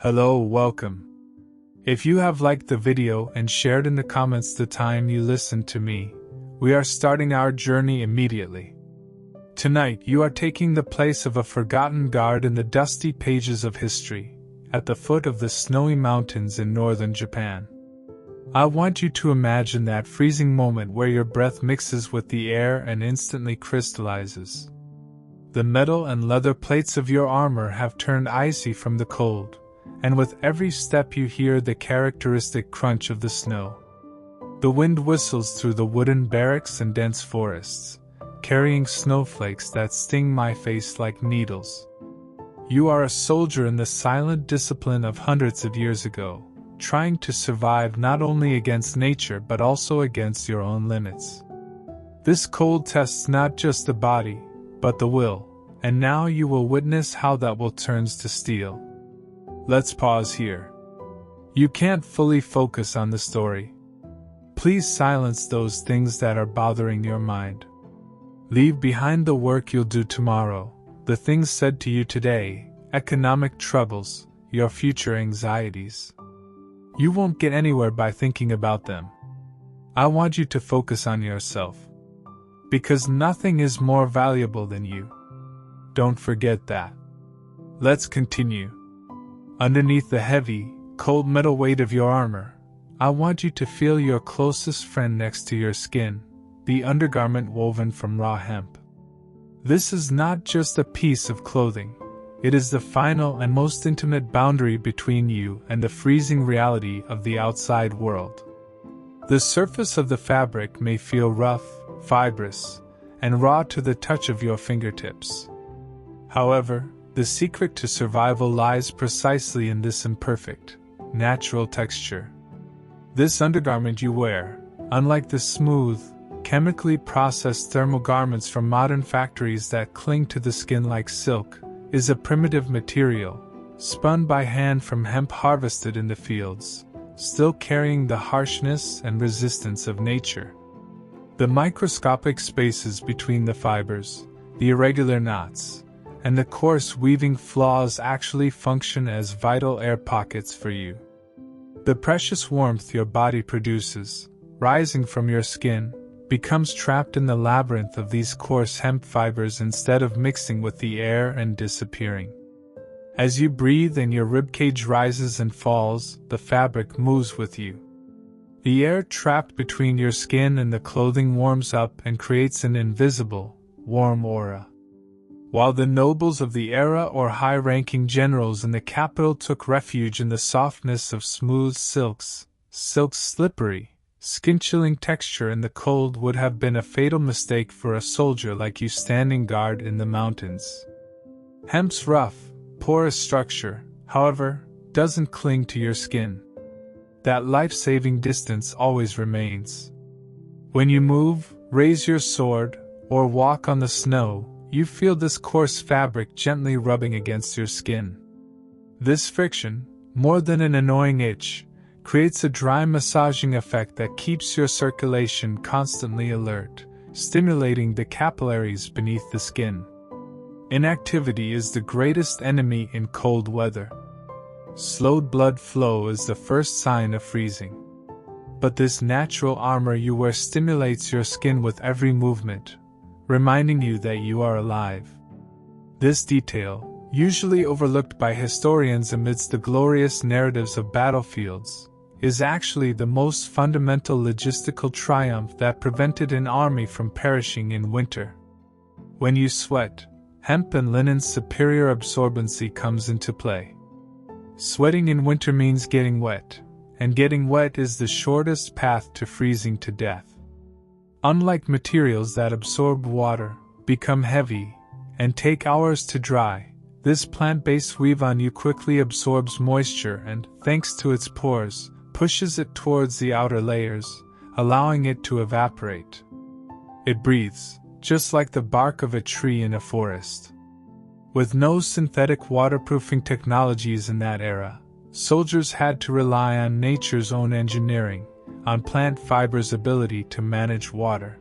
Hello, welcome. If you have liked the video and shared in the comments the time you listened to me, we are starting our journey immediately. Tonight you are taking the place of a forgotten guard in the dusty pages of history, at the foot of the snowy mountains in northern Japan. I want you to imagine that freezing moment where your breath mixes with the air and instantly crystallizes. The metal and leather plates of your armor have turned icy from the cold, and with every step you hear the characteristic crunch of the snow. The wind whistles through the wooden barracks and dense forests, carrying snowflakes that sting my face like needles. You are a soldier in the silent discipline of hundreds of years ago, trying to survive not only against nature but also against your own limits. This cold tests not just the body, but the will, and now you will witness how that will turns to steel. Let's pause here. You can't fully focus on the story. Please silence those things that are bothering your mind. Leave behind the work you'll do tomorrow, the things said to you today, economic troubles, your future anxieties. You won't get anywhere by thinking about them. I want you to focus on yourself. Because nothing is more valuable than you. Don't forget that. Let's continue. Underneath the heavy, cold metal weight of your armor, I want you to feel your closest friend next to your skin, the undergarment woven from raw hemp. This is not just a piece of clothing, it is the final and most intimate boundary between you and the freezing reality of the outside world. The surface of the fabric may feel rough, fibrous, and raw to the touch of your fingertips. However, the secret to survival lies precisely in this imperfect, natural texture. This undergarment you wear, unlike the smooth, chemically processed thermal garments from modern factories that cling to the skin like silk, is a primitive material, spun by hand from hemp harvested in the fields, still carrying the harshness and resistance of nature. The microscopic spaces between the fibers, the irregular knots, and the coarse weaving flaws actually function as vital air pockets for you. The precious warmth your body produces, rising from your skin, becomes trapped in the labyrinth of these coarse hemp fibers instead of mixing with the air and disappearing. As you breathe and your ribcage rises and falls, the fabric moves with you. The air trapped between your skin and the clothing warms up and creates an invisible, warm aura. While the nobles of the era or high-ranking generals in the capital took refuge in the softness of smooth silk's slippery, skin-chilling texture in the cold would have been a fatal mistake for a soldier like you standing guard in the mountains. Hemp's rough, porous structure, however, doesn't cling to your skin. That life-saving distance always remains. When you move, raise your sword, or walk on the snow, you feel this coarse fabric gently rubbing against your skin. This friction, more than an annoying itch, creates a dry massaging effect that keeps your circulation constantly alert, stimulating the capillaries beneath the skin. Inactivity is the greatest enemy in cold weather. Slowed blood flow is the first sign of freezing. But this natural armor you wear stimulates your skin with every movement, reminding you that you are alive. This detail, usually overlooked by historians amidst the glorious narratives of battlefields, is actually the most fundamental logistical triumph that prevented an army from perishing in winter. When you sweat, hemp and linen's superior absorbency comes into play. Sweating in winter means getting wet, and getting wet is the shortest path to freezing to death. Unlike materials that absorb water, become heavy, and take hours to dry, this plant-based weave on you quickly absorbs moisture and, thanks to its pores, pushes it towards the outer layers, allowing it to evaporate. It breathes, just like the bark of a tree in a forest. With no synthetic waterproofing technologies in that era, soldiers had to rely on nature's own engineering, on plant fiber's ability to manage water.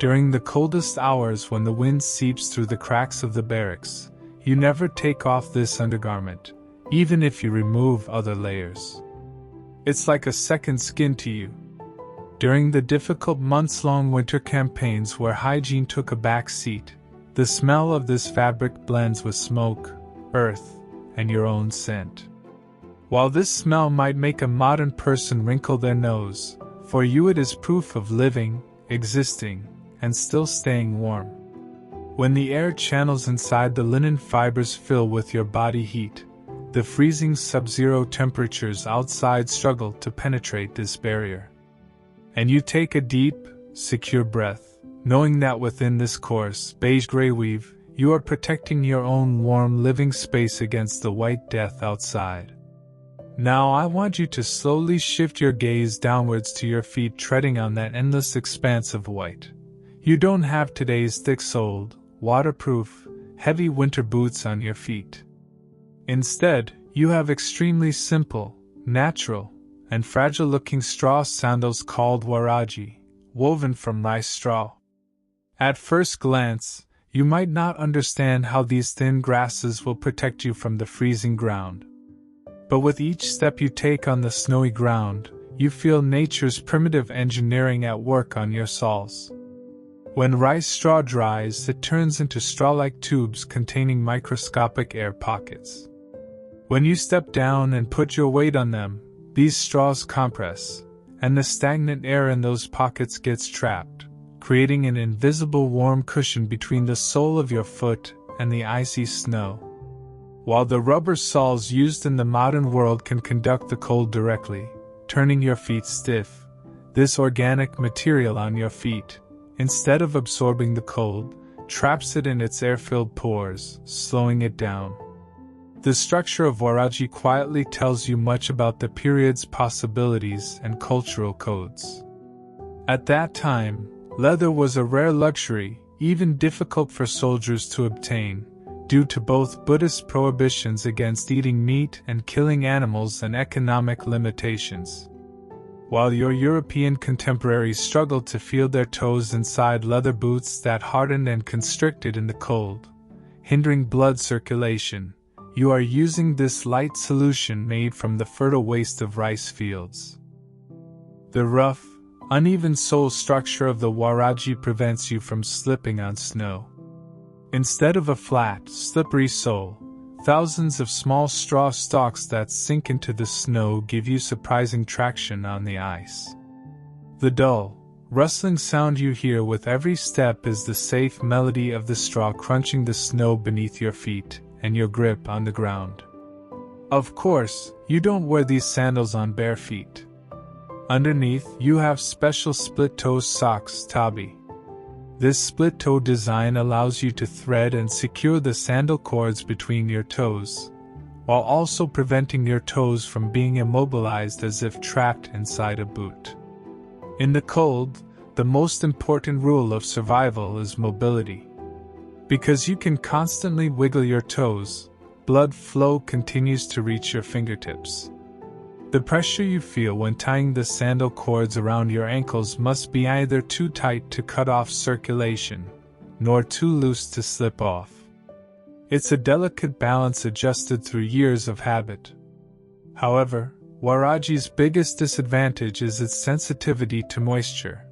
During the coldest hours when the wind seeps through the cracks of the barracks, you never take off this undergarment, even if you remove other layers. It's like a second skin to you. During the difficult months-long winter campaigns where hygiene took a back seat, the smell of this fabric blends with smoke, earth, and your own scent. While this smell might make a modern person wrinkle their nose, for you it is proof of living, existing, and still staying warm. When the air channels inside the linen fibers fill with your body heat, the freezing sub-zero temperatures outside struggle to penetrate this barrier. And you take a deep, secure breath, knowing that within this coarse, beige-gray weave, you are protecting your own warm living space against the white death outside. Now I want you to slowly shift your gaze downwards to your feet, treading on that endless expanse of white. You don't have today's thick-soled, waterproof, heavy winter boots on your feet. Instead, you have extremely simple, natural, and fragile-looking straw sandals called waraji, woven from rice straw. At first glance, you might not understand how these thin grasses will protect you from the freezing ground. But with each step you take on the snowy ground, you feel nature's primitive engineering at work on your soles. When rice straw dries, it turns into straw-like tubes containing microscopic air pockets. When you step down and put your weight on them, these straws compress, and the stagnant air in those pockets gets trapped, creating an invisible warm cushion between the sole of your foot and the icy snow. While the rubber soles used in the modern world can conduct the cold directly, turning your feet stiff, this organic material on your feet, instead of absorbing the cold, traps it in its air-filled pores, slowing it down. The structure of waraji quietly tells you much about the period's possibilities and cultural codes. At that time, leather was a rare luxury, even difficult for soldiers to obtain, due to both Buddhist prohibitions against eating meat and killing animals and economic limitations. While your European contemporaries struggled to feel their toes inside leather boots that hardened and constricted in the cold, hindering blood circulation, you are using this light solution made from the fertile waste of rice fields. The rough, uneven sole structure of the waraji prevents you from slipping on snow. Instead of a flat, slippery sole, thousands of small straw stalks that sink into the snow give you surprising traction on the ice. The dull, rustling sound you hear with every step is the safe melody of the straw crunching the snow beneath your feet and your grip on the ground. Of course, you don't wear these sandals on bare feet. Underneath, you have special split-toe socks, tabi. This split-toe design allows you to thread and secure the sandal cords between your toes, while also preventing your toes from being immobilized as if trapped inside a boot. In the cold, the most important rule of survival is mobility. Because you can constantly wiggle your toes, blood flow continues to reach your fingertips. The pressure you feel when tying the sandal cords around your ankles must be either too tight to cut off circulation, nor too loose to slip off. It's a delicate balance adjusted through years of habit. However, waraji's biggest disadvantage is its sensitivity to moisture.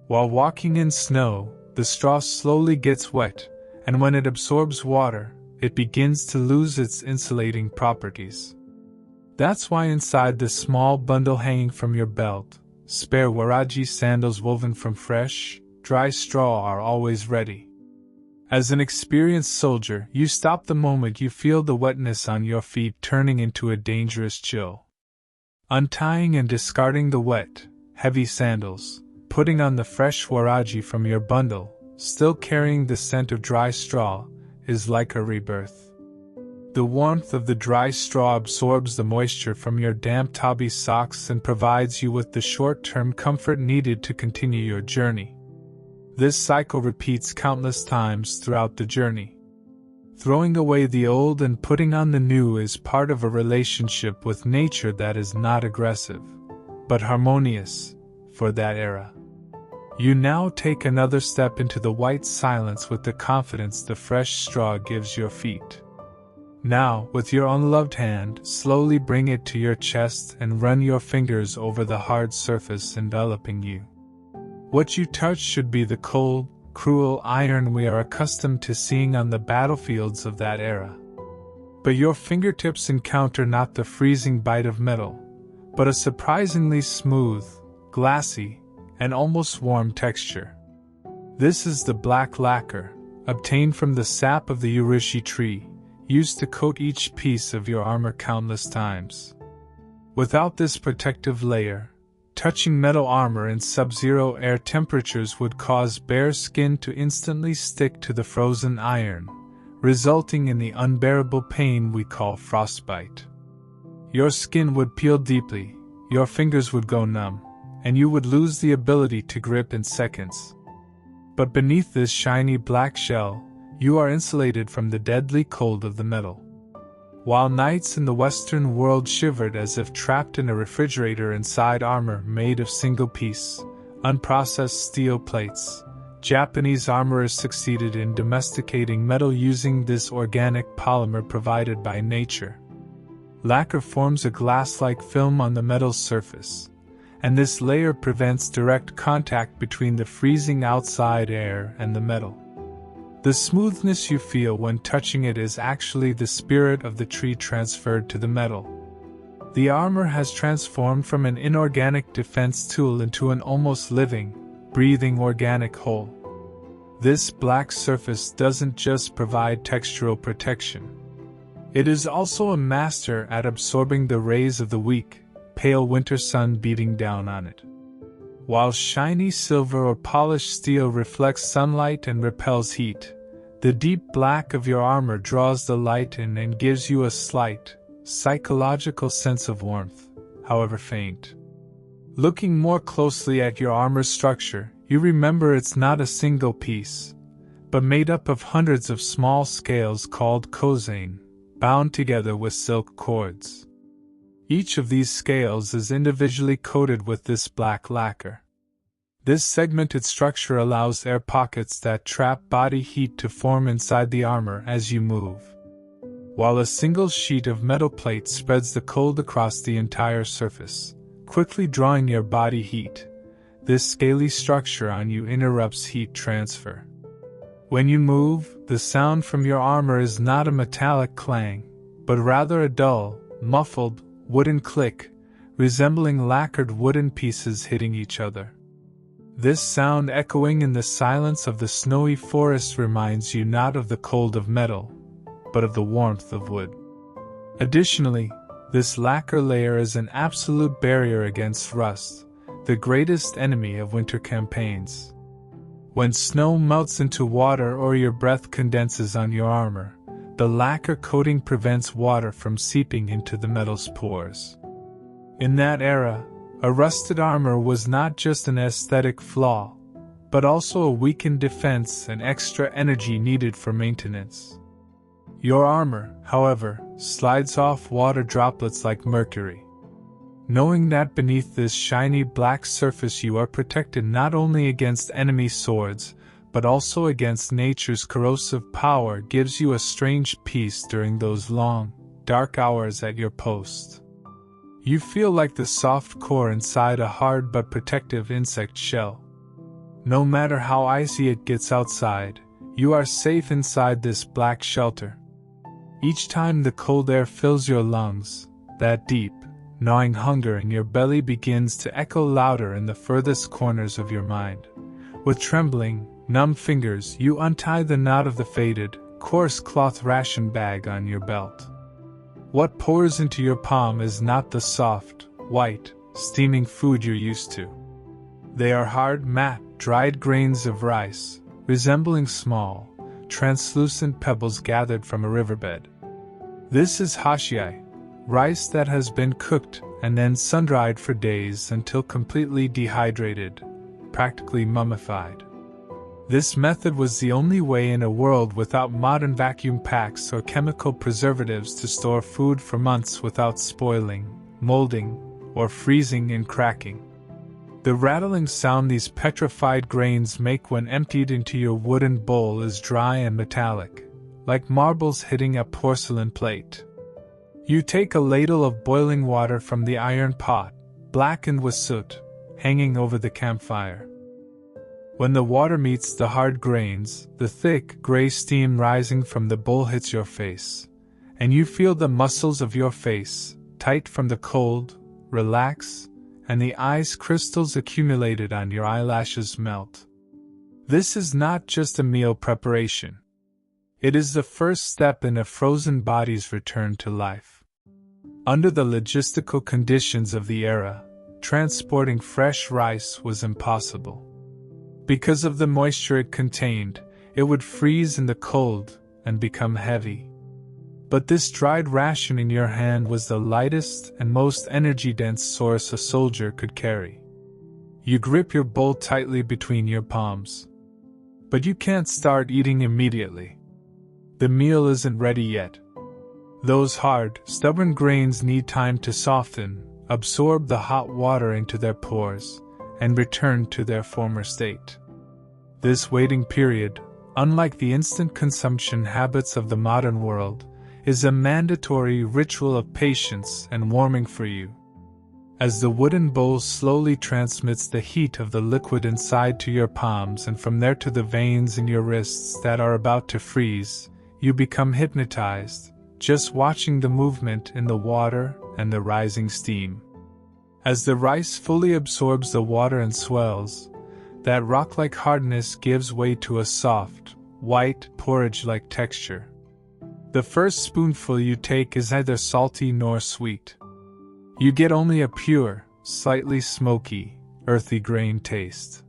While walking in snow, the straw slowly gets wet, and when it absorbs water, it begins to lose its insulating properties. That's why inside the small bundle hanging from your belt, spare waraji sandals woven from fresh, dry straw are always ready. As an experienced soldier, you stop the moment you feel the wetness on your feet turning into a dangerous chill. Untying and discarding the wet, heavy sandals, putting on the fresh waraji from your bundle, still carrying the scent of dry straw, is like a rebirth. The warmth of the dry straw absorbs the moisture from your damp tabi socks and provides you with the short-term comfort needed to continue your journey. This cycle repeats countless times throughout the journey. Throwing away the old and putting on the new is part of a relationship with nature that is not aggressive, but harmonious, for that era. You now take another step into the white silence with the confidence the fresh straw gives your feet. Now, with your unloved hand, slowly bring it to your chest and run your fingers over the hard surface enveloping you. What you touch should be the cold, cruel iron we are accustomed to seeing on the battlefields of that era. But your fingertips encounter not the freezing bite of metal, but a surprisingly smooth, glassy, and almost warm texture. This is the black lacquer, obtained from the sap of the urushi tree, used to coat each piece of your armor countless times. Without this protective layer, touching metal armor in sub-zero air temperatures would cause bare skin to instantly stick to the frozen iron, resulting in the unbearable pain we call frostbite. Your skin would peel deeply, your fingers would go numb, and you would lose the ability to grip in seconds. But beneath this shiny black shell, you are insulated from the deadly cold of the metal. While knights in the Western world shivered as if trapped in a refrigerator inside armor made of single-piece, unprocessed steel plates, Japanese armorers succeeded in domesticating metal using this organic polymer provided by nature. Lacquer forms a glass-like film on the metal's surface, and this layer prevents direct contact between the freezing outside air and the metal. The smoothness you feel when touching it is actually the spirit of the tree transferred to the metal. The armor has transformed from an inorganic defense tool into an almost living, breathing organic whole. This black surface doesn't just provide textural protection. It is also a master at absorbing the rays of the weak, pale winter sun beating down on it. While shiny silver or polished steel reflects sunlight and repels heat, the deep black of your armor draws the light in and gives you a slight, psychological sense of warmth, however faint. Looking more closely at your armor's structure, you remember it's not a single piece, but made up of hundreds of small scales called kozain, bound together with silk cords. Each of these scales is individually coated with this black lacquer. This segmented structure allows air pockets that trap body heat to form inside the armor as you move. While a single sheet of metal plate spreads the cold across the entire surface, quickly drawing your body heat, this scaly structure on you interrupts heat transfer. When you move, the sound from your armor is not a metallic clang, but rather a dull, muffled, wooden click, resembling lacquered wooden pieces hitting each other. This sound echoing in the silence of the snowy forest reminds you not of the cold of metal, but of the warmth of wood. Additionally, this lacquer layer is an absolute barrier against rust, the greatest enemy of winter campaigns. When snow melts into water or your breath condenses on your armor, the lacquer coating prevents water from seeping into the metal's pores. In that era, a rusted armor was not just an aesthetic flaw, but also a weakened defense and extra energy needed for maintenance. Your armor, however, slides off water droplets like mercury. Knowing that beneath this shiny black surface you are protected not only against enemy swords, but also against nature's corrosive power gives you a strange peace during those long, dark hours at your post. You feel like the soft core inside a hard but protective insect shell. No matter how icy it gets outside, you are safe inside this black shelter. Each time the cold air fills your lungs, that deep, gnawing hunger in your belly begins to echo louder in the furthest corners of your mind. With trembling, numb fingers, you untie the knot of the faded, coarse cloth ration bag on your belt. What pours into your palm is not the soft, white, steaming food you're used to. They are hard, matte, dried grains of rice, resembling small, translucent pebbles gathered from a riverbed. This is hashiai, rice that has been cooked and then sun-dried for days until completely dehydrated, practically mummified. This method was the only way in a world without modern vacuum packs or chemical preservatives to store food for months without spoiling, molding, or freezing and cracking. The rattling sound these petrified grains make when emptied into your wooden bowl is dry and metallic, like marbles hitting a porcelain plate. You take a ladle of boiling water from the iron pot, blackened with soot, hanging over the campfire. When the water meets the hard grains, the thick, gray steam rising from the bowl hits your face, and you feel the muscles of your face, tight from the cold, relax, and the ice crystals accumulated on your eyelashes melt. This is not just a meal preparation. It is the first step in a frozen body's return to life. Under the logistical conditions of the era, transporting fresh rice was impossible. Because of the moisture it contained, it would freeze in the cold and become heavy. But this dried ration in your hand was the lightest and most energy-dense source a soldier could carry. You grip your bowl tightly between your palms. But you can't start eating immediately. The meal isn't ready yet. Those hard, stubborn grains need time to soften, absorb the hot water into their pores, and return to their former state. This waiting period, unlike the instant consumption habits of the modern world, is a mandatory ritual of patience and warming for you. As the wooden bowl slowly transmits the heat of the liquid inside to your palms and from there to the veins in your wrists that are about to freeze, you become hypnotized, just watching the movement in the water and the rising steam. As the rice fully absorbs the water and swells, that rock-like hardness gives way to a soft, white, porridge-like texture. The first spoonful you take is neither salty nor sweet. You get only a pure, slightly smoky, earthy grain taste.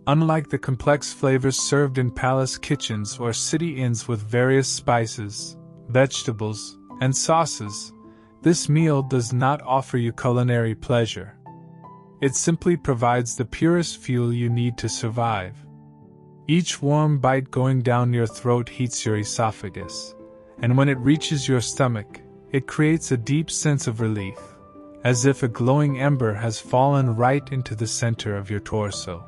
Unlike the complex flavors served in palace kitchens or city inns with various spices, vegetables, and sauces, this meal does not offer you culinary pleasure. It simply provides the purest fuel you need to survive. Each warm bite going down your throat heats your esophagus, and when it reaches your stomach, it creates a deep sense of relief, as if a glowing ember has fallen right into the center of your torso.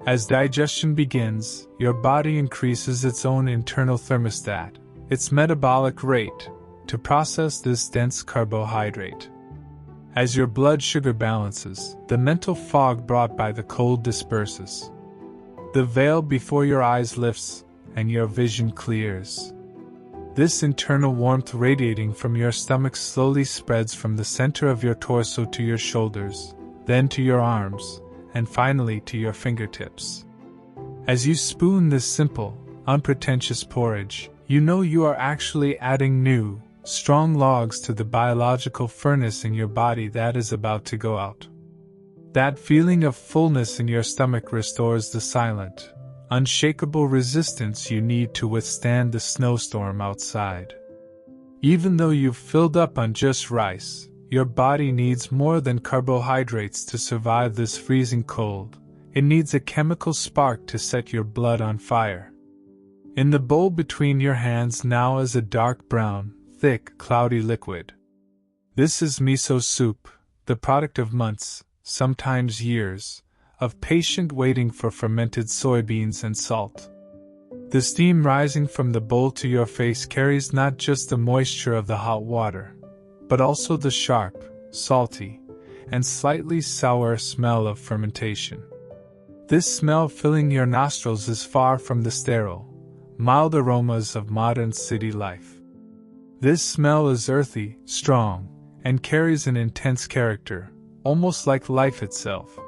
As digestion begins, your body increases its own internal thermostat, its metabolic rate, to process this dense carbohydrate. As your blood sugar balances, the mental fog brought by the cold disperses. The veil before your eyes lifts, and your vision clears. This internal warmth radiating from your stomach slowly spreads from the center of your torso to your shoulders, then to your arms, and finally to your fingertips. As you spoon this simple, unpretentious porridge, you know you are actually adding new, strong logs to the biological furnace in your body that is about to go out. That feeling of fullness in your stomach restores the silent, unshakable resistance you need to withstand the snowstorm outside. Even though you've filled up on just rice, your body needs more than carbohydrates to survive this freezing cold. It needs a chemical spark to set your blood on fire. In the bowl between your hands now is a dark brown, thick, cloudy liquid. This is miso soup, the product of months, sometimes years, of patient waiting for fermented soybeans and salt. The steam rising from the bowl to your face carries not just the moisture of the hot water, but also the sharp, salty, and slightly sour smell of fermentation. This smell filling your nostrils is far from the sterile, mild aromas of modern city life. This smell is earthy, strong, and carries an intense character, almost like life itself.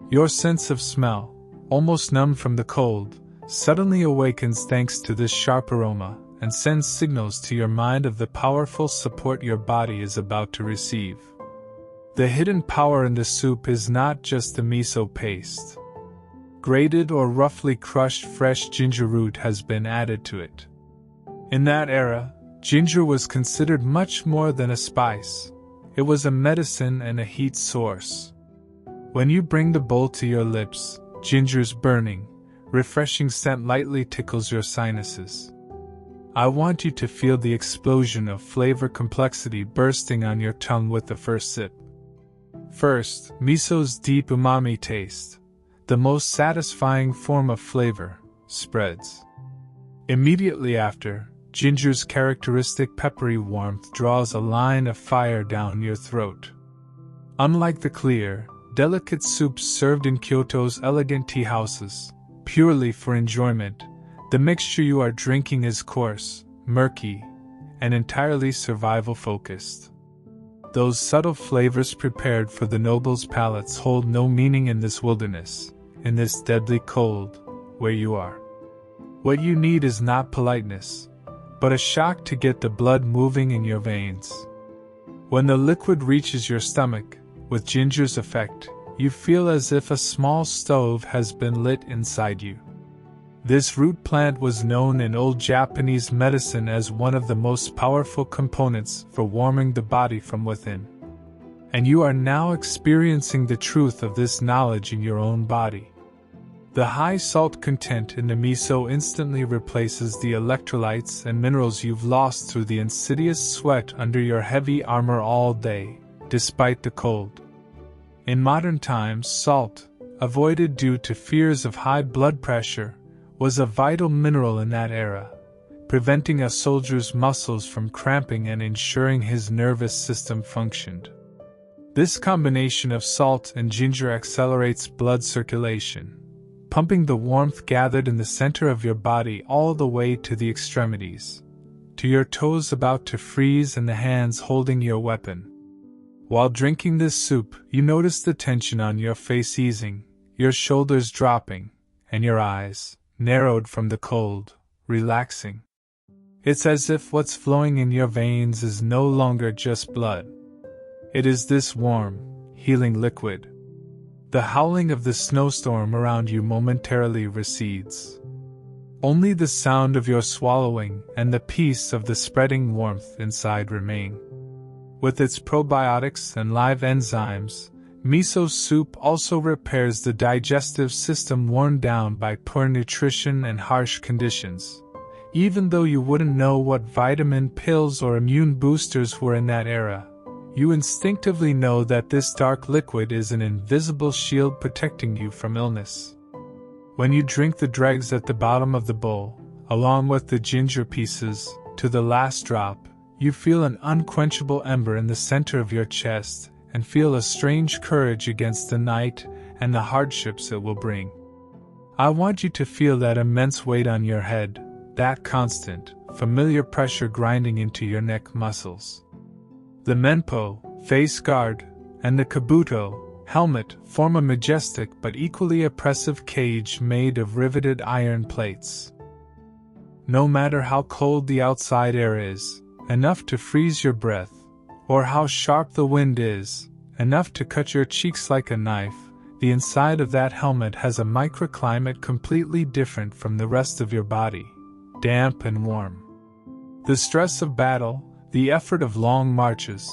Your sense of smell, almost numb from the cold, suddenly awakens thanks to this sharp aroma and sends signals to your mind of the powerful support your body is about to receive. The hidden power in the soup is not just the miso paste. Grated or roughly crushed fresh ginger root has been added to it. In that era, ginger was considered much more than a spice. It was a medicine and a heat source. When you bring the bowl to your lips, ginger's burning, refreshing scent lightly tickles your sinuses. I want you to feel the explosion of flavor complexity bursting on your tongue with the first sip. First, miso's deep umami taste, the most satisfying form of flavor, spreads. Immediately after, ginger's characteristic peppery warmth draws a line of fire down your throat. Unlike the clear, delicate soups served in Kyoto's elegant tea houses, purely for enjoyment, the mixture you are drinking is coarse, murky, and entirely survival-focused. Those subtle flavors prepared for the noble's palates hold no meaning in this wilderness, in this deadly cold, where you are. What you need is not politeness, but a shock to get the blood moving in your veins. When the liquid reaches your stomach, with ginger's effect, you feel as if a small stove has been lit inside you. This root plant was known in old Japanese medicine as one of the most powerful components for warming the body from within. And you are now experiencing the truth of this knowledge in your own body. The high salt content in the miso instantly replaces the electrolytes and minerals you've lost through the insidious sweat under your heavy armor all day, despite the cold. In modern times, salt, avoided due to fears of high blood pressure, was a vital mineral in that era, preventing a soldier's muscles from cramping and ensuring his nervous system functioned. This combination of salt and ginger accelerates blood circulation, pumping the warmth gathered in the center of your body all the way to the extremities, to your toes about to freeze and the hands holding your weapon. While drinking this soup, you notice the tension on your face easing, your shoulders dropping, and your eyes, narrowed from the cold, relaxing. It's as if what's flowing in your veins is no longer just blood. It is this warm, healing liquid. The howling of the snowstorm around you momentarily recedes. Only the sound of your swallowing and the peace of the spreading warmth inside remain. With its probiotics and live enzymes, miso soup also repairs the digestive system worn down by poor nutrition and harsh conditions. Even though you wouldn't know what vitamin pills or immune boosters were in that era, you instinctively know that this dark liquid is an invisible shield protecting you from illness. When you drink the dregs at the bottom of the bowl, along with the ginger pieces, to the last drop, you feel an unquenchable ember in the center of your chest, and feel a strange courage against the night and the hardships it will bring. I want you to feel that immense weight on your head, that constant, familiar pressure grinding into your neck muscles. The menpo, face guard, and the kabuto, helmet, form a majestic but equally oppressive cage made of riveted iron plates. No matter how cold the outside air is, enough to freeze your breath, or how sharp the wind is, enough to cut your cheeks like a knife, the inside of that helmet has a microclimate completely different from the rest of your body, damp and warm. The stress of battle, the effort of long marches,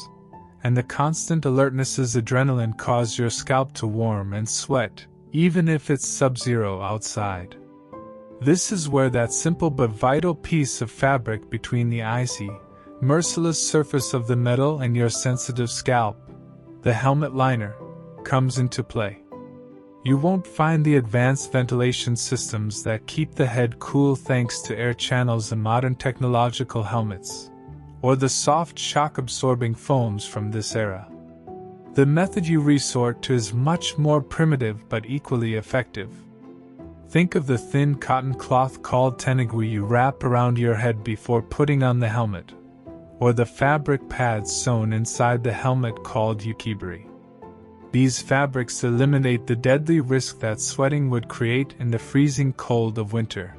and the constant alertness's adrenaline cause your scalp to warm and sweat, even if it's sub-zero outside. This is where that simple but vital piece of fabric between the icy, merciless surface of the metal and your sensitive scalp, the helmet liner, comes into play. You won't find the advanced ventilation systems that keep the head cool thanks to air channels in modern technological helmets, or the soft shock-absorbing foams from this era. The method you resort to is much more primitive but equally effective. Think of the thin cotton cloth called tenugui you wrap around your head before putting on the helmet, or the fabric pads sewn inside the helmet called yukibari. These fabrics eliminate the deadly risk that sweating would create in the freezing cold of winter.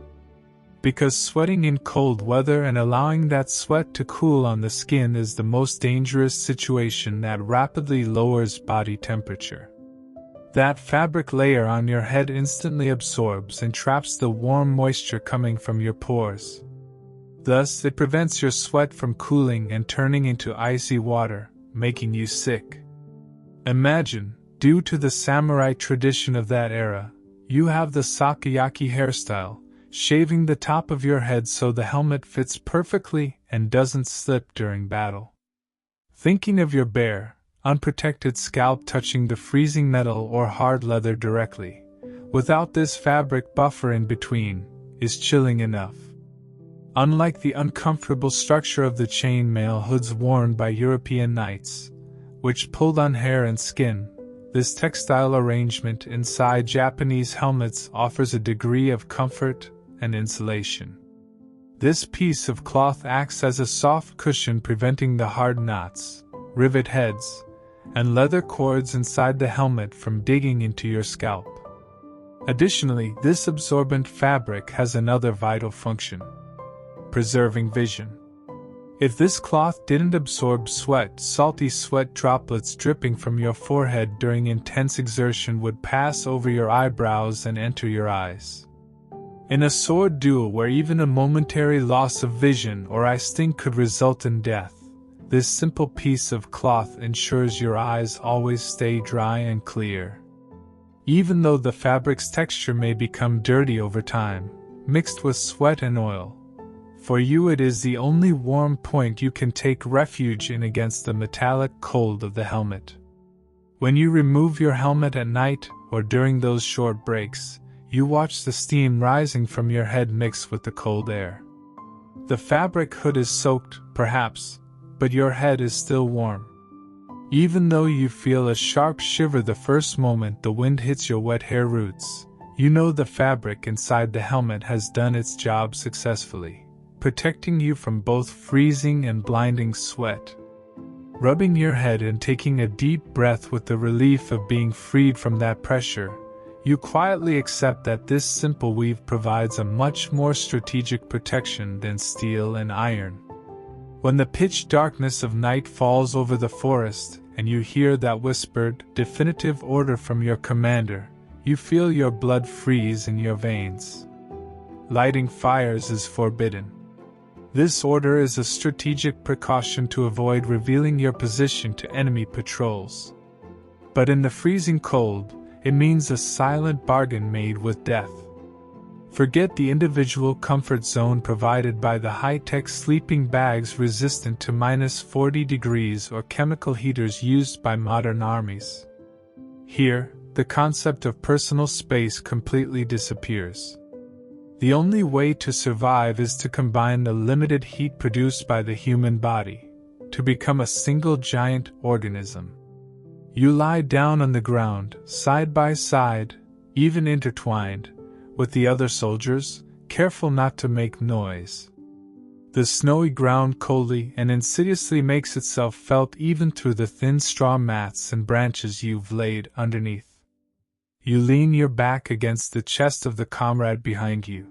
Because sweating in cold weather and allowing that sweat to cool on the skin is the most dangerous situation that rapidly lowers body temperature. That fabric layer on your head instantly absorbs and traps the warm moisture coming from your pores. Thus, it prevents your sweat from cooling and turning into icy water, making you sick. Imagine, due to the samurai tradition of that era, you have the sakayaki hairstyle, shaving the top of your head so the helmet fits perfectly and doesn't slip during battle. Thinking of your bare, unprotected scalp touching the freezing metal or hard leather directly, without this fabric buffer in between, is chilling enough. Unlike the uncomfortable structure of the chainmail hoods worn by European knights, which pulled on hair and skin, this textile arrangement inside Japanese helmets offers a degree of comfort and insulation. This piece of cloth acts as a soft cushion, preventing the hard knots, rivet heads, and leather cords inside the helmet from digging into your scalp. Additionally, this absorbent fabric has another vital function: preserving vision. If this cloth didn't absorb sweat, salty sweat droplets dripping from your forehead during intense exertion would pass over your eyebrows and enter your eyes. In a sword duel where even a momentary loss of vision or eye sting could result in death, this simple piece of cloth ensures your eyes always stay dry and clear. Even though the fabric's texture may become dirty over time, mixed with sweat and oil, for you it is the only warm point you can take refuge in against the metallic cold of the helmet. When you remove your helmet at night or during those short breaks, you watch the steam rising from your head mix with the cold air. The fabric hood is soaked, perhaps, but your head is still warm. Even though you feel a sharp shiver the first moment the wind hits your wet hair roots, you know the fabric inside the helmet has done its job successfully, protecting you from both freezing and blinding sweat. Rubbing your head and taking a deep breath with the relief of being freed from that pressure, you quietly accept that this simple weave provides a much more strategic protection than steel and iron. When the pitch darkness of night falls over the forest and you hear that whispered, definitive order from your commander, you feel your blood freeze in your veins. Lighting fires is forbidden. This order is a strategic precaution to avoid revealing your position to enemy patrols. But in the freezing cold, it means a silent bargain made with death. Forget the individual comfort zone provided by the high-tech sleeping bags resistant to -40 degrees or chemical heaters used by modern armies. Here, the concept of personal space completely disappears. The only way to survive is to combine the limited heat produced by the human body, to become a single giant organism. You lie down on the ground, side by side, even intertwined, with the other soldiers, careful not to make noise. The snowy ground coldly and insidiously makes itself felt even through the thin straw mats and branches you've laid underneath. You lean your back against the chest of the comrade behind you.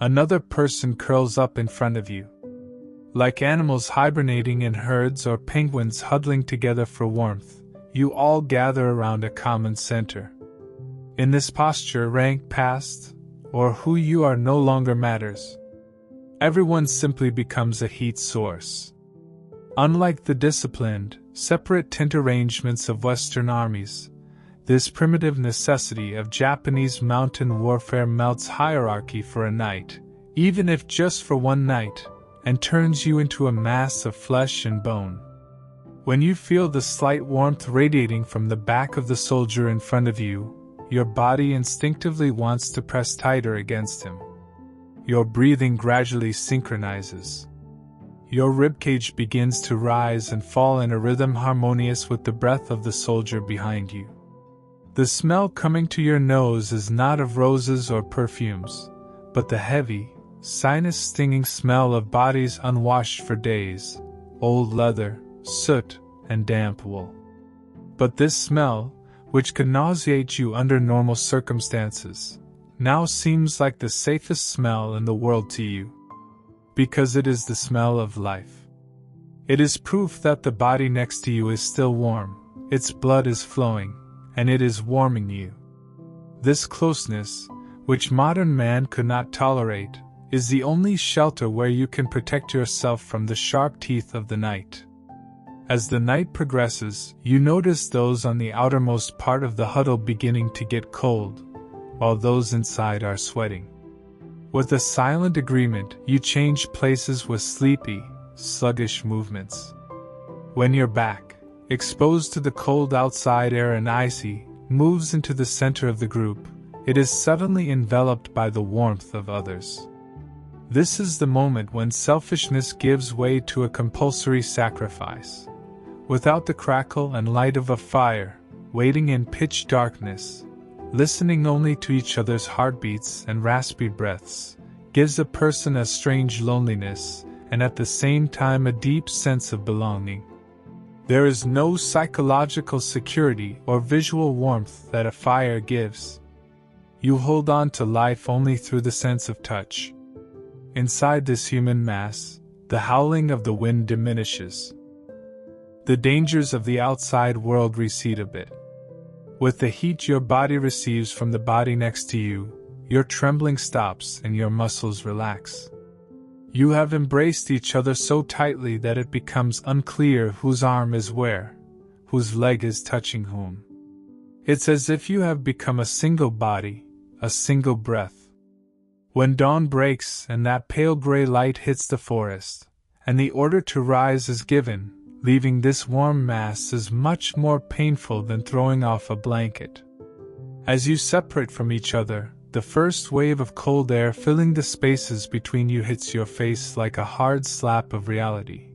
Another person curls up in front of you. Like animals hibernating in herds or penguins huddling together for warmth, you all gather around a common center. In this posture, rank, caste, or who you are no longer matters. Everyone simply becomes a heat source. Unlike the disciplined, separate tent arrangements of Western armies, this primitive necessity of Japanese mountain warfare melts hierarchy for a night, even if just for one night, and turns you into a mass of flesh and bone. When you feel the slight warmth radiating from the back of the soldier in front of you, your body instinctively wants to press tighter against him. Your breathing gradually synchronizes. Your ribcage begins to rise and fall in a rhythm harmonious with the breath of the soldier behind you. The smell coming to your nose is not of roses or perfumes, but the heavy, sinus-stinging smell of bodies unwashed for days, old leather, soot, and damp wool. But this smell, which could nauseate you under normal circumstances, now seems like the safest smell in the world to you. Because it is the smell of life. It is proof that the body next to you is still warm, its blood is flowing, and it is warming you. This closeness, which modern man could not tolerate, is the only shelter where you can protect yourself from the sharp teeth of the night. As the night progresses, you notice those on the outermost part of the huddle beginning to get cold, while those inside are sweating. With a silent agreement, you change places with sleepy, sluggish movements. When your back, exposed to the cold outside air and icy, moves into the center of the group, it is suddenly enveloped by the warmth of others. This is the moment when selfishness gives way to a compulsory sacrifice. Without the crackle and light of a fire, waiting in pitch darkness, listening only to each other's heartbeats and raspy breaths, gives a person a strange loneliness and at the same time a deep sense of belonging. There is no psychological security or visual warmth that a fire gives. You hold on to life only through the sense of touch. Inside this human mass, the howling of the wind diminishes. The dangers of the outside world recede a bit. With the heat your body receives from the body next to you, your trembling stops and your muscles relax. You have embraced each other so tightly that it becomes unclear whose arm is where, whose leg is touching whom. It's as if you have become a single body, a single breath. When dawn breaks and that pale gray light hits the forest, and the order to rise is given, leaving this warm mass is much more painful than throwing off a blanket. As you separate from each other, the first wave of cold air filling the spaces between you hits your face like a hard slap of reality.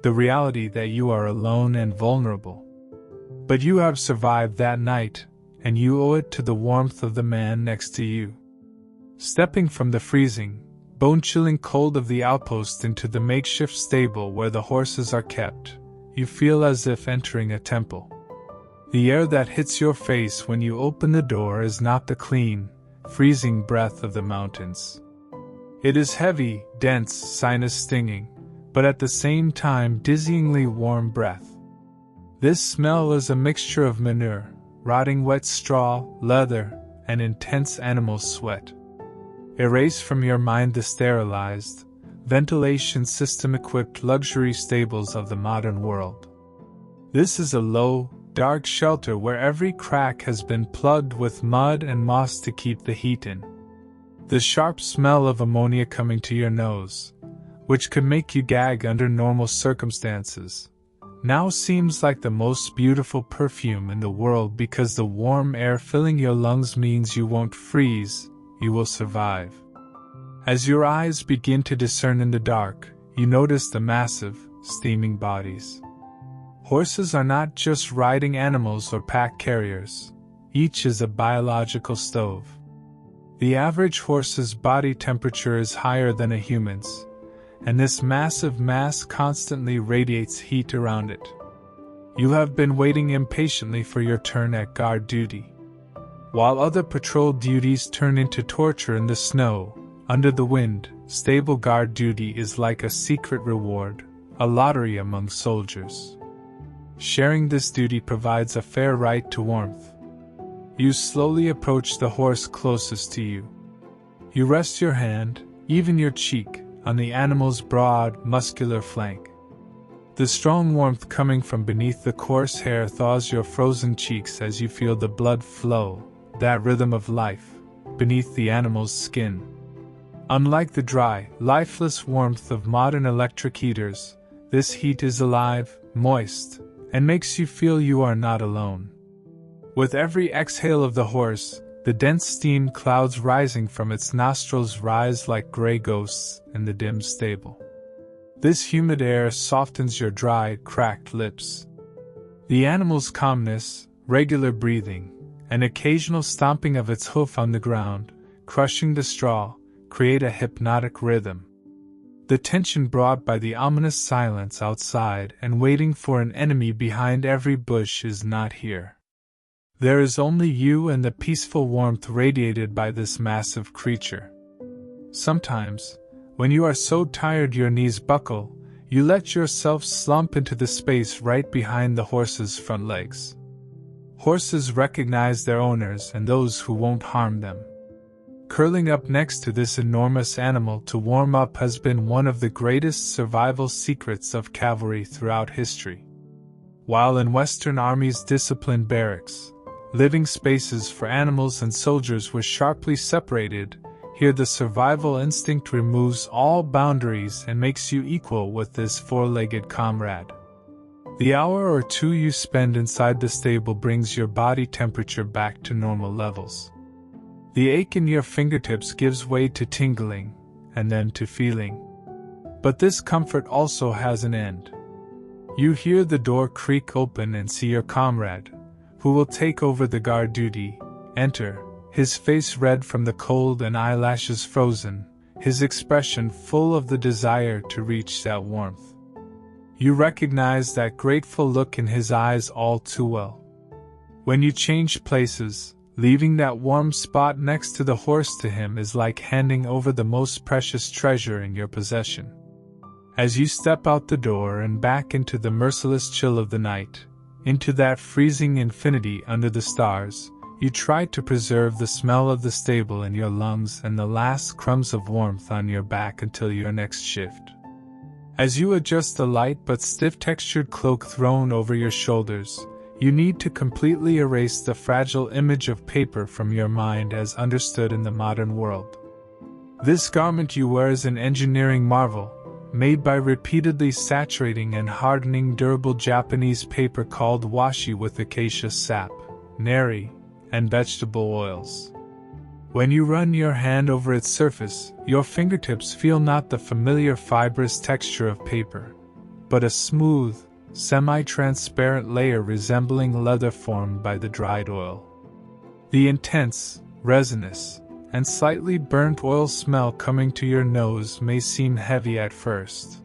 The reality that you are alone and vulnerable. But you have survived that night, and you owe it to the warmth of the man next to you. Stepping from the freezing, bone-chilling cold of the outpost into the makeshift stable where the horses are kept, you feel as if entering a temple. The air that hits your face when you open the door is not the clean, freezing breath of the mountains. It is heavy, dense, sinus-stinging, but at the same time dizzyingly warm breath. This smell is a mixture of manure, rotting wet straw, leather, and intense animal sweat. Erase from your mind the sterilized, ventilation system-equipped luxury stables of the modern world. This is a low, dark shelter where every crack has been plugged with mud and moss to keep the heat in. The sharp smell of ammonia coming to your nose, which could make you gag under normal circumstances, now seems like the most beautiful perfume in the world because the warm air filling your lungs means you won't freeze, you will survive. As your eyes begin to discern in the dark, you notice the massive, steaming bodies. Horses are not just riding animals or pack carriers. Each is a biological stove. The average horse's body temperature is higher than a human's, and this massive mass constantly radiates heat around it. You have been waiting impatiently for your turn at guard duty. While other patrol duties turn into torture in the snow, under the wind, stable guard duty is like a secret reward, a lottery among soldiers. Sharing this duty provides a fair right to warmth. You slowly approach the horse closest to you. You rest your hand, even your cheek, on the animal's broad, muscular flank. The strong warmth coming from beneath the coarse hair thaws your frozen cheeks as you feel the blood flow, that rhythm of life, beneath the animal's skin. Unlike the dry, lifeless warmth of modern electric heaters, this heat is alive, moist, and makes you feel you are not alone. With every exhale of the horse, the dense steam clouds rising from its nostrils rise like gray ghosts in the dim stable. This humid air softens your dry, cracked lips. The animal's calmness, regular breathing, and occasional stomping of its hoof on the ground, crushing the straw, create a hypnotic rhythm. The tension brought by the ominous silence outside and waiting for an enemy behind every bush is not here. There is only you and the peaceful warmth radiated by this massive creature. Sometimes, when you are so tired your knees buckle, you let yourself slump into the space right behind the horse's front legs. Horses recognize their owners and those who won't harm them. Curling up next to this enormous animal to warm up has been one of the greatest survival secrets of cavalry throughout history. While in Western armies disciplined barracks, living spaces for animals and soldiers were sharply separated, here the survival instinct removes all boundaries and makes you equal with this four-legged comrade. The hour or two you spend inside the stable brings your body temperature back to normal levels. The ache in your fingertips gives way to tingling, and then to feeling. But this comfort also has an end. You hear the door creak open and see your comrade, who will take over the guard duty, enter, his face red from the cold and eyelashes frozen, his expression full of the desire to reach that warmth. You recognize that grateful look in his eyes all too well. When you change places, leaving that warm spot next to the horse to him is like handing over the most precious treasure in your possession. As you step out the door and back into the merciless chill of the night, into that freezing infinity under the stars, you try to preserve the smell of the stable in your lungs and the last crumbs of warmth on your back until your next shift. As you adjust the light but stiff textured cloak thrown over your shoulders, you need to completely erase the fragile image of paper from your mind as understood in the modern world. This garment you wear is an engineering marvel, made by repeatedly saturating and hardening durable Japanese paper called washi with acacia sap, nari, and vegetable oils. When you run your hand over its surface, your fingertips feel not the familiar fibrous texture of paper, but a smooth, semi-transparent layer resembling leather formed by the dried oil. The intense, resinous, and slightly burnt oil smell coming to your nose may seem heavy at first.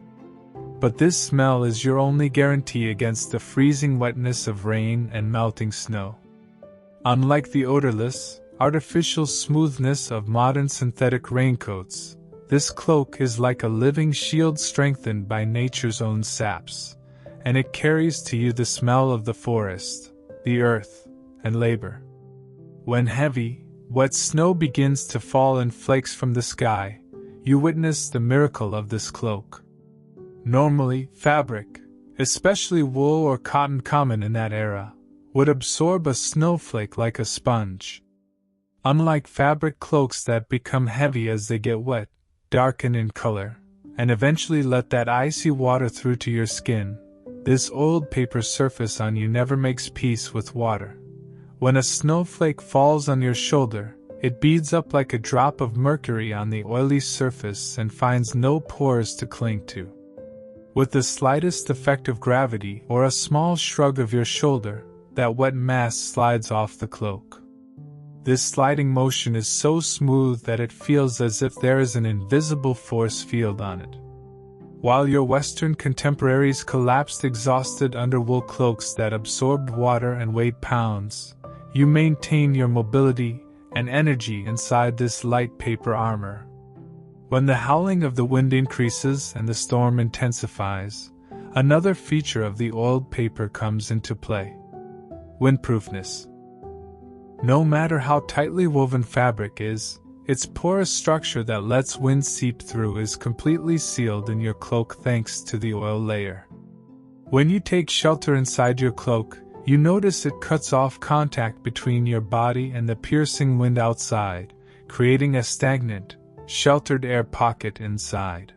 But this smell is your only guarantee against the freezing wetness of rain and melting snow. Unlike the odorless, artificial smoothness of modern synthetic raincoats, this cloak is like a living shield strengthened by nature's own saps, and it carries to you the smell of the forest, the earth, and labor. When heavy, wet snow begins to fall in flakes from the sky, you witness the miracle of this cloak. Normally, fabric, especially wool or cotton common in that era, would absorb a snowflake like a sponge. Unlike fabric cloaks that become heavy as they get wet, darken in color, and eventually let that icy water through to your skin, this oiled paper surface on you never makes peace with water. When a snowflake falls on your shoulder, it beads up like a drop of mercury on the oily surface and finds no pores to cling to. With the slightest effect of gravity or a small shrug of your shoulder, that wet mass slides off the cloak. This sliding motion is so smooth that it feels as if there is an invisible force field on it. While your Western contemporaries collapsed exhausted under wool cloaks that absorbed water and weighed pounds, you maintain your mobility and energy inside this light paper armor. When the howling of the wind increases and the storm intensifies, another feature of the oiled paper comes into play: windproofness. No matter how tightly woven fabric is, its porous structure that lets wind seep through is completely sealed in your cloak thanks to the oil layer. When you take shelter inside your cloak, you notice it cuts off contact between your body and the piercing wind outside, creating a stagnant, sheltered air pocket inside.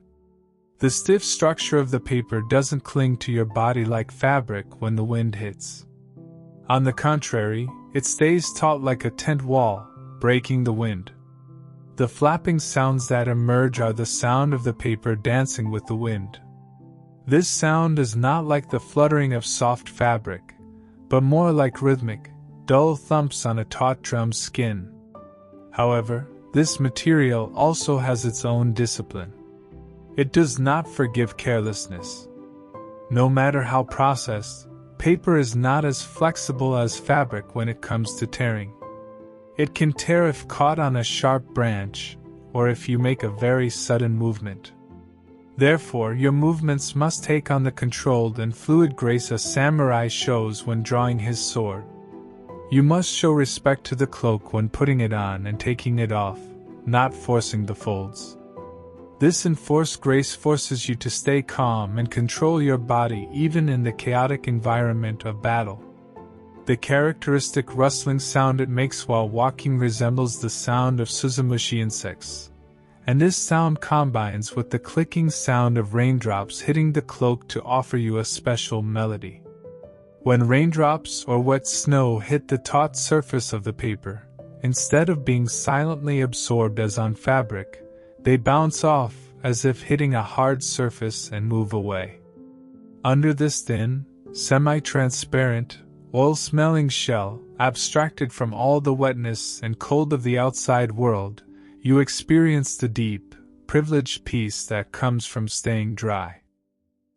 The stiff structure of the paper doesn't cling to your body like fabric when the wind hits. On the contrary, it stays taut like a tent wall, breaking the wind. The flapping sounds that emerge are the sound of the paper dancing with the wind. This sound is not like the fluttering of soft fabric, but more like rhythmic, dull thumps on a taut drum's skin. However, this material also has its own discipline. It does not forgive carelessness. No matter how processed, paper is not as flexible as fabric when it comes to tearing. It can tear if caught on a sharp branch, or if you make a very sudden movement. Therefore, your movements must take on the controlled and fluid grace a samurai shows when drawing his sword. You must show respect to the cloak when putting it on and taking it off, not forcing the folds. This enforced grace forces you to stay calm and control your body even in the chaotic environment of battle. The characteristic rustling sound it makes while walking resembles the sound of suzumushi insects, and this sound combines with the clicking sound of raindrops hitting the cloak to offer you a special melody. When raindrops or wet snow hit the taut surface of the paper, instead of being silently absorbed as on fabric, They bounce off, as if hitting a hard surface, and move away. Under this thin, semi-transparent, oil-smelling shell, abstracted from all the wetness and cold of the outside world, you experience the deep, privileged peace that comes from staying dry.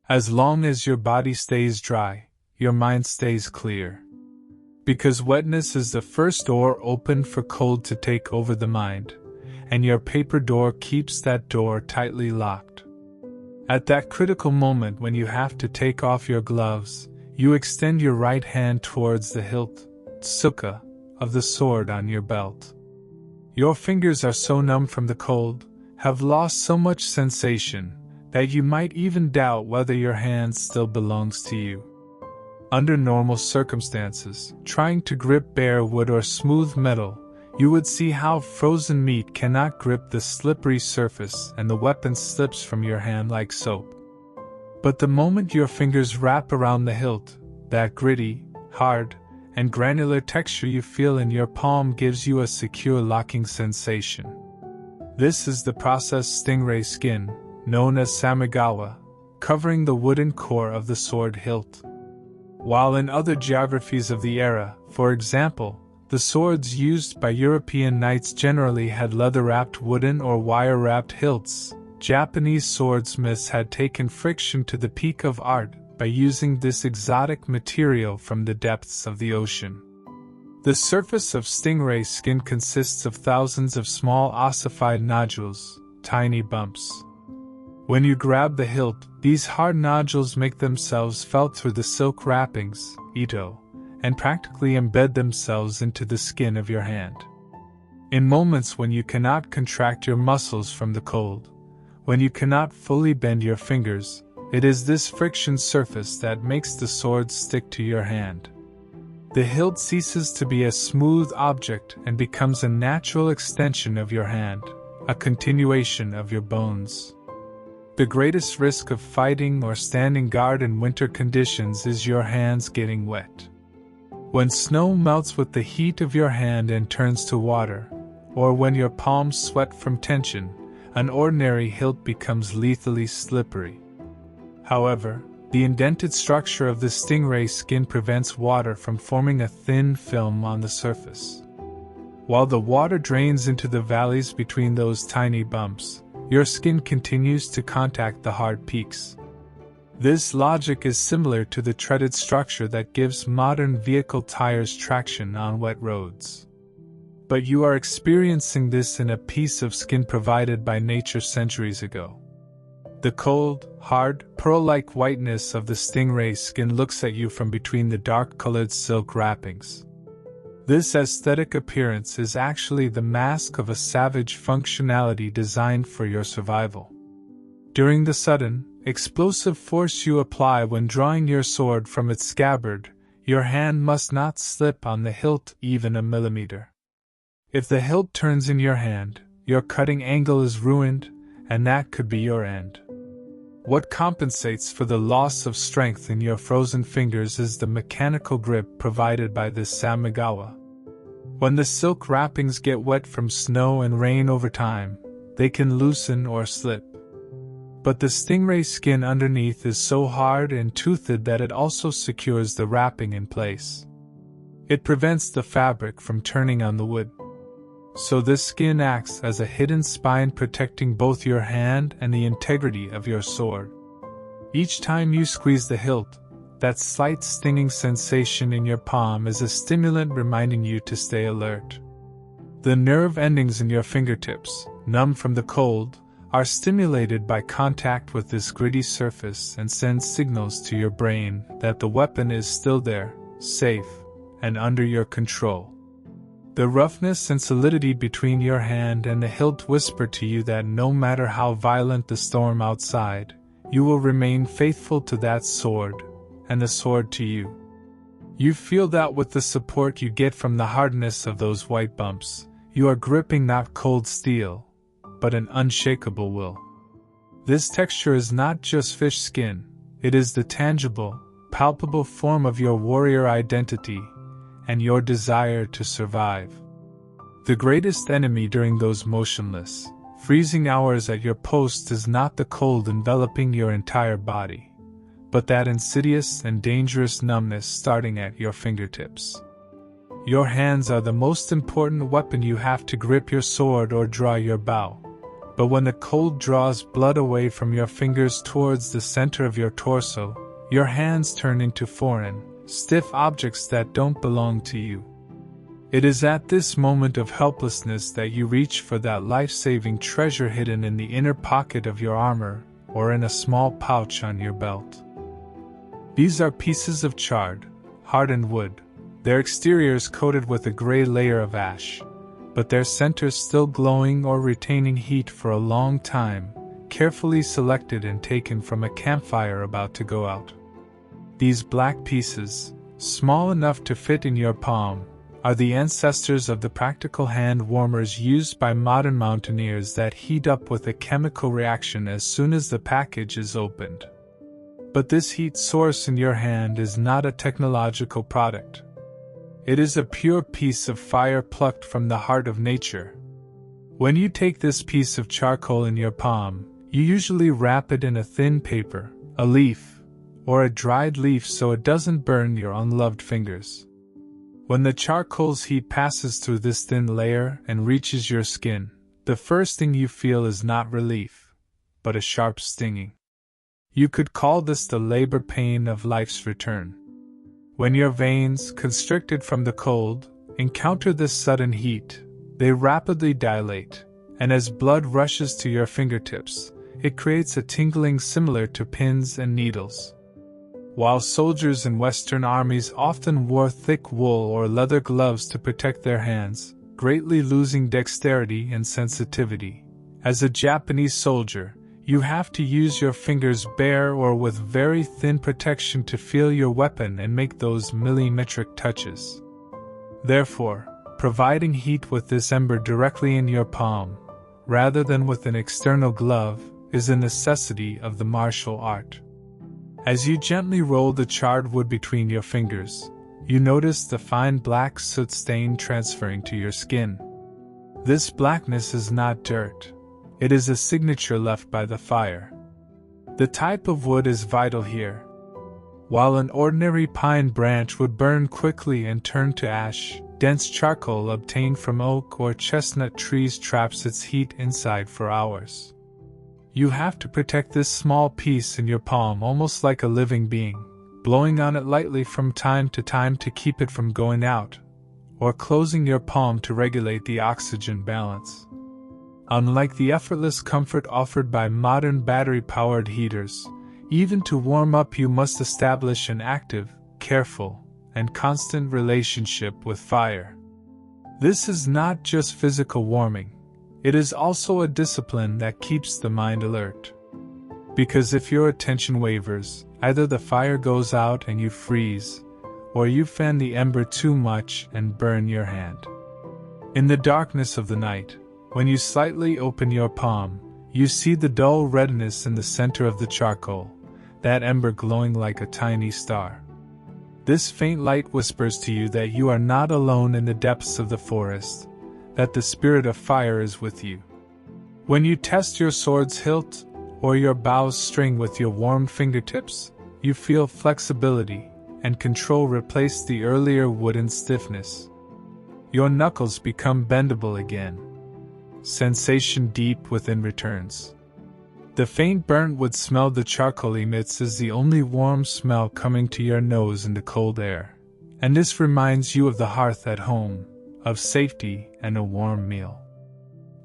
As long as your body stays dry, your mind stays clear. Because wetness is the first door open for cold to take over the mind, and your paper door keeps that door tightly locked. At that critical moment when you have to take off your gloves, you extend your right hand towards the hilt, tsukka, of the sword on your belt. Your fingers are so numb from the cold, have lost so much sensation, that you might even doubt whether your hand still belongs to you. Under normal circumstances, trying to grip bare wood or smooth metal, you would see how frozen meat cannot grip the slippery surface and the weapon slips from your hand like soap. But the moment your fingers wrap around the hilt, that gritty, hard, and granular texture you feel in your palm gives you a secure locking sensation. This is the processed stingray skin, known as samigawa, covering the wooden core of the sword hilt. While in other geographies of the era, for example, the swords used by European knights generally had leather-wrapped wooden or wire-wrapped hilts, Japanese swordsmiths had taken friction to the peak of art by using this exotic material from the depths of the ocean. The surface of stingray skin consists of thousands of small ossified nodules, tiny bumps. When you grab the hilt, these hard nodules make themselves felt through the silk wrappings, ito, and practically embed themselves into the skin of your hand. In moments when you cannot contract your muscles from the cold, when you cannot fully bend your fingers, it is this friction surface that makes the sword stick to your hand. The hilt ceases to be a smooth object and becomes a natural extension of your hand, a continuation of your bones. The greatest risk of fighting or standing guard in winter conditions is your hands getting wet. When snow melts with the heat of your hand and turns to water, or when your palms sweat from tension, an ordinary hilt becomes lethally slippery. However, the indented structure of the stingray skin prevents water from forming a thin film on the surface. While the water drains into the valleys between those tiny bumps, your skin continues to contact the hard peaks. This logic is similar to the treaded structure that gives modern vehicle tires traction on wet roads. But you are experiencing this in a piece of skin provided by nature centuries ago. The cold, hard, pearl-like whiteness of the stingray skin looks at you from between the dark-colored silk wrappings. This aesthetic appearance is actually the mask of a savage functionality designed for your survival. During the sudden, explosive force you apply when drawing your sword from its scabbard, your hand must not slip on the hilt even a millimeter. If the hilt turns in your hand, your cutting angle is ruined, and that could be your end. What compensates for the loss of strength in your frozen fingers is the mechanical grip provided by this samigawa. When the silk wrappings get wet from snow and rain over time, they can loosen or slip. But the stingray skin underneath is so hard and toothed that it also secures the wrapping in place. It prevents the fabric from turning on the wood. So this skin acts as a hidden spine protecting both your hand and the integrity of your sword. Each time you squeeze the hilt, that slight stinging sensation in your palm is a stimulant reminding you to stay alert. The nerve endings in your fingertips, numb from the cold, are stimulated by contact with this gritty surface and send signals to your brain that the weapon is still there, safe, and under your control. The roughness and solidity between your hand and the hilt whisper to you that no matter how violent the storm outside, you will remain faithful to that sword, and the sword to you. You feel that with the support you get from the hardness of those white bumps, you are gripping not cold steel, but an unshakable will. This texture is not just fish skin, it is the tangible, palpable form of your warrior identity and your desire to survive. The greatest enemy during those motionless, Freezing hours at your post is not the cold enveloping your entire body, but that insidious and dangerous numbness starting at your fingertips. Your hands are the most important weapon you have to grip your sword or draw your bow. But when the cold draws blood away from your fingers towards the center of your torso, your hands turn into foreign, stiff objects that don't belong to you. It is at this moment of helplessness that you reach for that life-saving treasure hidden in the inner pocket of your armor or in a small pouch on your belt. These are pieces of charred, hardened wood, their exteriors coated with a gray layer of ash, but their centers still glowing or retaining heat for a long time, carefully selected and taken from a campfire about to go out. These black pieces, small enough to fit in your palm, are the ancestors of the practical hand warmers used by modern mountaineers that heat up with a chemical reaction as soon as the package is opened. But this heat source in your hand is not a technological product. It is a pure piece of fire plucked from the heart of nature. When you take this piece of charcoal in your palm, you usually wrap it in a thin paper, a leaf, or a dried leaf so it doesn't burn your unloved fingers. When the charcoal's heat passes through this thin layer and reaches your skin, the first thing you feel is not relief, but a sharp stinging. You could call this the labor pain of life's return. When your veins, constricted from the cold, encounter this sudden heat, they rapidly dilate, and as blood rushes to your fingertips, it creates a tingling similar to pins and needles. While soldiers in Western armies often wore thick wool or leather gloves to protect their hands, greatly losing dexterity and sensitivity, as a Japanese soldier, you have to use your fingers bare or with very thin protection to feel your weapon and make those millimetric touches. Therefore, providing heat with this ember directly in your palm, rather than with an external glove, is a necessity of the martial art. As you gently roll the charred wood between your fingers, you notice the fine black soot stain transferring to your skin. This blackness is not dirt. It is a signature left by the fire. The type of wood is vital here. While an ordinary pine branch would burn quickly and turn to ash, dense charcoal obtained from oak or chestnut trees traps its heat inside for hours. You have to protect this small piece in your palm almost like a living being, blowing on it lightly from time to time to keep it from going out, or closing your palm to regulate the oxygen balance. Unlike the effortless comfort offered by modern battery-powered heaters, even to warm up you must establish an active, careful, and constant relationship with fire. This is not just physical warming. It is also a discipline that keeps the mind alert. Because if your attention wavers, either the fire goes out and you freeze, or you fan the ember too much and burn your hand. In the darkness of the night, when you slightly open your palm, you see the dull redness in the center of the charcoal, that ember glowing like a tiny star. This faint light whispers to you that you are not alone in the depths of the forest, that the spirit of fire is with you. When you test your sword's hilt or your bow's string with your warm fingertips, you feel flexibility and control replace the earlier wooden stiffness. Your knuckles become bendable again. Sensation deep within returns. The faint burnt wood smell the charcoal emits is the only warm smell coming to your nose in the cold air, and this reminds you of the hearth at home, of safety and a warm meal.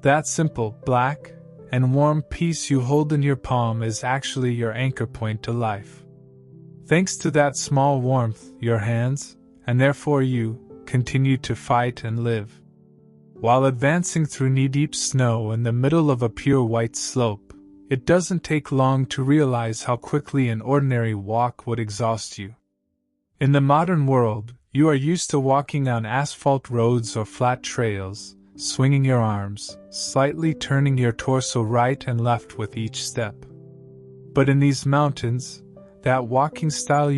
That simple, black, and warm piece you hold in your palm is actually your anchor point to life. Thanks to that small warmth, your hands, and therefore you, continue to fight and live. While advancing through knee-deep snow in the middle of a pure white slope, it doesn't take long to realize how quickly an ordinary walk would exhaust you. In the modern world, you are used to walking on asphalt roads or flat trails, swinging your arms, slightly turning your torso right and left with each step. But in these mountains, that walking style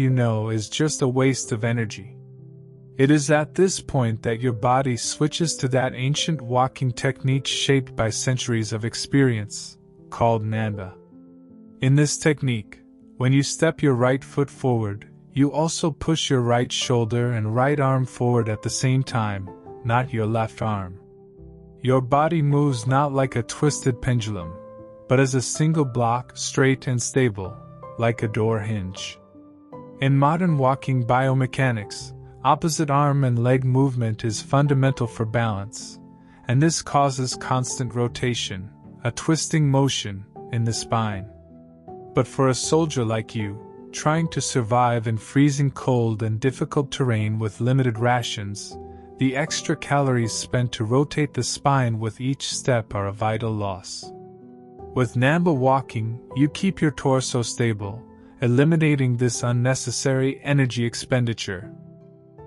is just a waste of energy. It is at this point that your body switches to that ancient walking technique shaped by centuries of experience, called Namba. In this technique, when you step your right foot forward, you also push your right shoulder and right arm forward at the same time, not your left arm. Your body moves not like a twisted pendulum, but as a single block, straight and stable, like a door hinge. In modern walking biomechanics, opposite arm and leg movement is fundamental for balance, and this causes constant rotation, a twisting motion, in the spine. But for a soldier like you, trying to survive in freezing cold and difficult terrain with limited rations, the extra calories spent to rotate the spine with each step are a vital loss. With Namba walking, you keep your torso stable, eliminating this unnecessary energy expenditure.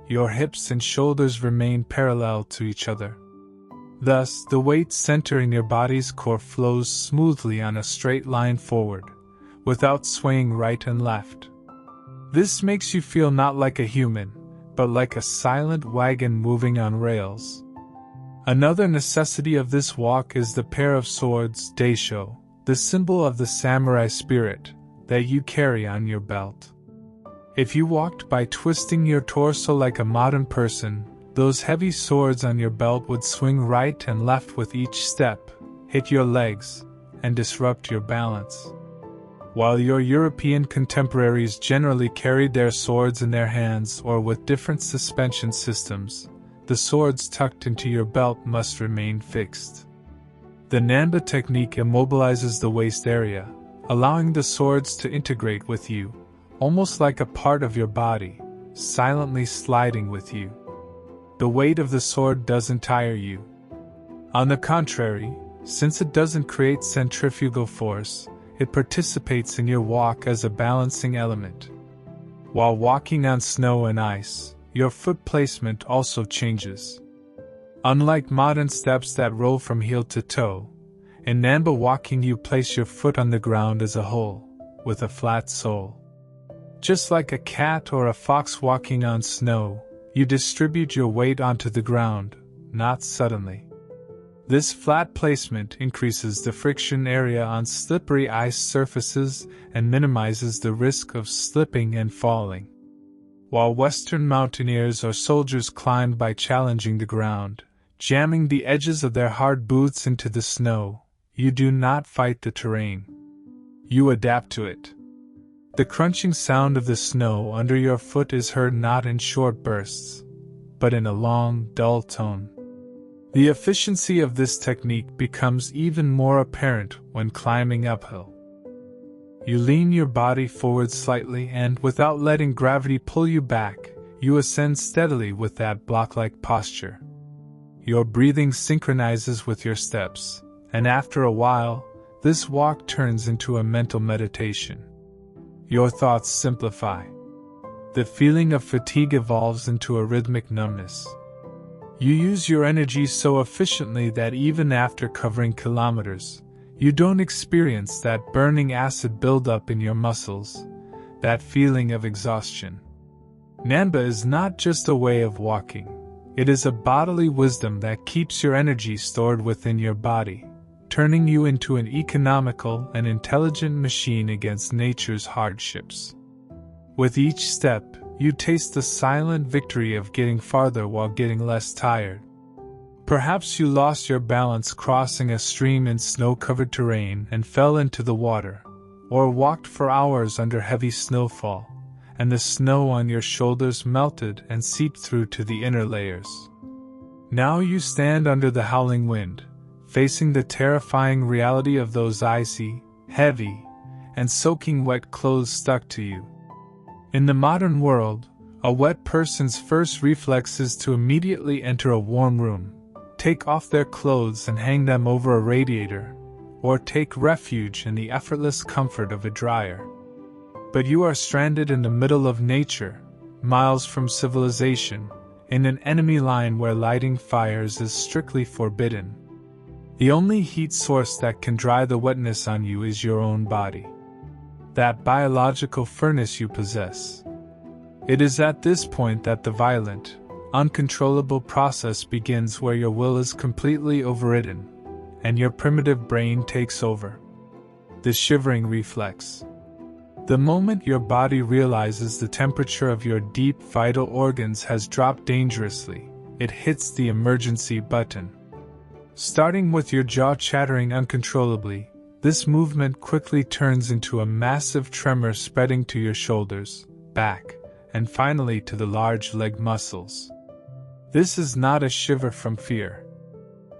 Your hips and shoulders remain parallel to each other. Thus, the weight center in your body's core flows smoothly on a straight line forward, without swaying right and left. This makes you feel not like a human, but like a silent wagon moving on rails. Another necessity of this walk is the pair of swords, daisho, the symbol of the samurai spirit, that you carry on your belt. If you walked by twisting your torso like a modern person, those heavy swords on your belt would swing right and left with each step, hit your legs, and disrupt your balance. While your European contemporaries generally carried their swords in their hands or with different suspension systems, the swords tucked into your belt must remain fixed. The Namba technique immobilizes the waist area, allowing the swords to integrate with you, almost like a part of your body, silently sliding with you. The weight of the sword doesn't tire you. On the contrary, since it doesn't create centrifugal force, it participates in your walk as a balancing element. While walking on snow and ice, your foot placement also changes. Unlike modern steps that roll from heel to toe, in Namba walking you place your foot on the ground as a whole, with a flat sole. Just like a cat or a fox walking on snow, you distribute your weight onto the ground, not suddenly. This flat placement increases the friction area on slippery ice surfaces and minimizes the risk of slipping and falling. While Western mountaineers or soldiers climb by challenging the ground, jamming the edges of their hard boots into the snow, you do not fight the terrain. You adapt to it. The crunching sound of the snow under your foot is heard not in short bursts, but in a long, dull tone. The efficiency of this technique becomes even more apparent when climbing uphill. You lean your body forward slightly and, without letting gravity pull you back, you ascend steadily with that block-like posture. Your breathing synchronizes with your steps, and after a while, this walk turns into a mental meditation. Your thoughts simplify. The feeling of fatigue evolves into a rhythmic numbness. You use your energy so efficiently that even after covering kilometers, you don't experience that burning acid buildup in your muscles, that feeling of exhaustion. Namba is not just a way of walking, it is a bodily wisdom that keeps your energy stored within your body, turning you into an economical and intelligent machine against nature's hardships. With each step, you taste the silent victory of getting farther while getting less tired. Perhaps you lost your balance crossing a stream in snow-covered terrain and fell into the water, or walked for hours under heavy snowfall, and the snow on your shoulders melted and seeped through to the inner layers. Now you stand under the howling wind, facing the terrifying reality of those icy, heavy, and soaking wet clothes stuck to you. In the modern world, a wet person's first reflex is to immediately enter a warm room, take off their clothes and hang them over a radiator, or take refuge in the effortless comfort of a dryer. But you are stranded in the middle of nature, miles from civilization, in an enemy line where lighting fires is strictly forbidden. The only heat source that can dry the wetness on you is your own body. That biological furnace you possess. It is at this point that the violent, uncontrollable process begins where your will is completely overridden, and your primitive brain takes over. The shivering reflex. The moment your body realizes the temperature of your deep vital organs has dropped dangerously, it hits the emergency button. Starting with your jaw chattering uncontrollably, this movement quickly turns into a massive tremor spreading to your shoulders, back, and finally to the large leg muscles. This is not a shiver from fear.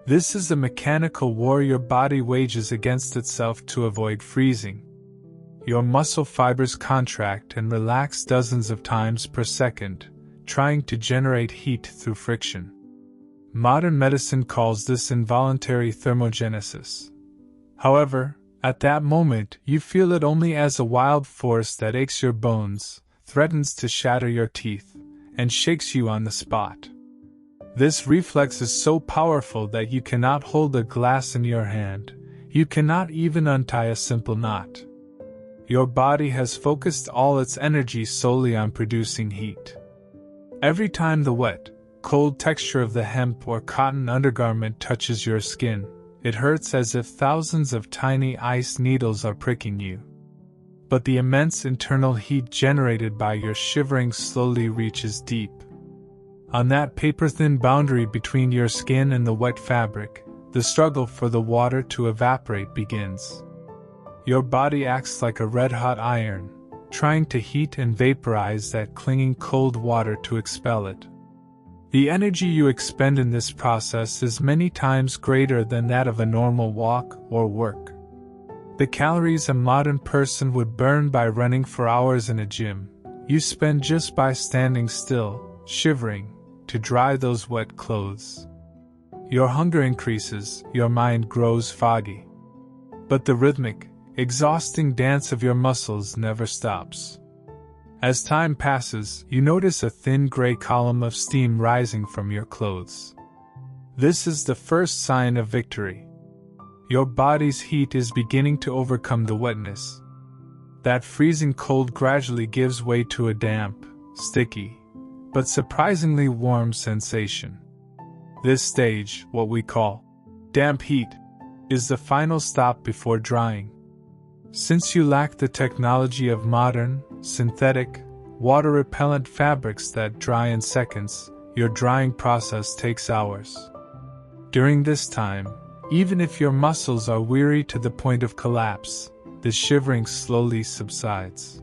This is a mechanical war your body wages against itself to avoid freezing. Your muscle fibers contract and relax dozens of times per second, trying to generate heat through friction. Modern medicine calls this involuntary thermogenesis. However, at that moment, you feel it only as a wild force that aches your bones, threatens to shatter your teeth, and shakes you on the spot. This reflex is so powerful that you cannot hold a glass in your hand, you cannot even untie a simple knot. Your body has focused all its energy solely on producing heat. Every time the wet, cold texture of the hemp or cotton undergarment touches your skin, it hurts as if thousands of tiny ice needles are pricking you. But the immense internal heat generated by your shivering slowly reaches deep. On that paper-thin boundary between your skin and the wet fabric, the struggle for the water to evaporate begins. Your body acts like a red-hot iron, trying to heat and vaporize that clinging cold water to expel it. The energy you expend in this process is many times greater than that of a normal walk or work. The calories a modern person would burn by running for hours in a gym, you spend just by standing still, shivering, to dry those wet clothes. Your hunger increases, your mind grows foggy. But the rhythmic, exhausting dance of your muscles never stops. As time passes, you notice a thin gray column of steam rising from your clothes. This is the first sign of victory. Your body's heat is beginning to overcome the wetness. That freezing cold gradually gives way to a damp, sticky, but surprisingly warm sensation. This stage, what we call damp heat, is the final stop before drying. Since you lack the technology of modern, synthetic, water-repellent fabrics that dry in seconds, your drying process takes hours. During this time, even if your muscles are weary to the point of collapse, the shivering slowly subsides.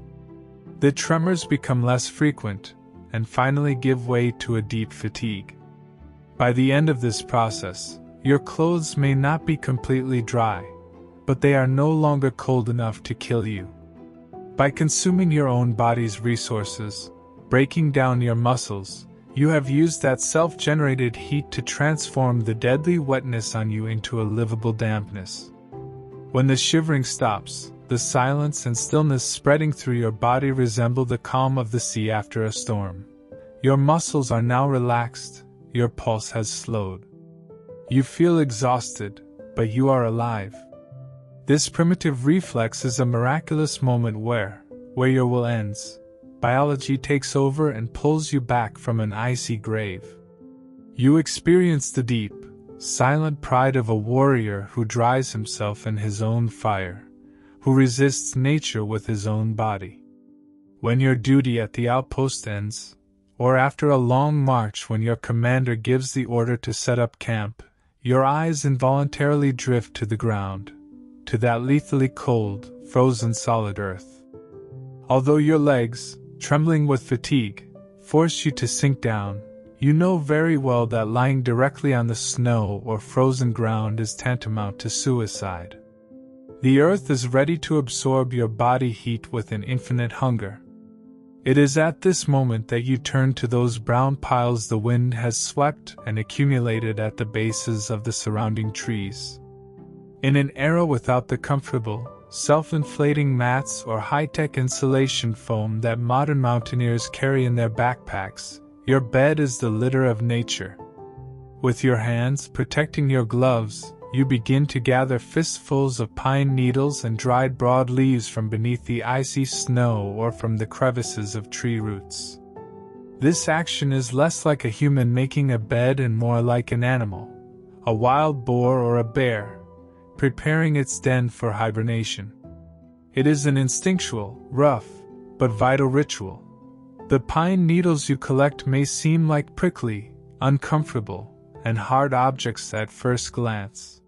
The tremors become less frequent, and finally give way to a deep fatigue. By the end of this process, your clothes may not be completely dry, but they are no longer cold enough to kill you. By consuming your own body's resources, breaking down your muscles, you have used that self-generated heat to transform the deadly wetness on you into a livable dampness. When the shivering stops, the silence and stillness spreading through your body resemble the calm of the sea after a storm. Your muscles are now relaxed, your pulse has slowed. You feel exhausted, but you are alive. This primitive reflex is a miraculous moment where your will ends, biology takes over and pulls you back from an icy grave. You experience the deep, silent pride of a warrior who dries himself in his own fire, who resists nature with his own body. When your duty at the outpost ends, or after a long march when your commander gives the order to set up camp, your eyes involuntarily drift to the ground, to that lethally cold, frozen solid earth. Although your legs, trembling with fatigue, force you to sink down, you know very well that lying directly on the snow or frozen ground is tantamount to suicide. The earth is ready to absorb your body heat with an infinite hunger. It is at this moment that you turn to those brown piles the wind has swept and accumulated at the bases of the surrounding trees. In an era without the comfortable, self-inflating mats or high-tech insulation foam that modern mountaineers carry in their backpacks, your bed is the litter of nature. With your hands protecting your gloves, you begin to gather fistfuls of pine needles and dried broad leaves from beneath the icy snow or from the crevices of tree roots. This action is less like a human making a bed and more like an animal, a wild boar or a bear, preparing its den for hibernation. It is an instinctual, rough, but vital ritual. The pine needles you collect may seem like prickly, uncomfortable, and hard objects at first glance.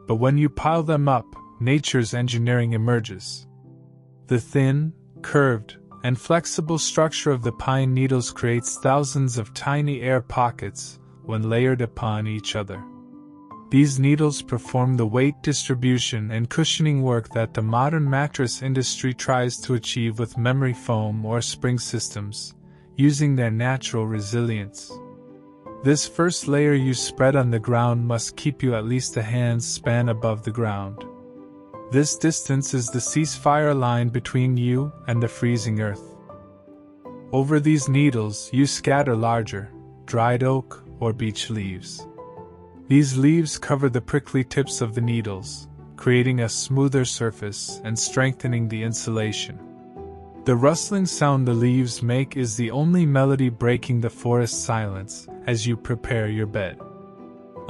But when you pile them up, nature's engineering emerges. The thin, curved, and flexible structure of the pine needles creates thousands of tiny air pockets when layered upon each other. These needles perform the weight distribution and cushioning work that the modern mattress industry tries to achieve with memory foam or spring systems, using their natural resilience. This first layer you spread on the ground must keep you at least a hand's span above the ground. This distance is the ceasefire line between you and the freezing earth. Over these needles you scatter larger, dried oak or beech leaves. These leaves cover the prickly tips of the needles, creating a smoother surface and strengthening the insulation. The rustling sound the leaves make is the only melody breaking the forest silence as you prepare your bed.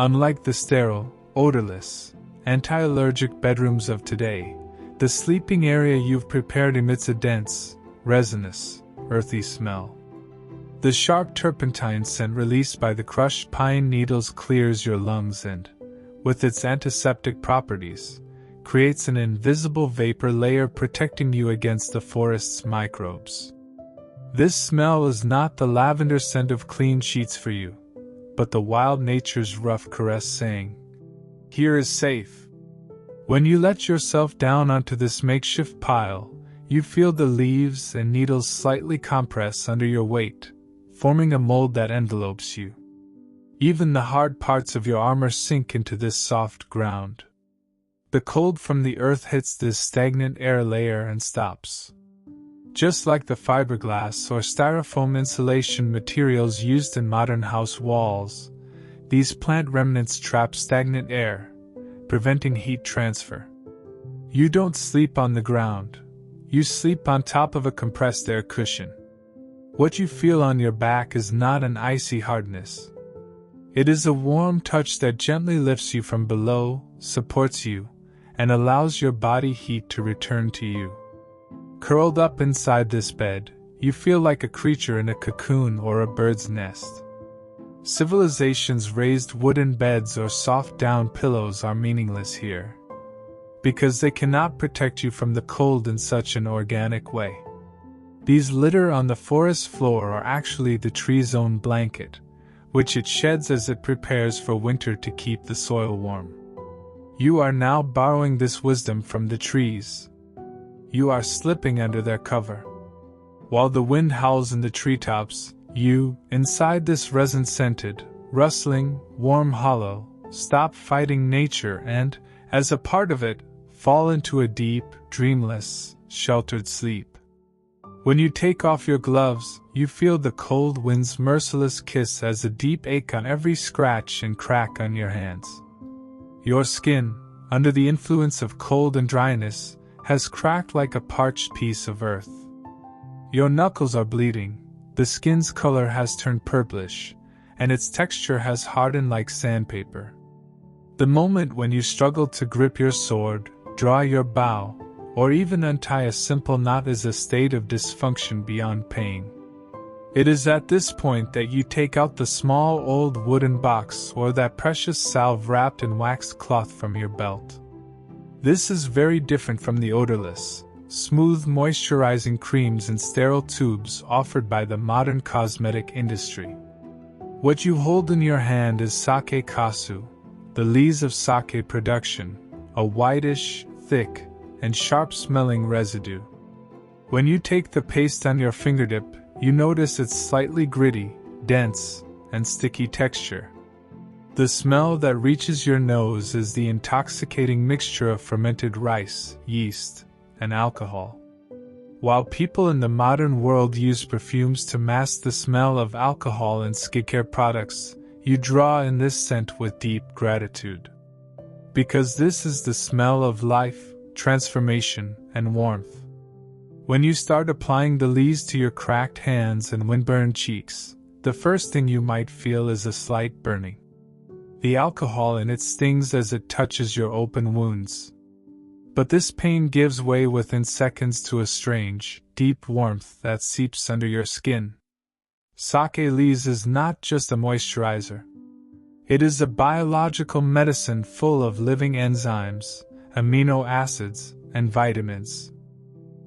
Unlike the sterile, odorless, anti-allergic bedrooms of today, the sleeping area you've prepared emits a dense, resinous, earthy smell. The sharp turpentine scent released by the crushed pine needles clears your lungs and, with its antiseptic properties, creates an invisible vapor layer protecting you against the forest's microbes. This smell is not the lavender scent of clean sheets for you, but the wild nature's rough caress saying, "Here is safe." When you let yourself down onto this makeshift pile, you feel the leaves and needles slightly compress under your weight, forming a mold that envelopes you. Even the hard parts of your armor sink into this soft ground. The cold from the earth hits this stagnant air layer and stops. Just like the fiberglass or styrofoam insulation materials used in modern house walls, these plant remnants trap stagnant air, preventing heat transfer. You don't sleep on the ground. You sleep on top of a compressed air cushion. What you feel on your back is not an icy hardness. It is a warm touch that gently lifts you from below, supports you, and allows your body heat to return to you. Curled up inside this bed, you feel like a creature in a cocoon or a bird's nest. Civilization's raised wooden beds or soft down pillows are meaningless here, because they cannot protect you from the cold in such an organic way. These litter on the forest floor are actually the tree's own blanket, which it sheds as it prepares for winter to keep the soil warm. You are now borrowing this wisdom from the trees. You are slipping under their cover. While the wind howls in the treetops, you, inside this resin-scented, rustling, warm hollow, stop fighting nature and, as a part of it, fall into a deep, dreamless, sheltered sleep. When you take off your gloves, you feel the cold wind's merciless kiss as a deep ache on every scratch and crack on your hands. Your skin, under the influence of cold and dryness, has cracked like a parched piece of earth. Your knuckles are bleeding, the skin's color has turned purplish, and its texture has hardened like sandpaper. The moment when you struggle to grip your sword, draw your bow, or even untie a simple knot is a state of dysfunction beyond pain. It is at this point that you take out the small old wooden box or that precious salve wrapped in waxed cloth from your belt. This is very different from the odorless, smooth moisturizing creams and sterile tubes offered by the modern cosmetic industry. What you hold in your hand is sake kasu, the lees of sake production, a whitish, thick, and sharp-smelling residue. When you take the paste on your fingertip, you notice its slightly gritty, dense, and sticky texture. The smell that reaches your nose is the intoxicating mixture of fermented rice, yeast, and alcohol. While people in the modern world use perfumes to mask the smell of alcohol in skincare products, you draw in this scent with deep gratitude. Because this is the smell of life, transformation, and warmth. When you start applying the leaves to your cracked hands and windburned cheeks, the first thing you might feel is a slight burning. The alcohol in it stings as it touches your open wounds. But this pain gives way within seconds to a strange, deep warmth that seeps under your skin. Sake leaves is not just a moisturizer. It is a biological medicine full of living enzymes, amino acids, and vitamins.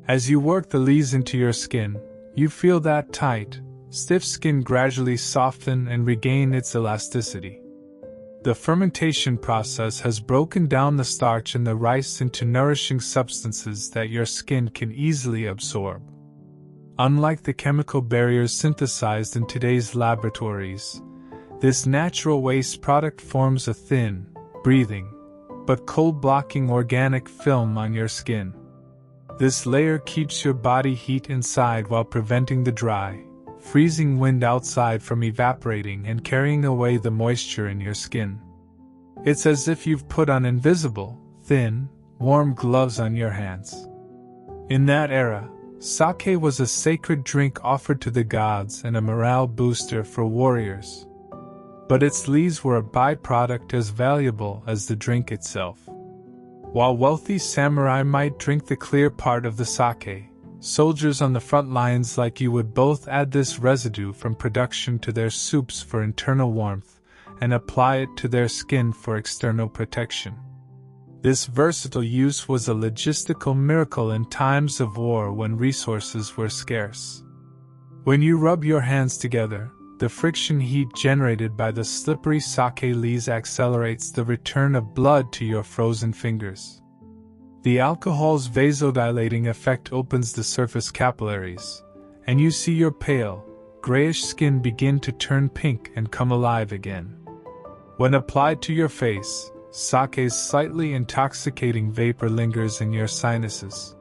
As you work the leaves into your skin, you feel that tight, stiff skin gradually soften and regain its elasticity. The fermentation process has broken down the starch in the rice into nourishing substances that your skin can easily absorb. Unlike the chemical barriers synthesized in today's laboratories, this natural waste product forms a thin, breathing, but cold-blocking organic film on your skin. This layer keeps your body heat inside while preventing the dry, freezing wind outside from evaporating and carrying away the moisture in your skin. It's as if you've put on invisible, thin, warm gloves on your hands. In that era, sake was a sacred drink offered to the gods and a morale booster for warriors. But its leaves were a byproduct as valuable as the drink itself. While wealthy samurai might drink the clear part of the sake, soldiers on the front lines like you would both add this residue from production to their soups for internal warmth, and apply it to their skin for external protection. This versatile use was a logistical miracle in times of war when resources were scarce. When you rub your hands together, the friction heat generated by the slippery sake leaves accelerates the return of blood to your frozen fingers. The alcohol's vasodilating effect opens the surface capillaries, and you see your pale, grayish skin begin to turn pink and come alive again. When applied to your face, sake's slightly intoxicating vapor lingers in your sinuses.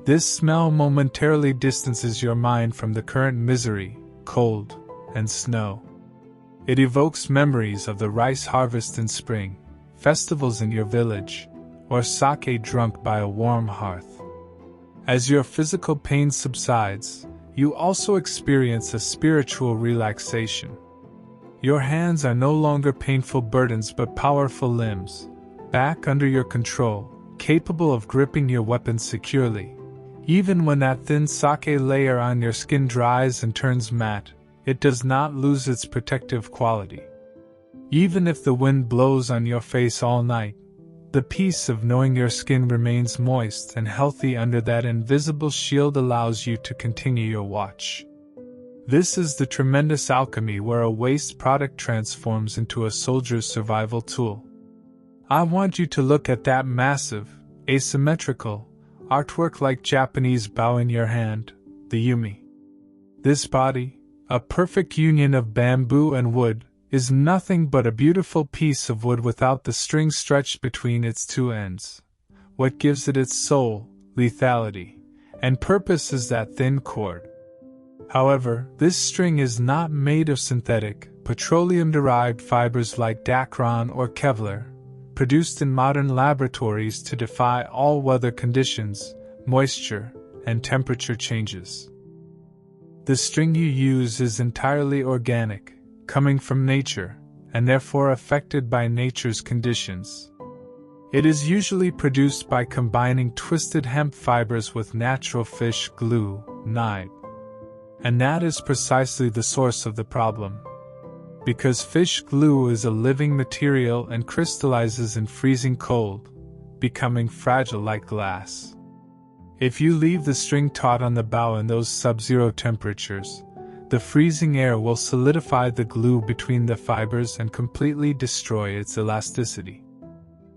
This smell momentarily distances your mind from the current misery, cold, and snow. It evokes memories of the rice harvest in spring, festivals in your village, or sake drunk by a warm hearth. As your physical pain subsides, you also experience a spiritual relaxation. Your hands are no longer painful burdens but powerful limbs, back under your control, capable of gripping your weapons securely. Even when that thin sake layer on your skin dries and turns matte, it does not lose its protective quality. Even if the wind blows on your face all night, the peace of knowing your skin remains moist and healthy under that invisible shield allows you to continue your watch. This is the tremendous alchemy where a waste product transforms into a soldier's survival tool. I want you to look at that massive, asymmetrical, artwork-like Japanese bow in your hand, the yumi. This body, a perfect union of bamboo and wood, is nothing but a beautiful piece of wood without the string stretched between its two ends. What gives it its soul, lethality, and purpose is that thin cord. However, this string is not made of synthetic, petroleum-derived fibers like Dacron or Kevlar, produced in modern laboratories to defy all weather conditions, moisture, and temperature changes. The string you use is entirely organic, coming from nature, and therefore affected by nature's conditions. It is usually produced by combining twisted hemp fibers with natural fish glue, nib. And that is precisely the source of the problem. Because fish glue is a living material and crystallizes in freezing cold, becoming fragile like glass. If you leave the string taut on the bow in those sub-zero temperatures, the freezing air will solidify the glue between the fibers and completely destroy its elasticity.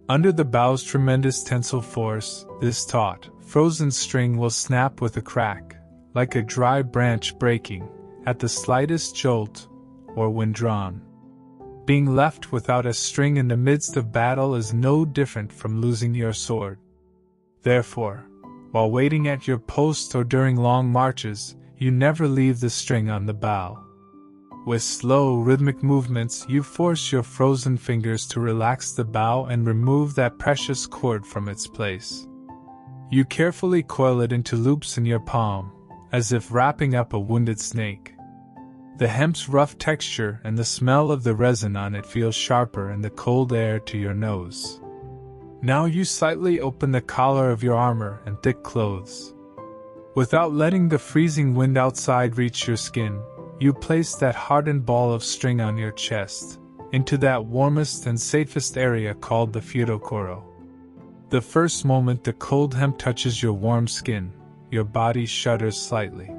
Under the bow's tremendous tensile force, this taut, frozen string will snap with a crack, like a dry branch breaking, at the slightest jolt, or when drawn. Being left without a string in the midst of battle is no different from losing your sword. Therefore, while waiting at your post or during long marches, you never leave the string on the bow. With slow, rhythmic movements, you force your frozen fingers to relax the bow and remove that precious cord from its place. You carefully coil it into loops in your palm, as if wrapping up a wounded snake. The hemp's rough texture and the smell of the resin on it feel sharper in the cold air to your nose. Now you slightly open the collar of your armor and thick clothes. Without letting the freezing wind outside reach your skin, you place that hardened ball of string on your chest, into that warmest and safest area called the futokoro. The first moment the cold hemp touches your warm skin, your body shudders slightly.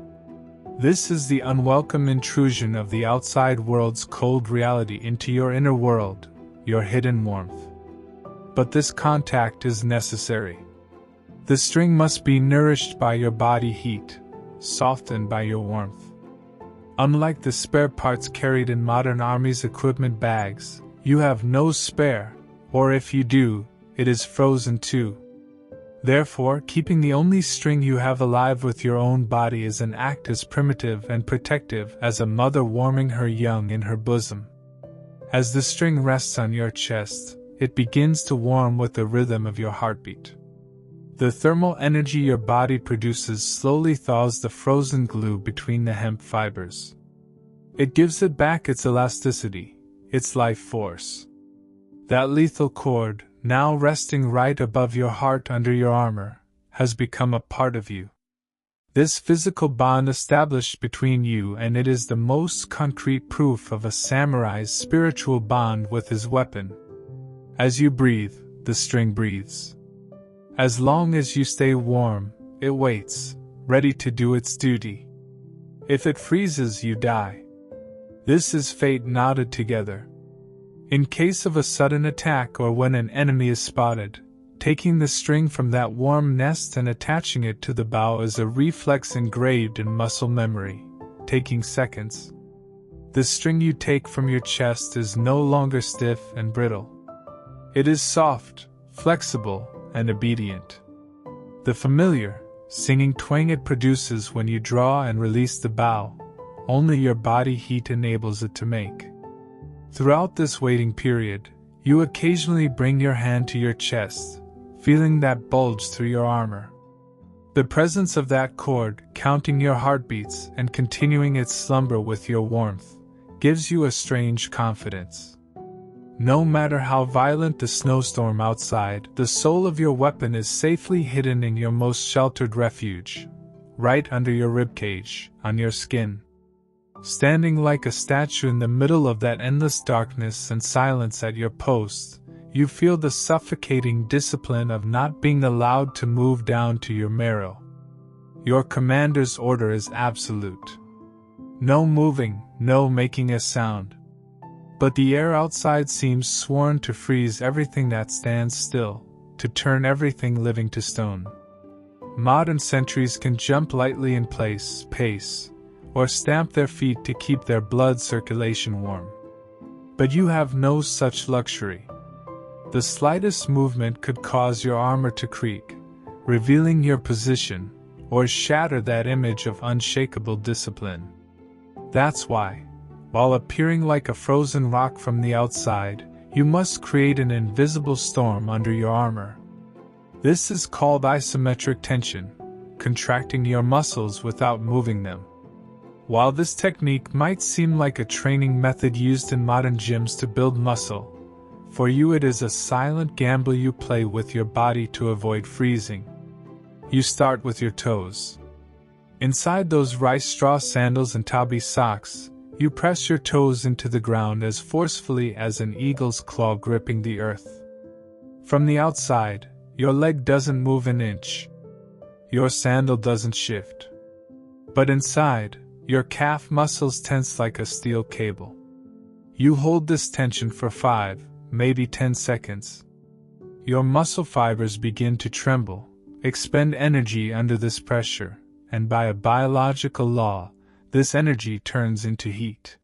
This is the unwelcome intrusion of the outside world's cold reality into your inner world, your hidden warmth. But this contact is necessary. The string must be nourished by your body heat, softened by your warmth. Unlike the spare parts carried in modern army's equipment bags, you have no spare, or if you do, it is frozen too. Therefore, keeping the only string you have alive with your own body is an act as primitive and protective as a mother warming her young in her bosom. As the string rests on your chest, it begins to warm with the rhythm of your heartbeat. The thermal energy your body produces slowly thaws the frozen glue between the hemp fibers. It gives it back its elasticity, its life force. That lethal cord, now resting right above your heart under your armor, has become a part of you. This physical bond established between you and it is the most concrete proof of a samurai's spiritual bond with his weapon. As you breathe, the string breathes. As long as you stay warm, it waits, ready to do its duty. If it freezes, you die. This is fate knotted together. In case of a sudden attack or when an enemy is spotted, taking the string from that warm nest and attaching it to the bow is a reflex engraved in muscle memory, taking seconds. The string you take from your chest is no longer stiff and brittle. It is soft, flexible, and obedient. The familiar, singing twang it produces when you draw and release the bow, only your body heat enables it to make. Throughout this waiting period, you occasionally bring your hand to your chest, feeling that bulge through your armor. The presence of that cord, counting your heartbeats and continuing its slumber with your warmth, gives you a strange confidence. No matter how violent the snowstorm outside, the soul of your weapon is safely hidden in your most sheltered refuge, right under your ribcage, on your skin. Standing like a statue in the middle of that endless darkness and silence at your post, you feel the suffocating discipline of not being allowed to move down to your marrow. Your commander's order is absolute. No moving, no making a sound. But the air outside seems sworn to freeze everything that stands still, to turn everything living to stone. Modern sentries can jump lightly in place, pace, or stamp their feet to keep their blood circulation warm. But you have no such luxury. The slightest movement could cause your armor to creak, revealing your position, or shatter that image of unshakable discipline. That's why, while appearing like a frozen rock from the outside, you must create an invisible storm under your armor. This is called isometric tension, contracting your muscles without moving them. While this technique might seem like a training method used in modern gyms to build muscle, for you it is a silent gamble you play with your body to avoid freezing. You start with your toes. Inside those rice straw sandals and tabi socks, you press your toes into the ground as forcefully as an eagle's claw gripping the earth. From the outside, your leg doesn't move an inch. Your sandal doesn't shift. But inside, your calf muscles tense like a steel cable. You hold this tension for 5, maybe 10 seconds. Your muscle fibers begin to tremble, expend energy under this pressure, and by a biological law, this energy turns into heat.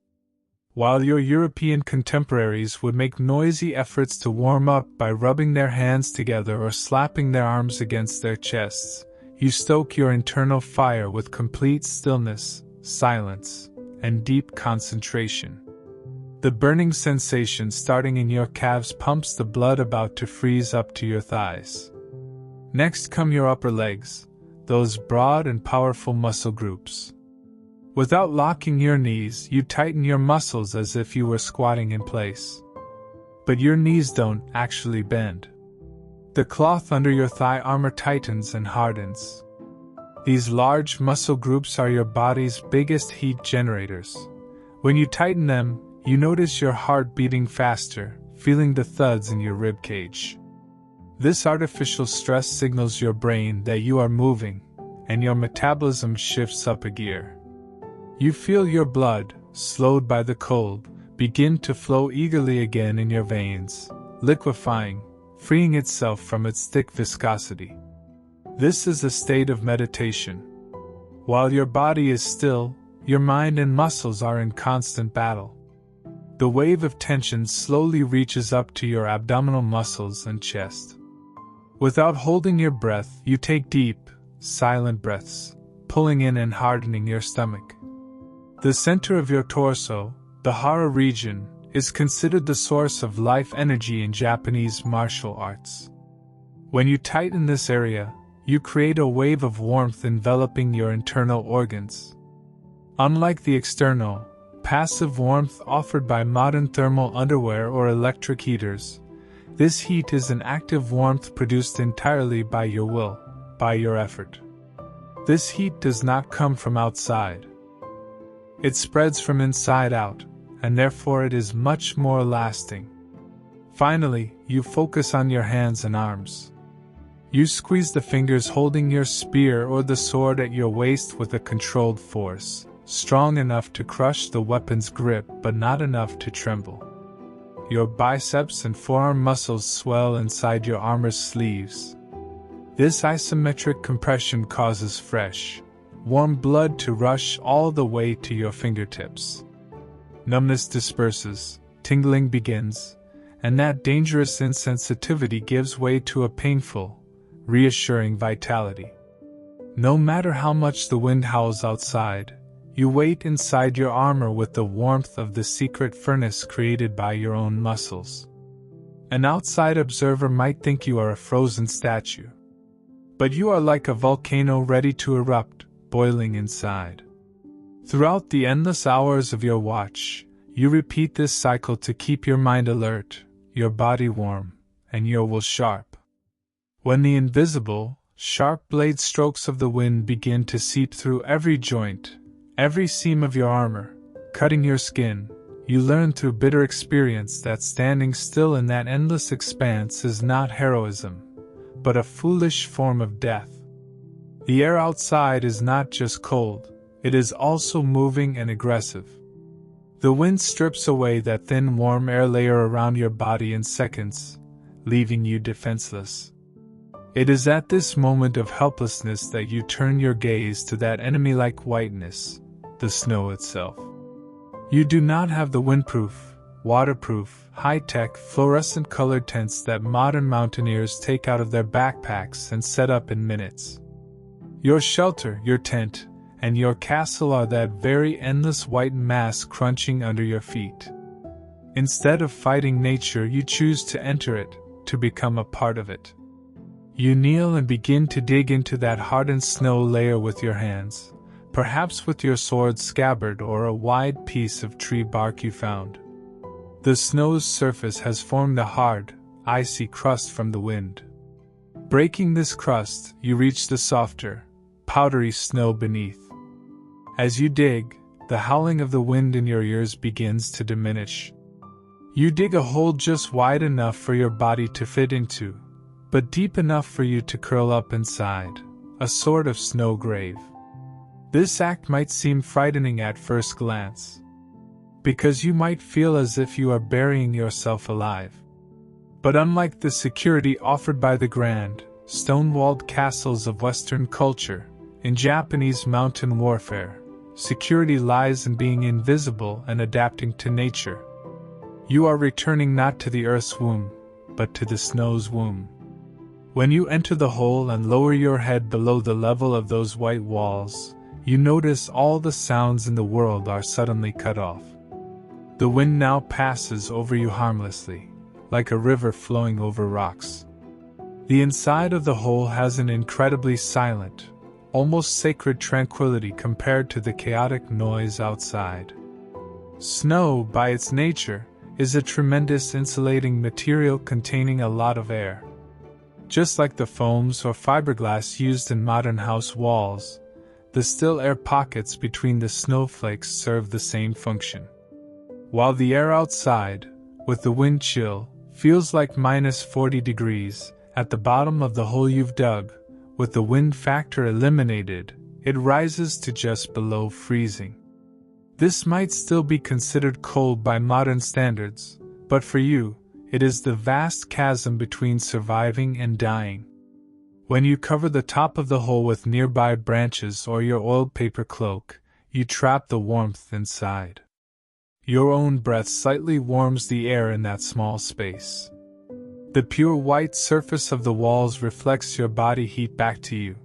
While your European contemporaries would make noisy efforts to warm up by rubbing their hands together or slapping their arms against their chests, you stoke your internal fire with complete stillness, silence, and deep concentration. The burning sensation starting in your calves pumps the blood about to freeze up to your thighs. Next come your upper legs, those broad and powerful muscle groups. Without locking your knees, you tighten your muscles as if you were squatting in place. But your knees don't actually bend. The cloth under your thigh armor tightens and hardens. These large muscle groups are your body's biggest heat generators. When you tighten them, you notice your heart beating faster, feeling the thuds in your rib cage. This artificial stress signals your brain that you are moving, and your metabolism shifts up a gear. You feel your blood, slowed by the cold, begin to flow eagerly again in your veins, liquefying, freeing itself from its thick viscosity. This is a state of meditation. While your body is still, your mind and muscles are in constant battle. The wave of tension slowly reaches up to your abdominal muscles and chest. Without holding your breath, you take deep, silent breaths, pulling in and hardening your stomach. The center of your torso, the hara region, is considered the source of life energy in Japanese martial arts. When you tighten this area, you create a wave of warmth enveloping your internal organs. Unlike the external, passive warmth offered by modern thermal underwear or electric heaters, this heat is an active warmth produced entirely by your will, by your effort. This heat does not come from outside. It spreads from inside out, and therefore it is much more lasting. Finally, you focus on your hands and arms. You squeeze the fingers holding your spear or the sword at your waist with a controlled force, strong enough to crush the weapon's grip but not enough to tremble. Your biceps and forearm muscles swell inside your armor's sleeves. This isometric compression causes fresh, warm blood to rush all the way to your fingertips. Numbness disperses, tingling begins, and that dangerous insensitivity gives way to a painful, reassuring vitality. No matter how much the wind howls outside, you wait inside your armor with the warmth of the secret furnace created by your own muscles. An outside observer might think you are a frozen statue. But you are like a volcano ready to erupt, boiling inside. Throughout the endless hours of your watch, you repeat this cycle to keep your mind alert, your body warm, and your will sharp. When the invisible, sharp blade strokes of the wind begin to seep through every joint, every seam of your armor, cutting your skin, you learn through bitter experience that standing still in that endless expanse is not heroism, but a foolish form of death. The air outside is not just cold, it is also moving and aggressive. The wind strips away that thin warm air layer around your body in seconds, leaving you defenseless. It is at this moment of helplessness that you turn your gaze to that enemy-like whiteness, the snow itself. You do not have the windproof, waterproof, high-tech, fluorescent-colored tents that modern mountaineers take out of their backpacks and set up in minutes. Your shelter, your tent, and your castle are that very endless white mass crunching under your feet. Instead of fighting nature, you choose to enter it, to become a part of it. You kneel and begin to dig into that hardened snow layer with your hands, perhaps with your sword scabbard or a wide piece of tree bark you found. The snow's surface has formed a hard, icy crust from the wind. Breaking this crust, you reach the softer, powdery snow beneath. As you dig, the howling of the wind in your ears begins to diminish. You dig a hole just wide enough for your body to fit into, but deep enough for you to curl up inside, a sort of snow grave. This act might seem frightening at first glance, because you might feel as if you are burying yourself alive. But unlike the security offered by the grand, stone-walled castles of Western culture, in Japanese mountain warfare, security lies in being invisible and adapting to nature. You are returning not to the earth's womb, but to the snow's womb. When you enter the hole and lower your head below the level of those white walls, you notice all the sounds in the world are suddenly cut off. The wind now passes over you harmlessly, like a river flowing over rocks. The inside of the hole has an incredibly silent, almost sacred tranquility compared to the chaotic noise outside. Snow, by its nature, is a tremendous insulating material containing a lot of air. Just like the foams or fiberglass used in modern house walls, the still air pockets between the snowflakes serve the same function. While the air outside, with the wind chill, feels like -40 degrees, at the bottom of the hole you've dug, with the wind factor eliminated, it rises to just below freezing. This might still be considered cold by modern standards, but for you, it is the vast chasm between surviving and dying. When you cover the top of the hole with nearby branches or your oiled paper cloak, you trap the warmth inside. Your own breath slightly warms the air in that small space. The pure white surface of the walls reflects your body heat back to you.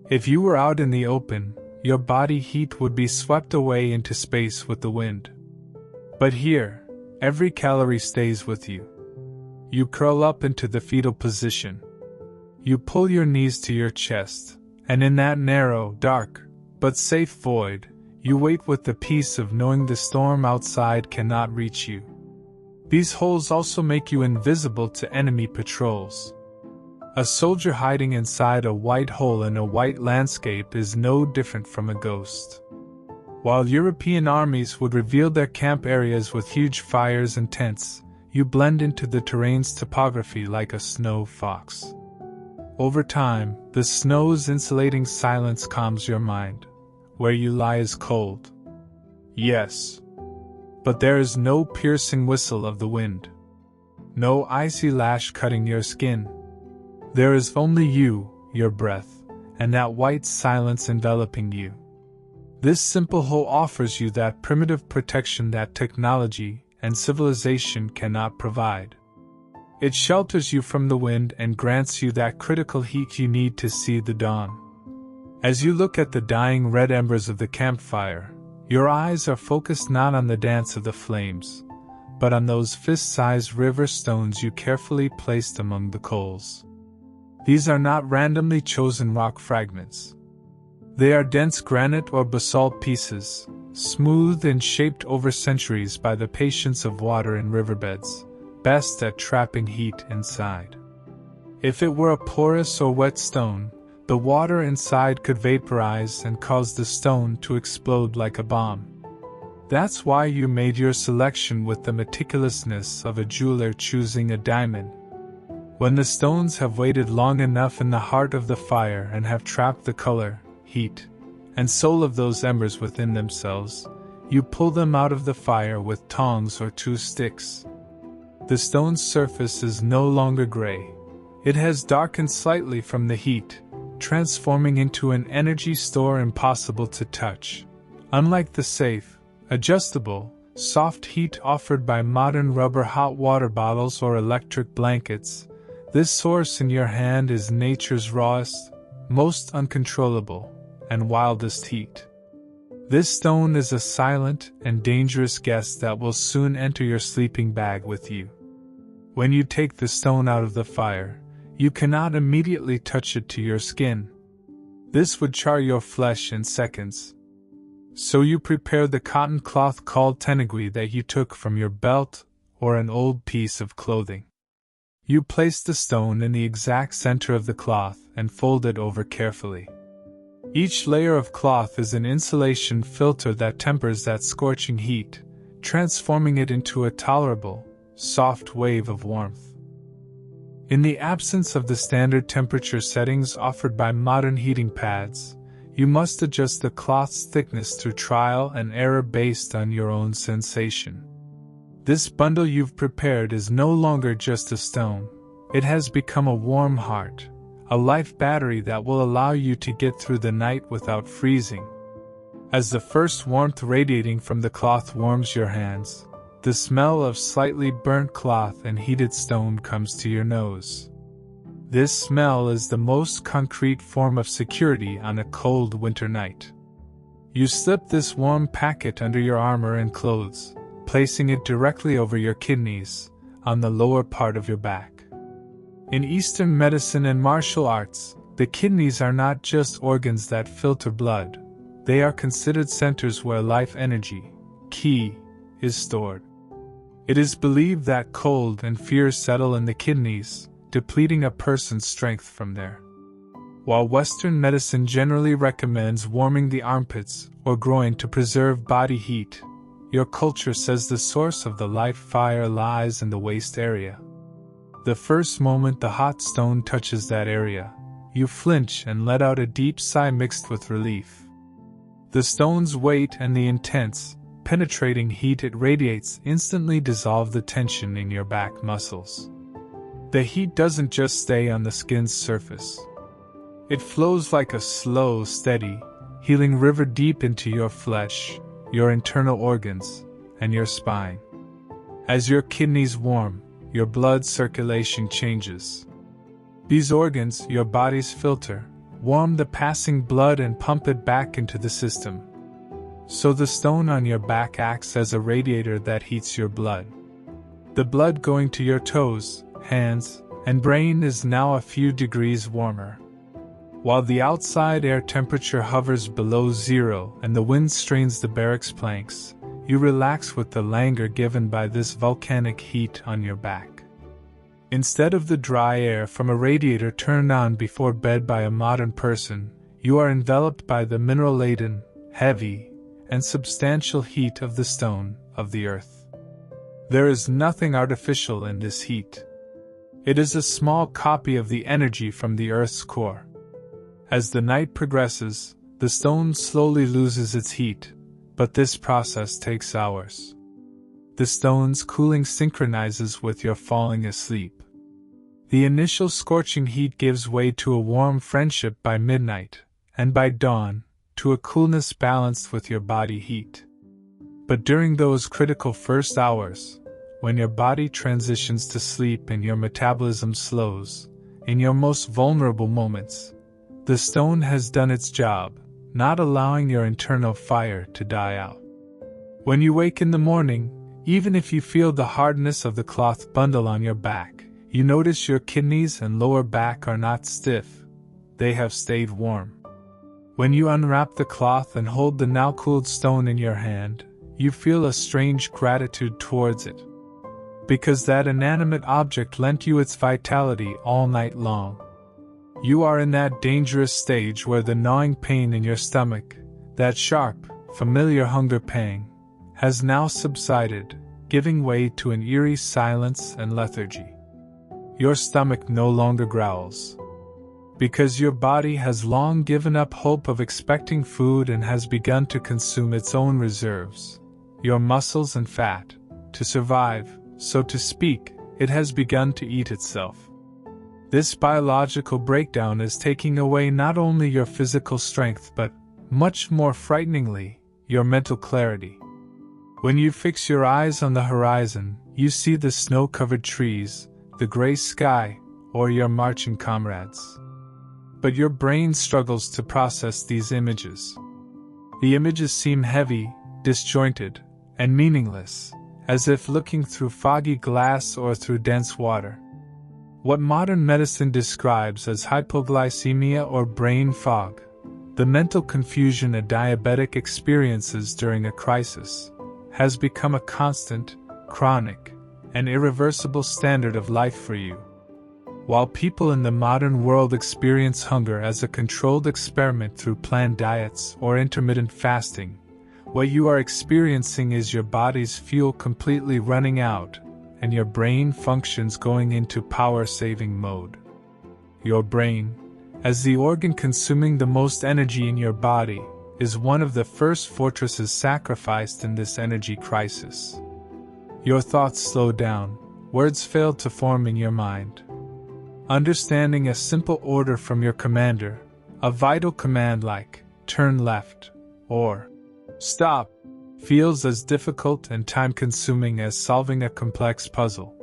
If you were out in the open, your body heat would be swept away into space with the wind. But here, every calorie stays with you. You curl up into the fetal position. You pull your knees to your chest, and in that narrow, dark, but safe void, you wait with the peace of knowing the storm outside cannot reach you. These holes also make you invisible to enemy patrols. A soldier hiding inside a white hole in a white landscape is no different from a ghost. While European armies would reveal their camp areas with huge fires and tents, you blend into the terrain's topography like a snow fox. Over time, the snow's insulating silence calms your mind. Where you lie is cold. Yes. But there is no piercing whistle of the wind. No icy lash cutting your skin. There is only you, your breath, and that white silence enveloping you. This simple hole offers you that primitive protection that technology and civilization cannot provide. It shelters you from the wind and grants you that critical heat you need to see the dawn. As you look at the dying red embers of the campfire, your eyes are focused not on the dance of the flames, but on those fist-sized river stones you carefully placed among the coals. These are not randomly chosen rock fragments. They are dense granite or basalt pieces, smoothed and shaped over centuries by the patience of water in riverbeds, best at trapping heat inside. If it were a porous or wet stone, the water inside could vaporize and cause the stone to explode like a bomb. That's why you made your selection with the meticulousness of a jeweler choosing a diamond. When the stones have waited long enough in the heart of the fire and have trapped the color, heat, and soul of those embers within themselves, you pull them out of the fire with tongs or 2 sticks. The stone's surface is no longer gray. It has darkened slightly from the heat, transforming into an energy store impossible to touch. Unlike the safe, adjustable, soft heat offered by modern rubber hot water bottles or electric blankets, this source in your hand is nature's rawest, most uncontrollable, and wildest heat. This stone is a silent and dangerous guest that will soon enter your sleeping bag with you. When you take the stone out of the fire, you cannot immediately touch it to your skin. This would char your flesh in seconds. So you prepare the cotton cloth called tenugui that you took from your belt or an old piece of clothing. You place the stone in the exact center of the cloth and fold it over carefully. Each layer of cloth is an insulation filter that tempers that scorching heat, transforming it into a tolerable, soft wave of warmth. In the absence of the standard temperature settings offered by modern heating pads, you must adjust the cloth's thickness through trial and error based on your own sensation. This bundle you've prepared is no longer just a stone. It has become a warm heart, a life battery that will allow you to get through the night without freezing. As the first warmth radiating from the cloth warms your hands, the smell of slightly burnt cloth and heated stone comes to your nose. This smell is the most concrete form of security on a cold winter night. You slip this warm packet under your armor and clothes, placing it directly over your kidneys, on the lower part of your back. In Eastern medicine and martial arts, the kidneys are not just organs that filter blood, they are considered centers where life energy, ki, is stored. It is believed that cold and fear settle in the kidneys, depleting a person's strength from there. While Western medicine generally recommends warming the armpits or groin to preserve body heat, your culture says the source of the life fire lies in the waist area. The first moment the hot stone touches that area, you flinch and let out a deep sigh mixed with relief. The stone's weight and the intense, penetrating heat it radiates instantly dissolve the tension in your back muscles. The heat doesn't just stay on the skin's surface. It flows like a slow, steady, healing river deep into your flesh, your internal organs, and your spine. As your kidneys warm, your blood circulation changes. These organs, your body's filter, warm the passing blood and pump it back into the system. So the stone on your back acts as a radiator that heats your blood. The blood going to your toes, hands, and brain is now a few degrees warmer. While the outside air temperature hovers below zero and the wind strains the barracks planks, you relax with the languor given by this volcanic heat on your back. Instead of the dry air from a radiator turned on before bed by a modern person, you are enveloped by the mineral-laden, heavy, and substantial heat of the stone, of the earth. There is nothing artificial in this heat. It is a small copy of the energy from the earth's core. As the night progresses, the stone slowly loses its heat, but this process takes hours. The stone's cooling synchronizes with your falling asleep. The initial scorching heat gives way to a warm friendship by midnight, and by dawn, to a coolness balanced with your body heat. But during those critical first hours, when your body transitions to sleep and your metabolism slows, in your most vulnerable moments, the stone has done its job, not allowing your internal fire to die out. When you wake in the morning, even if you feel the hardness of the cloth bundle on your back, you notice your kidneys and lower back are not stiff, they have stayed warm. When you unwrap the cloth and hold the now cooled stone in your hand, you feel a strange gratitude towards it. Because that inanimate object lent you its vitality all night long. You are in that dangerous stage where the gnawing pain in your stomach, that sharp, familiar hunger pang, has now subsided, giving way to an eerie silence and lethargy. Your stomach no longer growls. Because your body has long given up hope of expecting food and has begun to consume its own reserves, your muscles and fat, to survive, so to speak, it has begun to eat itself. This biological breakdown is taking away not only your physical strength but, much more frighteningly, your mental clarity. When you fix your eyes on the horizon, you see the snow-covered trees, the gray sky, or your marching comrades. But your brain struggles to process these images. The images seem heavy, disjointed, and meaningless, as if looking through foggy glass or through dense water. What modern medicine describes as hypoglycemia or brain fog, the mental confusion a diabetic experiences during a crisis, has become a constant, chronic, and irreversible standard of life for you. While people in the modern world experience hunger as a controlled experiment through planned diets or intermittent fasting, what you are experiencing is your body's fuel completely running out, and your brain functions going into power-saving mode. Your brain, as the organ consuming the most energy in your body, is one of the first fortresses sacrificed in this energy crisis. Your thoughts slow down, words fail to form in your mind. Understanding a simple order from your commander, a vital command like, turn left, or stop, feels as difficult and time-consuming as solving a complex puzzle.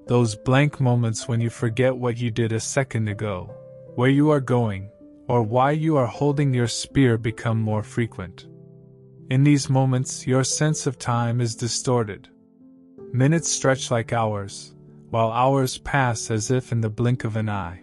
Those blank moments when you forget what you did a second ago, where you are going, or why you are holding your spear become more frequent. In these moments, your sense of time is distorted. Minutes stretch like hours, while hours pass as if in the blink of an eye.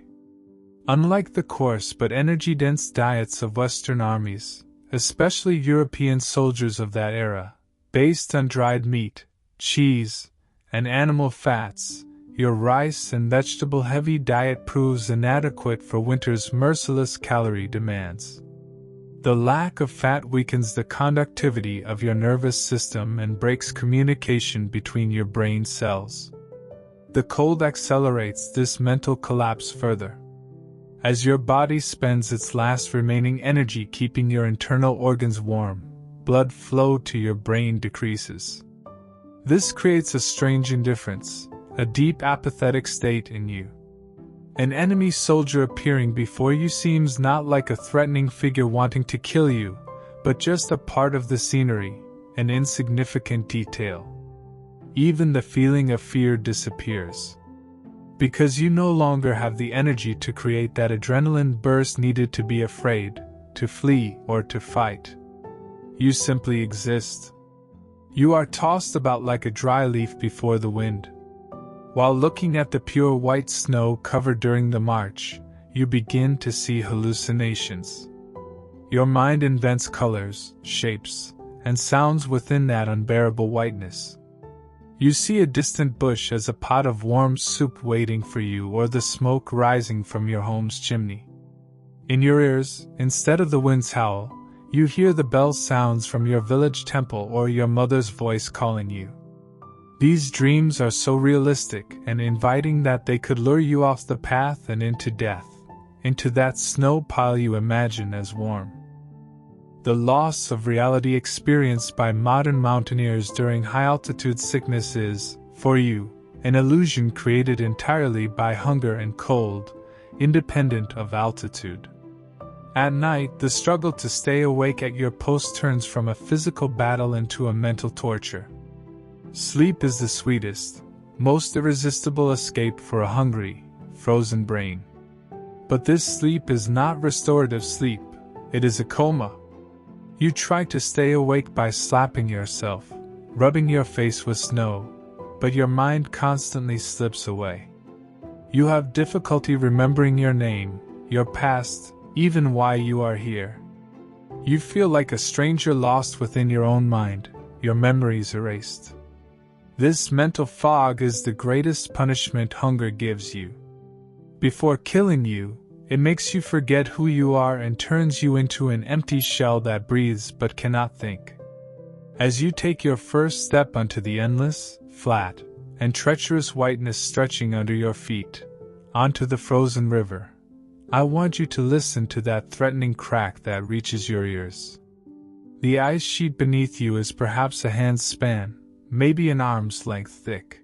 Unlike the coarse but energy-dense diets of Western armies, especially European soldiers of that era, based on dried meat, cheese, and animal fats, your rice and vegetable-heavy diet proves inadequate for winter's merciless calorie demands. The lack of fat weakens the conductivity of your nervous system and breaks communication between your brain cells. The cold accelerates this mental collapse further. As your body spends its last remaining energy keeping your internal organs warm, blood flow to your brain decreases. This creates a strange indifference, a deep apathetic state in you. An enemy soldier appearing before you seems not like a threatening figure wanting to kill you, but just a part of the scenery, an insignificant detail. Even the feeling of fear disappears. Because you no longer have the energy to create that adrenaline burst needed to be afraid, to flee, or to fight. You simply exist. You are tossed about like a dry leaf before the wind. While looking at the pure white snow covered during the march, you begin to see hallucinations. Your mind invents colors, shapes, and sounds within that unbearable whiteness. You see a distant bush as a pot of warm soup waiting for you or the smoke rising from your home's chimney. In your ears, instead of the wind's howl, you hear the bell sounds from your village temple or your mother's voice calling you. These dreams are so realistic and inviting that they could lure you off the path and into death, into that snow pile you imagine as warm. The loss of reality experienced by modern mountaineers during high-altitude sickness is, for you, an illusion created entirely by hunger and cold, independent of altitude. At night, the struggle to stay awake at your post turns from a physical battle into a mental torture. Sleep is the sweetest, most irresistible escape for a hungry, frozen brain. But this sleep is not restorative sleep, it is a coma. You try to stay awake by slapping yourself, rubbing your face with snow, but your mind constantly slips away. You have difficulty remembering your name, your past, even why you are here. You feel like a stranger lost within your own mind, your memories erased. This mental fog is the greatest punishment hunger gives you. Before killing you, it makes you forget who you are and turns you into an empty shell that breathes but cannot think. As you take your first step onto the endless, flat, and treacherous whiteness stretching under your feet, onto the frozen river, I want you to listen to that threatening crack that reaches your ears. The ice sheet beneath you is perhaps a hand's span, maybe an arm's length thick.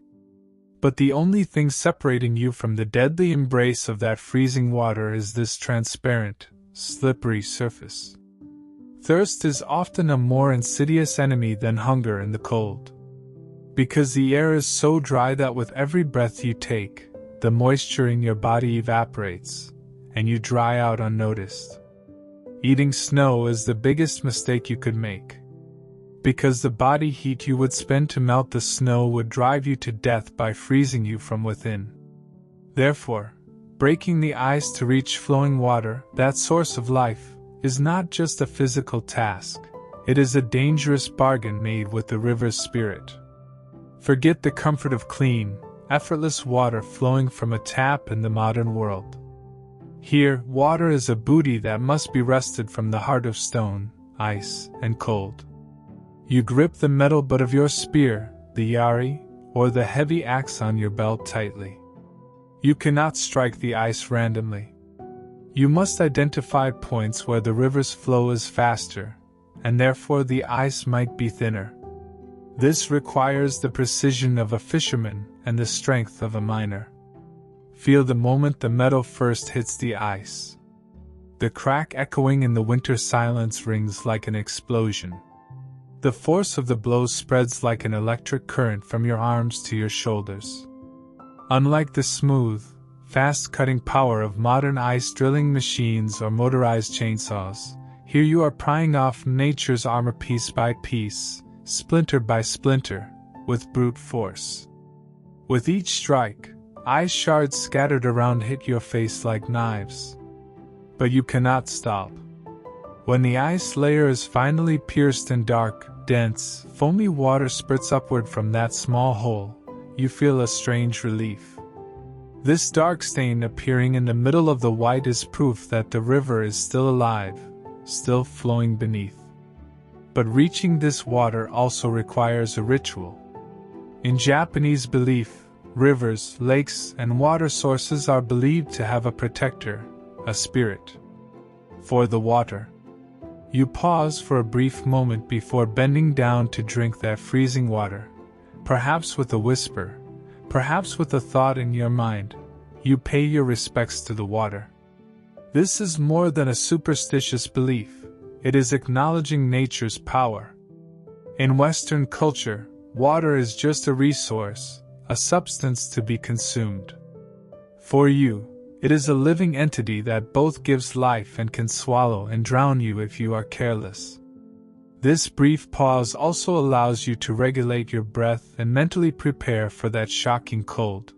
But the only thing separating you from the deadly embrace of that freezing water is this transparent, slippery surface. Thirst is often a more insidious enemy than hunger in the cold. Because the air is so dry that with every breath you take, the moisture in your body evaporates, and you dry out unnoticed. Eating snow is the biggest mistake you could make. Because the body heat you would spend to melt the snow would drive you to death by freezing you from within. Therefore, breaking the ice to reach flowing water, that source of life, is not just a physical task, it is a dangerous bargain made with the river's spirit. Forget the comfort of clean, effortless water flowing from a tap in the modern world. Here, water is a booty that must be wrested from the heart of stone, ice, and cold. You grip the metal butt of your spear, the yari, or the heavy axe on your belt tightly. You cannot strike the ice randomly. You must identify points where the river's flow is faster, and therefore the ice might be thinner. This requires the precision of a fisherman and the strength of a miner. Feel the moment the metal first hits the ice. The crack echoing in the winter silence rings like an explosion. The force of the blow spreads like an electric current from your arms to your shoulders. Unlike the smooth, fast-cutting power of modern ice drilling machines or motorized chainsaws, here you are prying off nature's armor piece by piece, splinter by splinter, with brute force. With each strike, Ice shards scattered around hit your face like knives. But you cannot stop. When the ice layer is finally pierced and dark, dense, foamy water spurts upward from that small hole, you feel a strange relief. This dark stain appearing in the middle of the white is proof that the river is still alive, still flowing beneath. But reaching this water also requires a ritual. In Japanese belief, rivers, lakes, and water sources are believed to have a protector, a spirit. For the water, you pause for a brief moment before bending down to drink that freezing water, perhaps with a whisper, perhaps with a thought in your mind. You pay your respects to the water. This is more than a superstitious belief, it is acknowledging nature's power. In Western culture, water is just a resource, a substance to be consumed. For you, it is a living entity that both gives life and can swallow and drown you if you are careless. This brief pause also allows you to regulate your breath and mentally prepare for that shocking cold.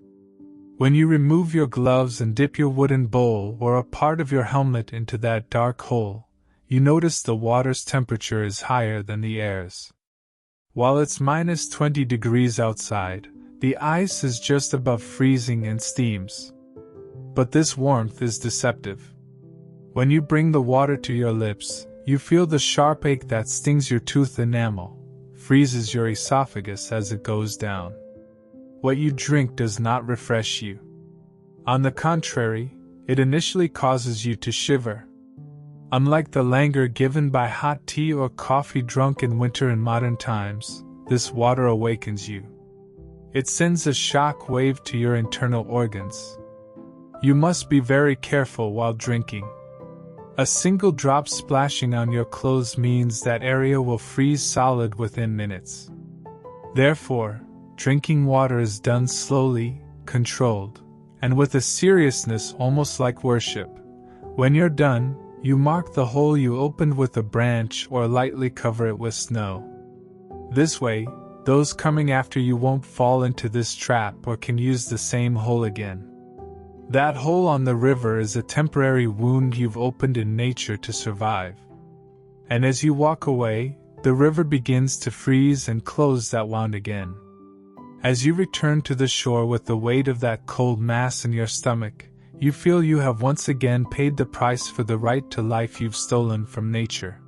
When you remove your gloves and dip your wooden bowl or a part of your helmet into that dark hole, you notice the water's temperature is higher than the air's. While it's minus 20 degrees outside, the ice is just above freezing and steams. But this warmth is deceptive. When you bring the water to your lips, you feel the sharp ache that stings your tooth enamel, freezes your esophagus as it goes down. What you drink does not refresh you. On the contrary, it initially causes you to shiver. Unlike the languor given by hot tea or coffee drunk in winter in modern times, this water awakens you. It sends a shock wave to your internal organs. You must be very careful while drinking. A single drop splashing on your clothes means that area will freeze solid within minutes. Therefore, drinking water is done slowly, controlled, and with a seriousness almost like worship. When you're done, you mark the hole you opened with a branch or lightly cover it with snow. This way, those coming after you won't fall into this trap or can use the same hole again. That hole on the river is a temporary wound you've opened in nature to survive. And as you walk away, the river begins to freeze and close that wound again. As you return to the shore with the weight of that cold mass in your stomach, you feel you have once again paid the price for the right to life you've stolen from nature.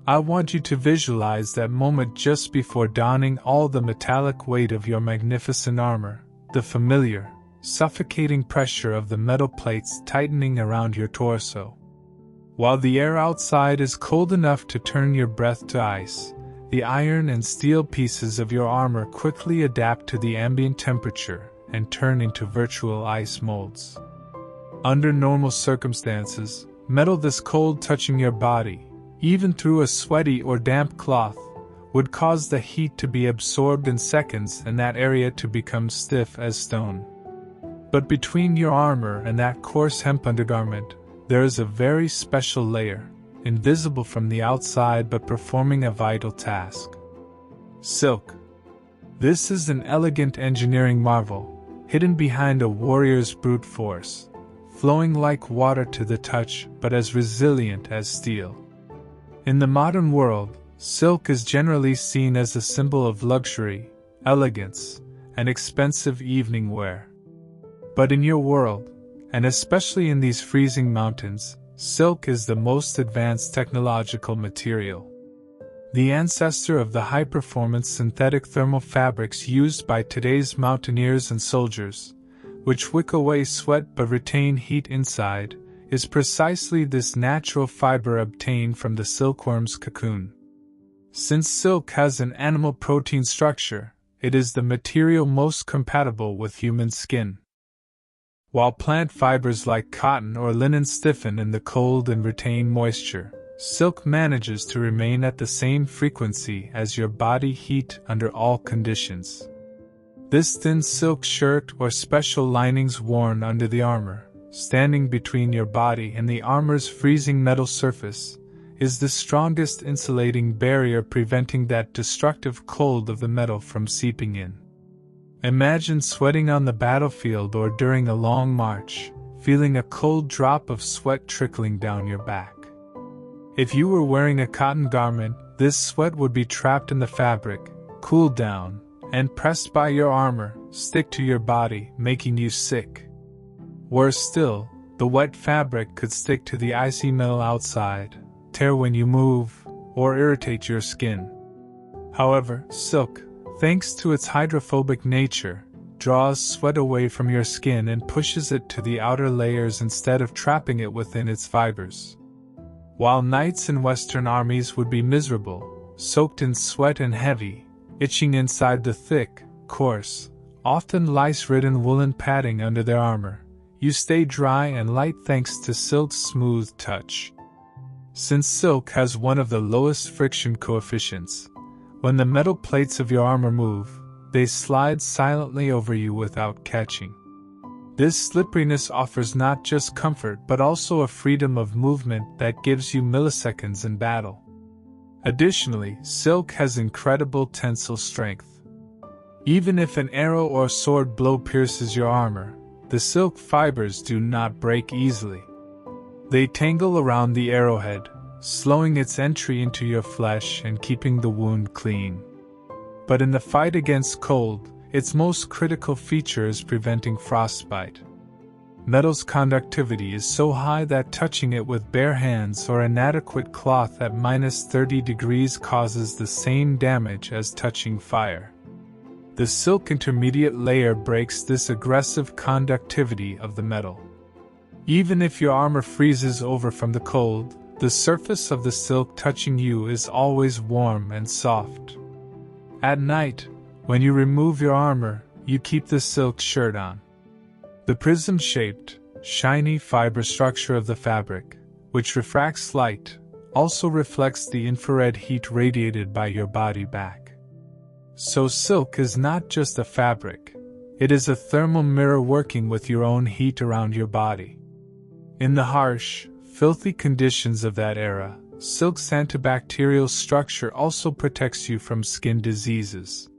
I want you to visualize that moment just before donning all the metallic weight of your magnificent armor, the familiar, suffocating pressure of the metal plates tightening around your torso. While the air outside is cold enough to turn your breath to ice, the iron and steel pieces of your armor quickly adapt to the ambient temperature and turn into virtual ice molds. Under normal circumstances, metal this cold touching your body, even through a sweaty or damp cloth, would cause the heat to be absorbed in seconds and that area to become stiff as stone. But between your armor and that coarse hemp undergarment, there is a very special layer, invisible from the outside but performing a vital task. Silk. This is an elegant engineering marvel, hidden behind a warrior's brute force, flowing like water to the touch but as resilient as steel. In the modern world, silk is generally seen as a symbol of luxury, elegance, and expensive evening wear. But in your world, and especially in these freezing mountains, silk is the most advanced technological material. The ancestor of the high-performance synthetic thermal fabrics used by today's mountaineers and soldiers, which wick away sweat but retain heat inside, is precisely this natural fiber obtained from the silkworm's cocoon. Since silk has an animal protein structure, it is the material most compatible with human skin. While plant fibers like cotton or linen stiffen in the cold and retain moisture, silk manages to remain at the same frequency as your body heat under all conditions. This thin silk shirt or special linings worn under the armor, standing between your body and the armor's freezing metal surface, is the strongest insulating barrier preventing that destructive cold of the metal from seeping in. Imagine sweating on the battlefield or during a long march, feeling a cold drop of sweat trickling down your back. If you were wearing a cotton garment, this sweat would be trapped in the fabric, cooled down, and pressed by your armor, stick to your body, making you sick. Worse still, the wet fabric could stick to the icy metal outside, tear when you move, or irritate your skin. However, silk, thanks to its hydrophobic nature, draws sweat away from your skin and pushes it to the outer layers instead of trapping it within its fibers. While knights in Western armies would be miserable, soaked in sweat and heavy, itching inside the thick, coarse, often lice-ridden woolen padding under their armor, you stay dry and light thanks to silk's smooth touch. Since silk has one of the lowest friction coefficients, when the metal plates of your armor move, they slide silently over you without catching. This slipperiness offers not just comfort but also a freedom of movement that gives you milliseconds in battle. Additionally, silk has incredible tensile strength. Even if an arrow or sword blow pierces your armor, the silk fibers do not break easily. They tangle around the arrowhead, slowing its entry into your flesh and keeping the wound clean. But in the fight against cold, its most critical feature is preventing frostbite. Metal's conductivity is so high that touching it with bare hands or inadequate cloth at -30 degrees causes the same damage as touching fire. The silk intermediate layer breaks this aggressive conductivity of the metal. Even if your armor freezes over from the cold, the surface of the silk touching you is always warm and soft. At night, when you remove your armor, you keep the silk shirt on. The prism-shaped, shiny fiber structure of the fabric, which refracts light, also reflects the infrared heat radiated by your body back. So silk is not just a fabric, it is a thermal mirror working with your own heat around your body. In the harsh, filthy conditions of that era, silk's antibacterial structure also protects you from skin diseases.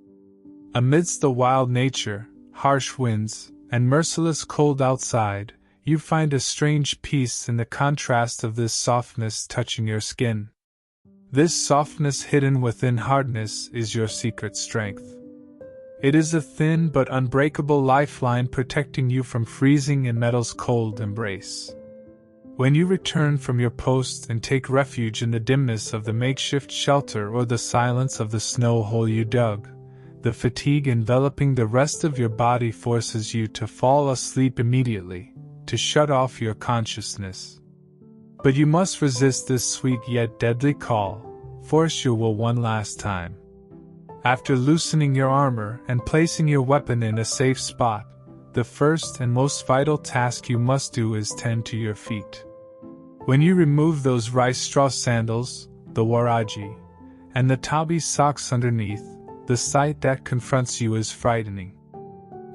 Amidst the wild nature, harsh winds, and merciless cold outside, you find a strange peace in the contrast of this softness touching your skin. This softness hidden within hardness is your secret strength. It is a thin but unbreakable lifeline protecting you from freezing in metal's cold embrace. When you return from your post and take refuge in the dimness of the makeshift shelter or the silence of the snow hole you dug, the fatigue enveloping the rest of your body forces you to fall asleep immediately, to shut off your consciousness. But you must resist this sweet yet deadly call, force your will one last time. After loosening your armor and placing your weapon in a safe spot, the first and most vital task you must do is tend to your feet. When you remove those rice straw sandals, the waraji, and the tabi socks underneath, the sight that confronts you is frightening.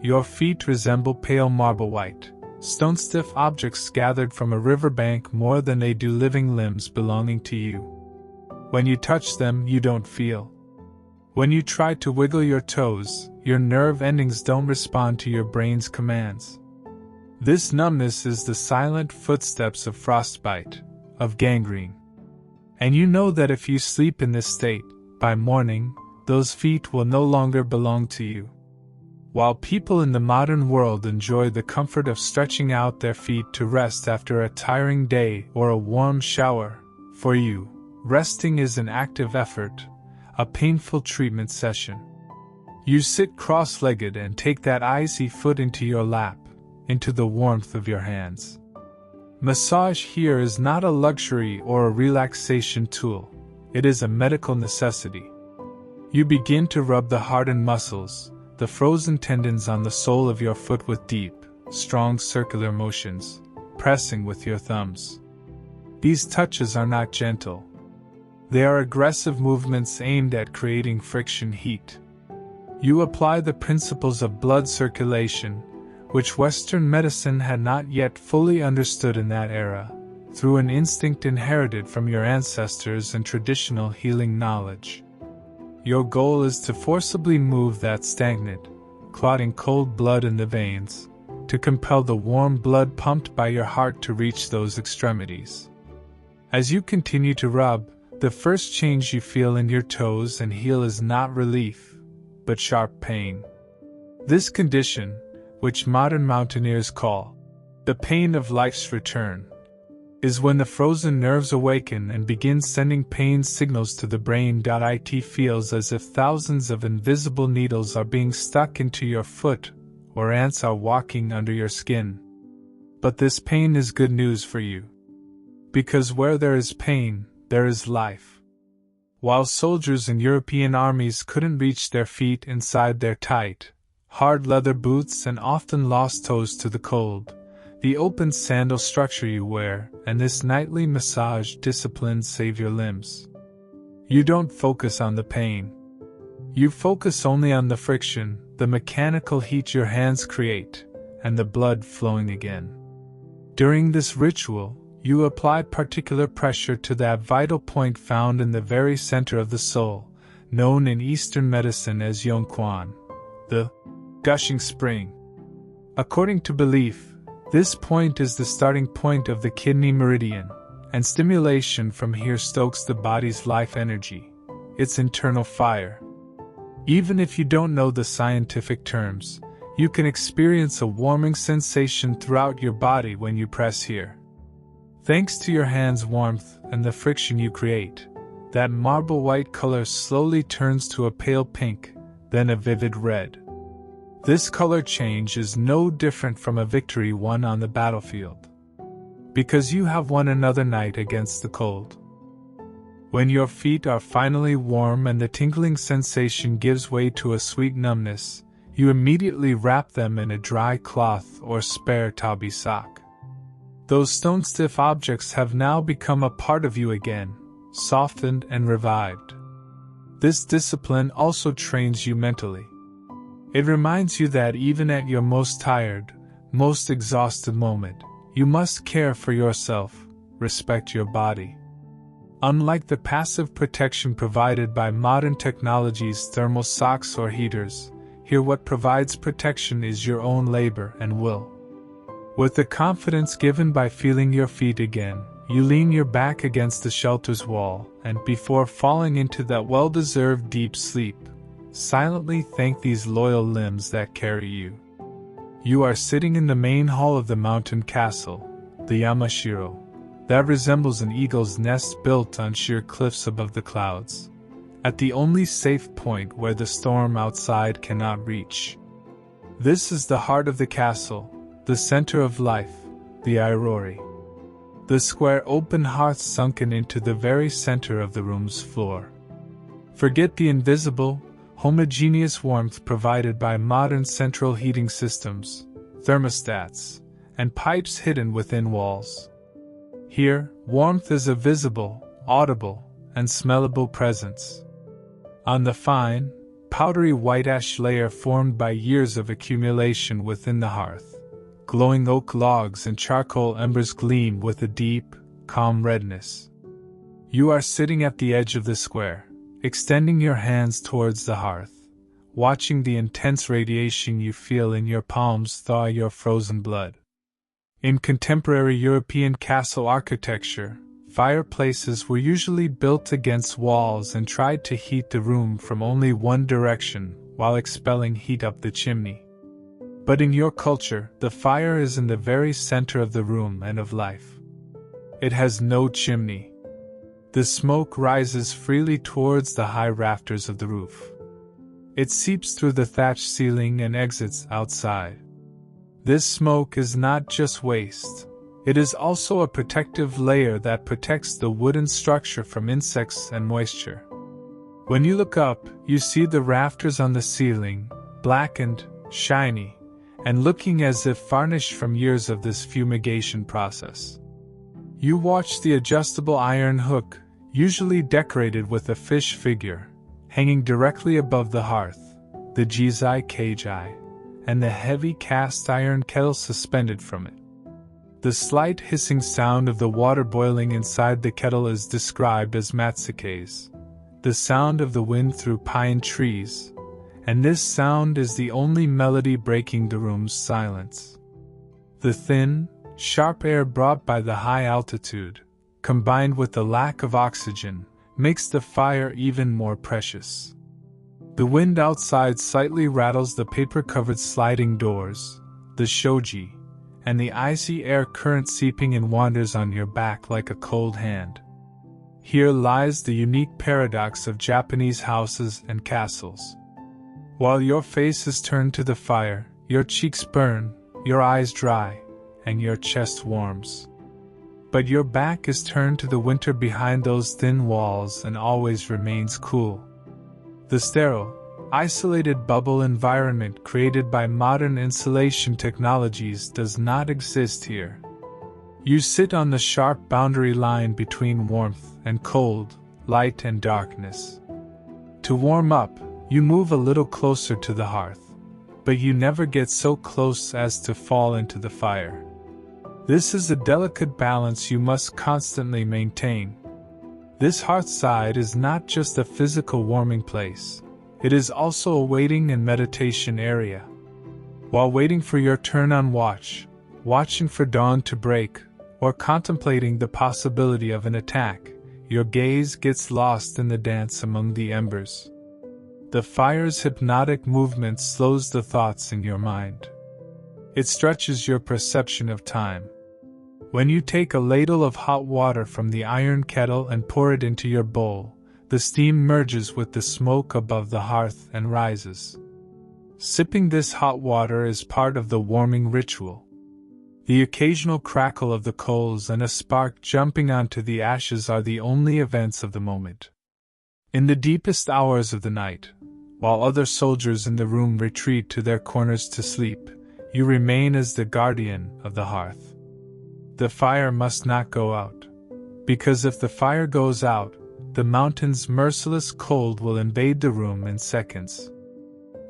Your feet resemble pale marble white, stone-stiff objects gathered from a riverbank more than they do living limbs belonging to you. When you touch them, you don't feel. When you try to wiggle your toes, your nerve endings don't respond to your brain's commands. This numbness is the silent footsteps of frostbite, of gangrene. And you know that if you sleep in this state, by morning, those feet will no longer belong to you. While people in the modern world enjoy the comfort of stretching out their feet to rest after a tiring day or a warm shower, for you, resting is an active effort, a painful treatment session. You sit cross-legged and take that icy foot into your lap, into the warmth of your hands. Massage here is not a luxury or a relaxation tool, it is a medical necessity. You begin to rub the hardened muscles, the frozen tendons on the sole of your foot with deep, strong circular motions, pressing with your thumbs. These touches are not gentle. They are aggressive movements aimed at creating friction heat. You apply the principles of blood circulation, which Western medicine had not yet fully understood in that era, through an instinct inherited from your ancestors and traditional healing knowledge. Your goal is to forcibly move that stagnant, clotting cold blood in the veins, to compel the warm blood pumped by your heart to reach those extremities. As you continue to rub, the first change you feel in your toes and heel is not relief, but sharp pain. This condition, which modern mountaineers call the pain of life's return, is when the frozen nerves awaken and begin sending pain signals to the brain. It feels as if thousands of invisible needles are being stuck into your foot, or ants are walking under your skin. But this pain is good news for you. Because where there is pain, there is life. While soldiers in European armies couldn't reach their feet inside their tight, hard leather boots and often lost toes to the cold, the open sandal structure you wear and this nightly massage discipline save your limbs. You don't focus on the pain. You focus only on the friction, the mechanical heat your hands create, and the blood flowing again. During this ritual, you apply particular pressure to that vital point found in the very center of the soul, known in Eastern medicine as Yongquan, the gushing spring. According to belief, this point is the starting point of the kidney meridian, and stimulation from here stokes the body's life energy, its internal fire. Even if you don't know the scientific terms, you can experience a warming sensation throughout your body when you press here. Thanks to your hands' warmth and the friction you create, that marble white color slowly turns to a pale pink, then a vivid red. This color change is no different from a victory won on the battlefield. Because you have won another night against the cold. When your feet are finally warm and the tingling sensation gives way to a sweet numbness, you immediately wrap them in a dry cloth or spare tabi sock. Those stone-stiff objects have now become a part of you again, softened and revived. This discipline also trains you mentally. It reminds you that even at your most tired, most exhausted moment, you must care for yourself, respect your body. Unlike the passive protection provided by modern technologies, thermal socks or heaters, here what provides protection is your own labor and will. With the confidence given by feeling your feet again, you lean your back against the shelter's wall, and before falling into that well-deserved deep sleep, silently thank these loyal limbs that carry you. You are sitting in the main hall of the mountain castle, the Yamashiro, that resembles an eagle's nest built on sheer cliffs above the clouds, at the only safe point where the storm outside cannot reach. This is the heart of the castle, the center of life, the Airori. The square open hearth sunken into the very center of the room's floor. Forget the invisible, homogeneous warmth provided by modern central heating systems, thermostats, and pipes hidden within walls. Here, warmth is a visible, audible, and smellable presence. On the fine, powdery white ash layer formed by years of accumulation within the hearth, glowing oak logs and charcoal embers gleam with a deep, calm redness. You are sitting at the edge of the square, extending your hands towards the hearth, watching the intense radiation you feel in your palms thaw your frozen blood. In contemporary European castle architecture, fireplaces were usually built against walls and tried to heat the room from only one direction while expelling heat up the chimney. But in your culture, the fire is in the very center of the room and of life. It has no chimney. The smoke rises freely towards the high rafters of the roof. It seeps through the thatched ceiling and exits outside. This smoke is not just waste. It is also a protective layer that protects the wooden structure from insects and moisture. When you look up, you see the rafters on the ceiling, blackened, shiny, and looking as if varnished from years of this fumigation process. You watch the adjustable iron hook, usually decorated with a fish figure, hanging directly above the hearth, the jizai keiji, and the heavy cast iron kettle suspended from it. The slight hissing sound of the water boiling inside the kettle is described as matsuke's, the sound of the wind through pine trees, and this sound is the only melody breaking the room's silence. The thin, sharp air brought by the high altitude, combined with the lack of oxygen, makes the fire even more precious. The wind outside slightly rattles the paper-covered sliding doors, the shoji, and the icy air current seeping in wanders on your back like a cold hand. Here lies the unique paradox of Japanese houses and castles. While your face is turned to the fire, your cheeks burn, your eyes dry, and your chest warms. But your back is turned to the winter behind those thin walls and always remains cool. The sterile, isolated bubble environment created by modern insulation technologies does not exist here. You sit on the sharp boundary line between warmth and cold, light and darkness. To warm up, you move a little closer to the hearth, but you never get so close as to fall into the fire. This is a delicate balance you must constantly maintain. This hearthside is not just a physical warming place, it is also a waiting and meditation area. While waiting for your turn on watch, watching for dawn to break, or contemplating the possibility of an attack, your gaze gets lost in the dance among the embers. The fire's hypnotic movement slows the thoughts in your mind. It stretches your perception of time. When you take a ladle of hot water from the iron kettle and pour it into your bowl, the steam merges with the smoke above the hearth and rises. Sipping this hot water is part of the warming ritual. The occasional crackle of the coals and a spark jumping onto the ashes are the only events of the moment. In the deepest hours of the night, while other soldiers in the room retreat to their corners to sleep, you remain as the guardian of the hearth. The fire must not go out, because if the fire goes out, the mountain's merciless cold will invade the room in seconds.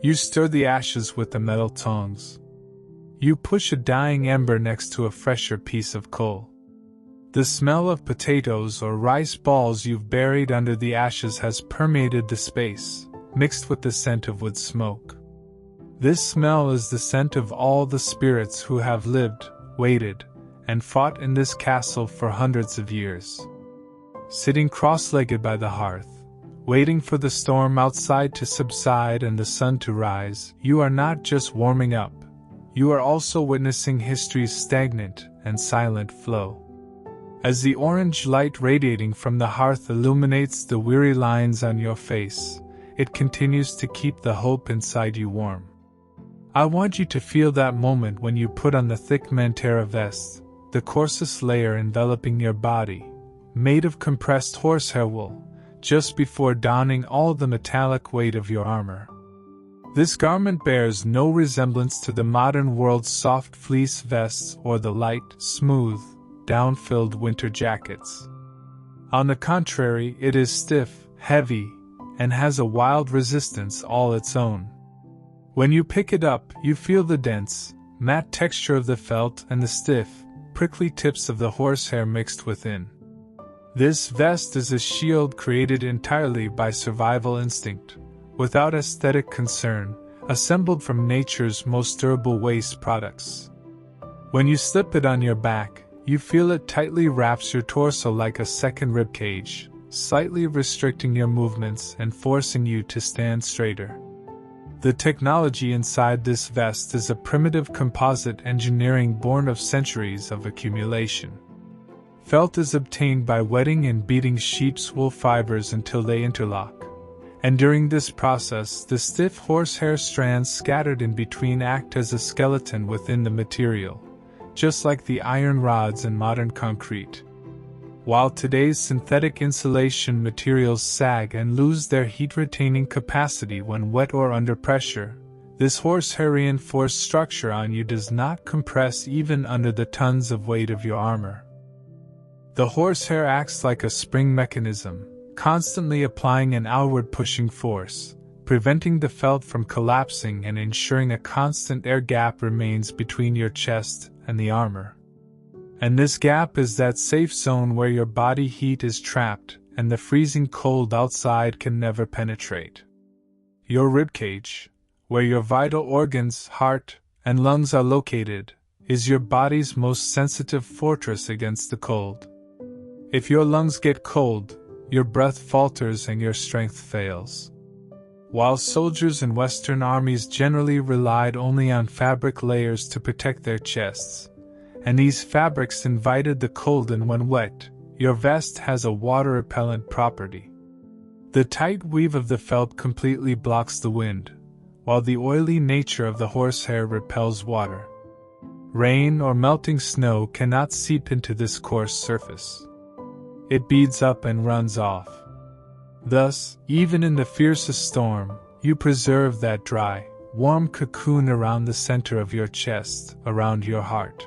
You stir the ashes with the metal tongs. You push a dying ember next to a fresher piece of coal. The smell of potatoes or rice balls you've buried under the ashes has permeated the space, mixed with the scent of wood smoke. This smell is the scent of all the spirits who have lived, waited, and fought in this castle for hundreds of years. Sitting cross-legged by the hearth, waiting for the storm outside to subside and the sun to rise, you are not just warming up, you are also witnessing history's stagnant and silent flow. As the orange light radiating from the hearth illuminates the weary lines on your face, it continues to keep the hope inside you warm. I want you to feel that moment when you put on the thick mantera vest, the coarsest layer enveloping your body, made of compressed horsehair wool, just before donning all the metallic weight of your armor. This garment bears no resemblance to the modern world's soft fleece vests or the light, smooth, down-filled winter jackets. On the contrary, it is stiff, heavy, and has a wild resistance all its own. When you pick it up, you feel the dense, matte texture of the felt and the stiff, prickly tips of the horsehair mixed within. This vest is a shield created entirely by survival instinct, without aesthetic concern, assembled from nature's most durable waste products. When you slip it on your back, you feel it tightly wraps your torso like a second ribcage, slightly restricting your movements and forcing you to stand straighter. The technology inside this vest is a primitive composite engineering born of centuries of accumulation. Felt is obtained by wetting and beating sheep's wool fibers until they interlock, and during this process the stiff horsehair strands scattered in between act as a skeleton within the material, just like the iron rods in modern concrete. While today's synthetic insulation materials sag and lose their heat-retaining capacity when wet or under pressure, this horsehair-reinforced structure on you does not compress even under the tons of weight of your armor. The horsehair acts like a spring mechanism, constantly applying an outward-pushing force, preventing the felt from collapsing and ensuring a constant air gap remains between your chest and the armor. And this gap is that safe zone where your body heat is trapped and the freezing cold outside can never penetrate. Your ribcage, where your vital organs, heart, and lungs are located, is your body's most sensitive fortress against the cold. If your lungs get cold, your breath falters and your strength fails. While soldiers in Western armies generally relied only on fabric layers to protect their chests, and these fabrics invited the cold in when wet, your vest has a water-repellent property. The tight weave of the felt completely blocks the wind, while the oily nature of the horsehair repels water. Rain or melting snow cannot seep into this coarse surface. It beads up and runs off. Thus, even in the fiercest storm, you preserve that dry, warm cocoon around the center of your chest, around your heart.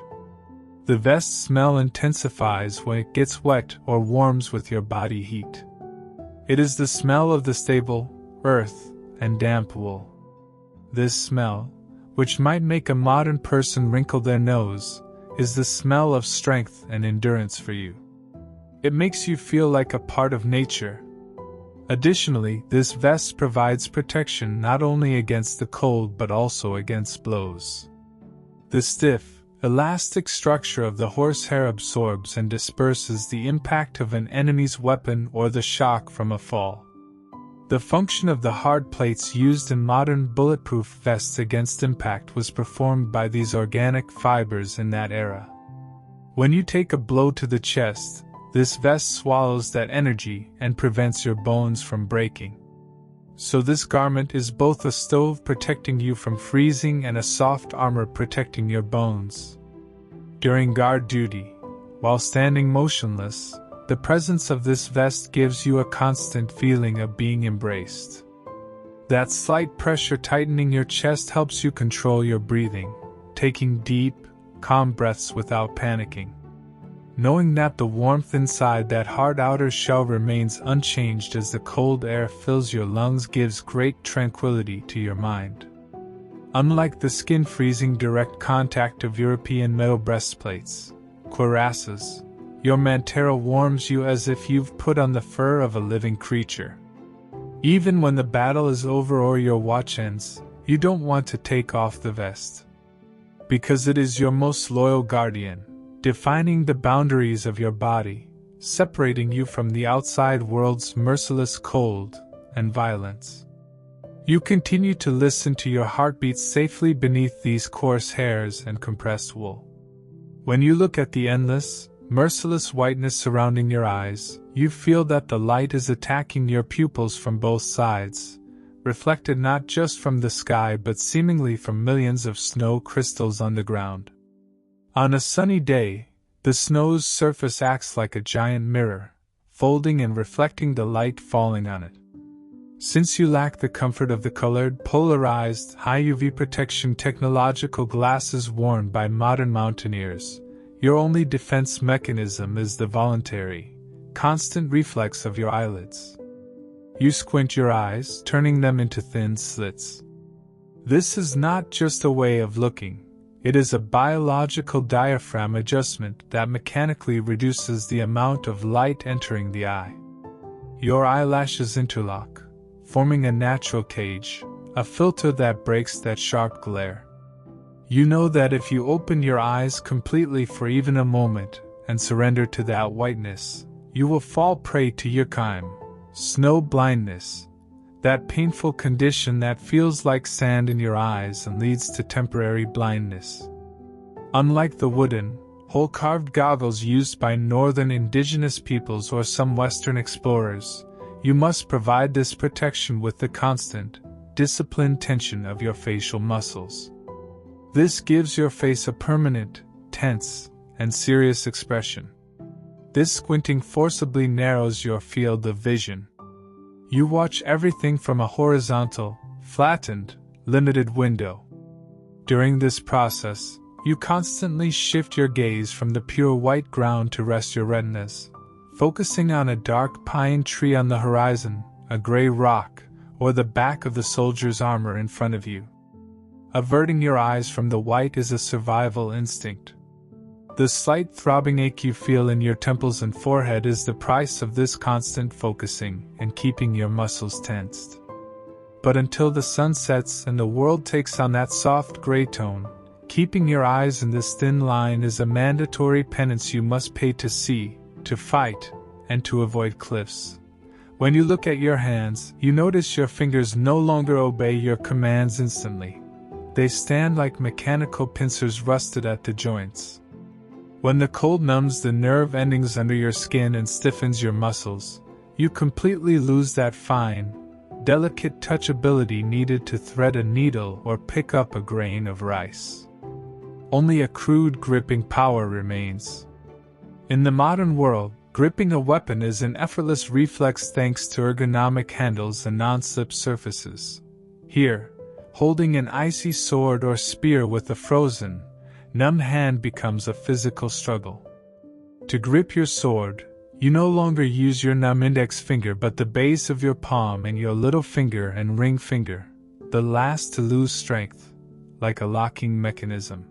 The vest smell intensifies when it gets wet or warms with your body heat. It is the smell of the stable, earth, and damp wool. This smell, which might make a modern person wrinkle their nose, is the smell of strength and endurance for you. It makes you feel like a part of nature. Additionally, this vest provides protection not only against the cold but also against blows. The stiff, elastic structure of the horsehair absorbs and disperses the impact of an enemy's weapon or the shock from a fall. The function of the hard plates used in modern bulletproof vests against impact was performed by these organic fibers in that era. When you take a blow to the chest, this vest swallows that energy and prevents your bones from breaking. So this garment is both a stove protecting you from freezing and a soft armor protecting your bones. During guard duty, while standing motionless, the presence of this vest gives you a constant feeling of being embraced. That slight pressure tightening your chest helps you control your breathing, taking deep, calm breaths without panicking. Knowing that the warmth inside that hard outer shell remains unchanged as the cold air fills your lungs gives great tranquility to your mind. Unlike the skin-freezing direct contact of European metal breastplates, cuirasses, your mantero warms you as if you've put on the fur of a living creature. Even when the battle is over or your watch ends, you don't want to take off the vest. Because it is your most loyal guardian, defining the boundaries of your body, separating you from the outside world's merciless cold and violence. You continue to listen to your heartbeat safely beneath these coarse hairs and compressed wool. When you look at the endless, merciless whiteness surrounding your eyes, you feel that the light is attacking your pupils from both sides, reflected not just from the sky but seemingly from millions of snow crystals on the ground. On a sunny day, the snow's surface acts like a giant mirror, folding and reflecting the light falling on it. Since you lack the comfort of the colored, polarized, high UV protection technological glasses worn by modern mountaineers, your only defense mechanism is the voluntary, constant reflex of your eyelids. You squint your eyes, turning them into thin slits. This is not just a way of looking. It is a biological diaphragm adjustment that mechanically reduces the amount of light entering the eye. Your eyelashes interlock, forming a natural cage, a filter that breaks that sharp glare. You know that if you open your eyes completely for even a moment and surrender to that whiteness, you will fall prey to Yukime, snow blindness, that painful condition that feels like sand in your eyes and leads to temporary blindness. Unlike the wooden, hole-carved goggles used by northern indigenous peoples or some Western explorers, you must provide this protection with the constant, disciplined tension of your facial muscles. This gives your face a permanent, tense, and serious expression. This squinting forcibly narrows your field of vision. You watch everything from a horizontal, flattened, limited window. During this process, you constantly shift your gaze from the pure white ground to rest your retinas, focusing on a dark pine tree on the horizon, a gray rock, or the back of the soldier's armor in front of you. Averting your eyes from the white is a survival instinct. The slight throbbing ache you feel in your temples and forehead is the price of this constant focusing and keeping your muscles tensed. but until the sun sets and the world takes on that soft gray tone, keeping your eyes in this thin line is a mandatory penance you must pay to see, to fight, and to avoid cliffs. When you look at your hands, you notice your fingers no longer obey your commands instantly. They stand like mechanical pincers rusted at the joints. When the cold numbs the nerve endings under your skin and stiffens your muscles, you completely lose that fine, delicate touchability needed to thread a needle or pick up a grain of rice. Only a crude gripping power remains. In the modern world, gripping a weapon is an effortless reflex thanks to ergonomic handles and non-slip surfaces. Here, holding an icy sword or spear with a frozen, numb hand becomes a physical struggle. To grip your sword, you no longer use your numb index finger but the base of your palm and your little finger and ring finger, the last to lose strength, like a locking mechanism.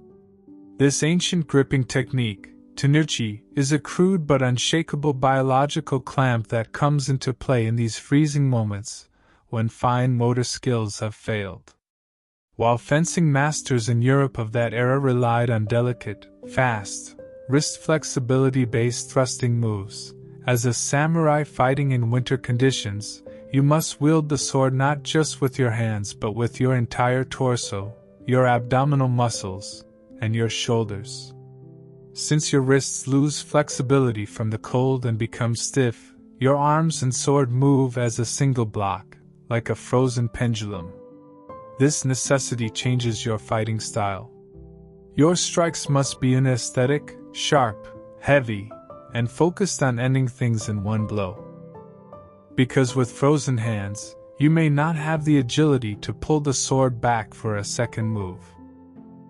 This ancient gripping technique, tenuchi, is a crude but unshakable biological clamp that comes into play in these freezing moments when fine motor skills have failed. While fencing masters in Europe of that era relied on delicate, fast, wrist flexibility-based thrusting moves, as a samurai fighting in winter conditions, you must wield the sword not just with your hands but with your entire torso, your abdominal muscles, and your shoulders. Since your wrists lose flexibility from the cold and become stiff, your arms and sword move as a single block, like a frozen pendulum. This necessity changes your fighting style. Your strikes must be aesthetic, sharp, heavy, and focused on ending things in one blow. Because with frozen hands, you may not have the agility to pull the sword back for a second move.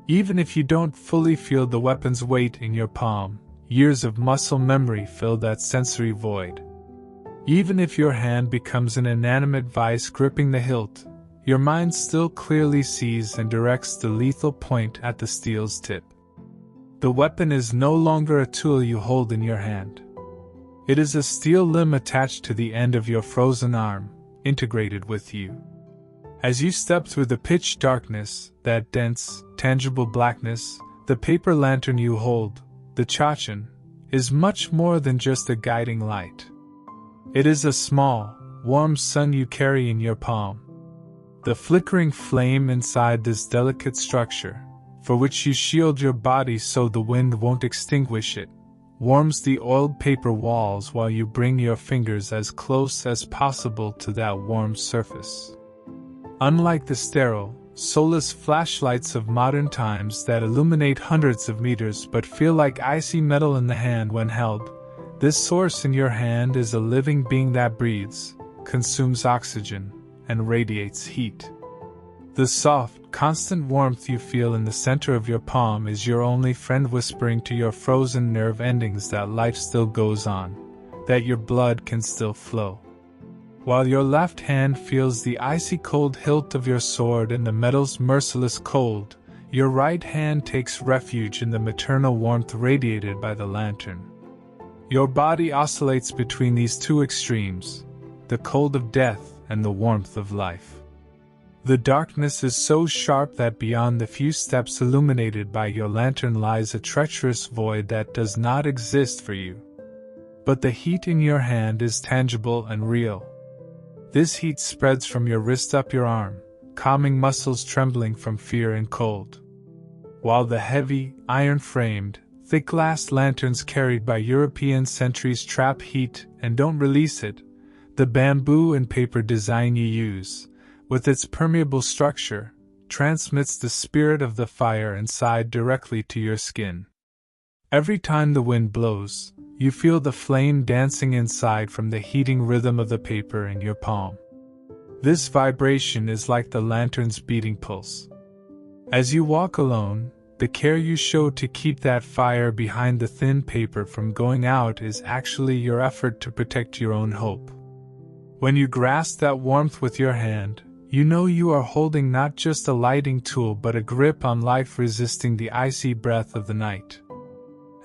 Even if you don't fully feel the weapon's weight in your palm, years of muscle memory fill that sensory void. Even if your hand becomes an inanimate vice gripping the hilt, your mind still clearly sees and directs the lethal point at the steel's tip. The weapon is no longer a tool you hold in your hand. It is a steel limb attached to the end of your frozen arm, integrated with you. As you step through the pitch darkness, that dense, tangible blackness, the paper lantern you hold, the chachin, is much more than just a guiding light. It is a small, warm sun you carry in your palm. The flickering flame inside this delicate structure, for which you shield your body so the wind won't extinguish it, warms the oiled paper walls while you bring your fingers as close as possible to that warm surface. Unlike the sterile, soulless flashlights of modern times that illuminate hundreds of meters but feel like icy metal in the hand when held, this source in your hand is a living being that breathes, consumes oxygen, and radiates heat. The soft, constant warmth you feel in the center of your palm is your only friend whispering to your frozen nerve endings that life still goes on, that your blood can still flow. While your left hand feels the icy cold hilt of your sword and the metal's merciless cold, your right hand takes refuge in the maternal warmth radiated by the lantern. Your body oscillates between these two extremes, the cold of death and the warmth of life. The darkness is so sharp that beyond the few steps illuminated by your lantern lies a treacherous void that does not exist for you. But the heat in your hand is tangible and real. This heat spreads from your wrist up your arm, calming muscles trembling from fear and cold. While the heavy, iron-framed, thick-glass lanterns carried by European sentries trap heat and don't release it, the bamboo and paper design you use, with its permeable structure, transmits the spirit of the fire inside directly to your skin. Every time the wind blows, you feel the flame dancing inside from the heating rhythm of the paper in your palm. This vibration is like the lantern's beating pulse. As you walk alone, the care you show to keep that fire behind the thin paper from going out is actually your effort to protect your own hope. When you grasp that warmth with your hand, you know you are holding not just a lighting tool but a grip on life resisting the icy breath of the night.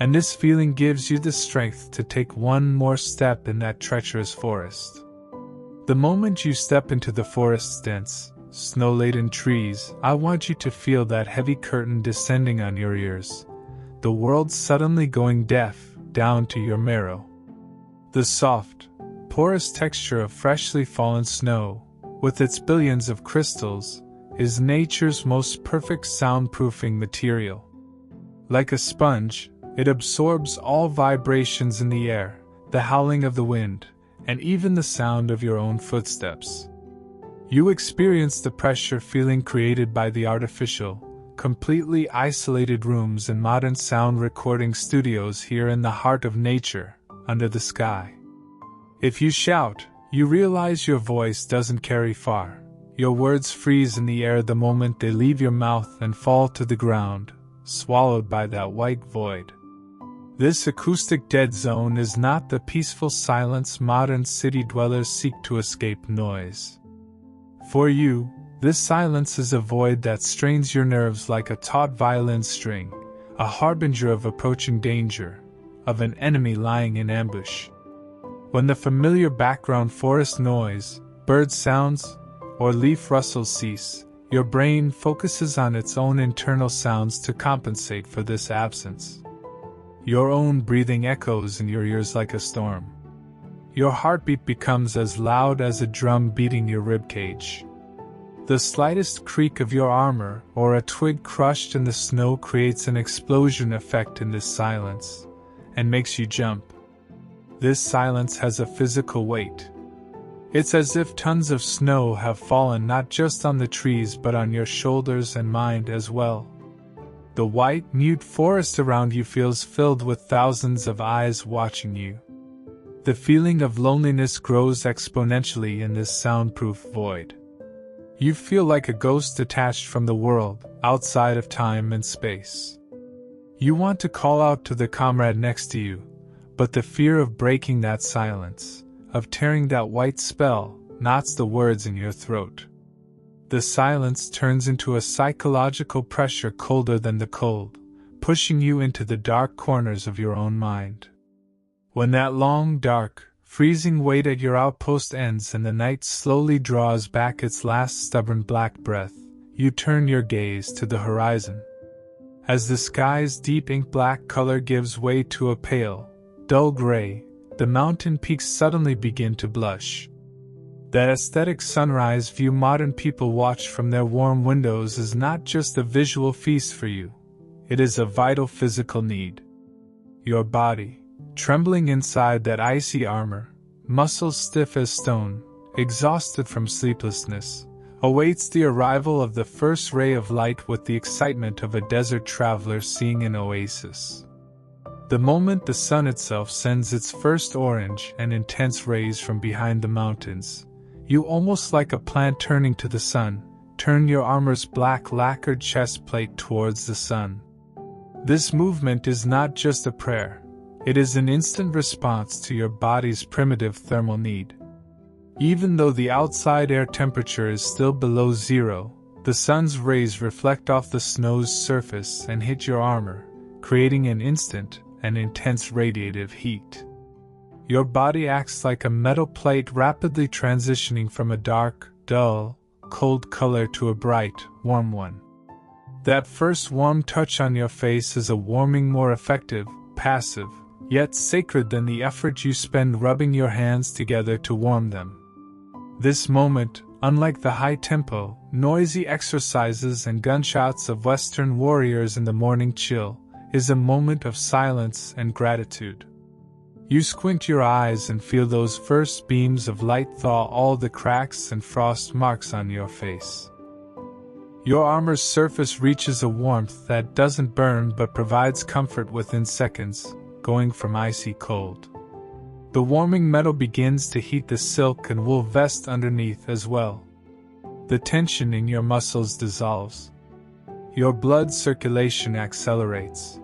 And this feeling gives you the strength to take one more step in that treacherous forest. The moment you step into the forest's dense, snow-laden trees, I want you to feel that heavy curtain descending on your ears, the world suddenly going deaf down to your marrow. The soft, porous texture of freshly fallen snow, with its billions of crystals, is nature's most perfect soundproofing material. Like a sponge, it absorbs all vibrations in the air, the howling of the wind, and even the sound of your own footsteps. You experience the pressure feeling created by the artificial, completely isolated rooms in modern sound recording studios here in the heart of nature, under the sky. If you shout, you realize your voice doesn't carry far. Your words freeze in the air the moment they leave your mouth and fall to the ground, swallowed by that white void. This acoustic dead zone is not the peaceful silence modern city dwellers seek to escape noise. For you, this silence is a void that strains your nerves like a taut violin string, a harbinger of approaching danger, of an enemy lying in ambush. When the familiar background forest noise, bird sounds, or leaf rustles cease, your brain focuses on its own internal sounds to compensate for this absence. Your own breathing echoes in your ears like a storm. Your heartbeat becomes as loud as a drum beating your ribcage. The slightest creak of your armor or a twig crushed in the snow creates an explosion effect in this silence, and makes you jump. This silence has a physical weight. It's as if tons of snow have fallen not just on the trees but on your shoulders and mind as well. The white, mute forest around you feels filled with thousands of eyes watching you. The feeling of loneliness grows exponentially in this soundproof void. You feel like a ghost detached from the world, outside of time and space. You want to call out to the comrade next to you, but the fear of breaking that silence, of tearing that white spell, knots the words in your throat. The silence turns into a psychological pressure colder than the cold, pushing you into the dark corners of your own mind. When that long, dark, freezing wait at your outpost ends and the night slowly draws back its last stubborn black breath, you turn your gaze to the horizon. As the sky's deep ink-black color gives way to a pale, dull gray, the mountain peaks suddenly begin to blush. That aesthetic sunrise view modern people watch from their warm windows is not just a visual feast for you. It is a vital physical need. Your body, trembling inside that icy armor, muscles stiff as stone, exhausted from sleeplessness, awaits the arrival of the first ray of light with the excitement of a desert traveler seeing an oasis. The moment the sun itself sends its first orange and intense rays from behind the mountains, you almost like a plant turning to the sun, turn your armor's black lacquered chest plate towards the sun. This movement is not just a prayer. It is an instant response to your body's primitive thermal need. Even though the outside air temperature is still below zero, the sun's rays reflect off the snow's surface and hit your armor, creating an instant and intense radiative heat. Your body acts like a metal plate rapidly transitioning from a dark, dull, cold color to a bright, warm one. That first warm touch on your face is a warming more effective, passive, yet sacred than the effort you spend rubbing your hands together to warm them. This moment, unlike the high-tempo, noisy exercises and gunshots of Western warriors in the morning chill, is a moment of silence and gratitude. You squint your eyes and feel those first beams of light thaw all the cracks and frost marks on your face. Your armor's surface reaches a warmth that doesn't burn but provides comfort within seconds, going from icy cold. The warming metal begins to heat the silk and wool vest underneath as well. The tension in your muscles dissolves. Your blood circulation accelerates.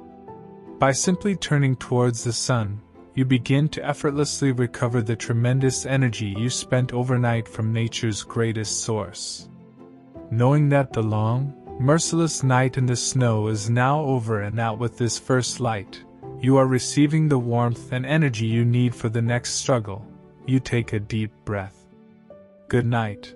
By simply turning towards the sun, you begin to effortlessly recover the tremendous energy you spent overnight from nature's greatest source. Knowing that the long, merciless night in the snow is now over and that with this first light, you are receiving the warmth and energy you need for the next struggle, you take a deep breath. Good night.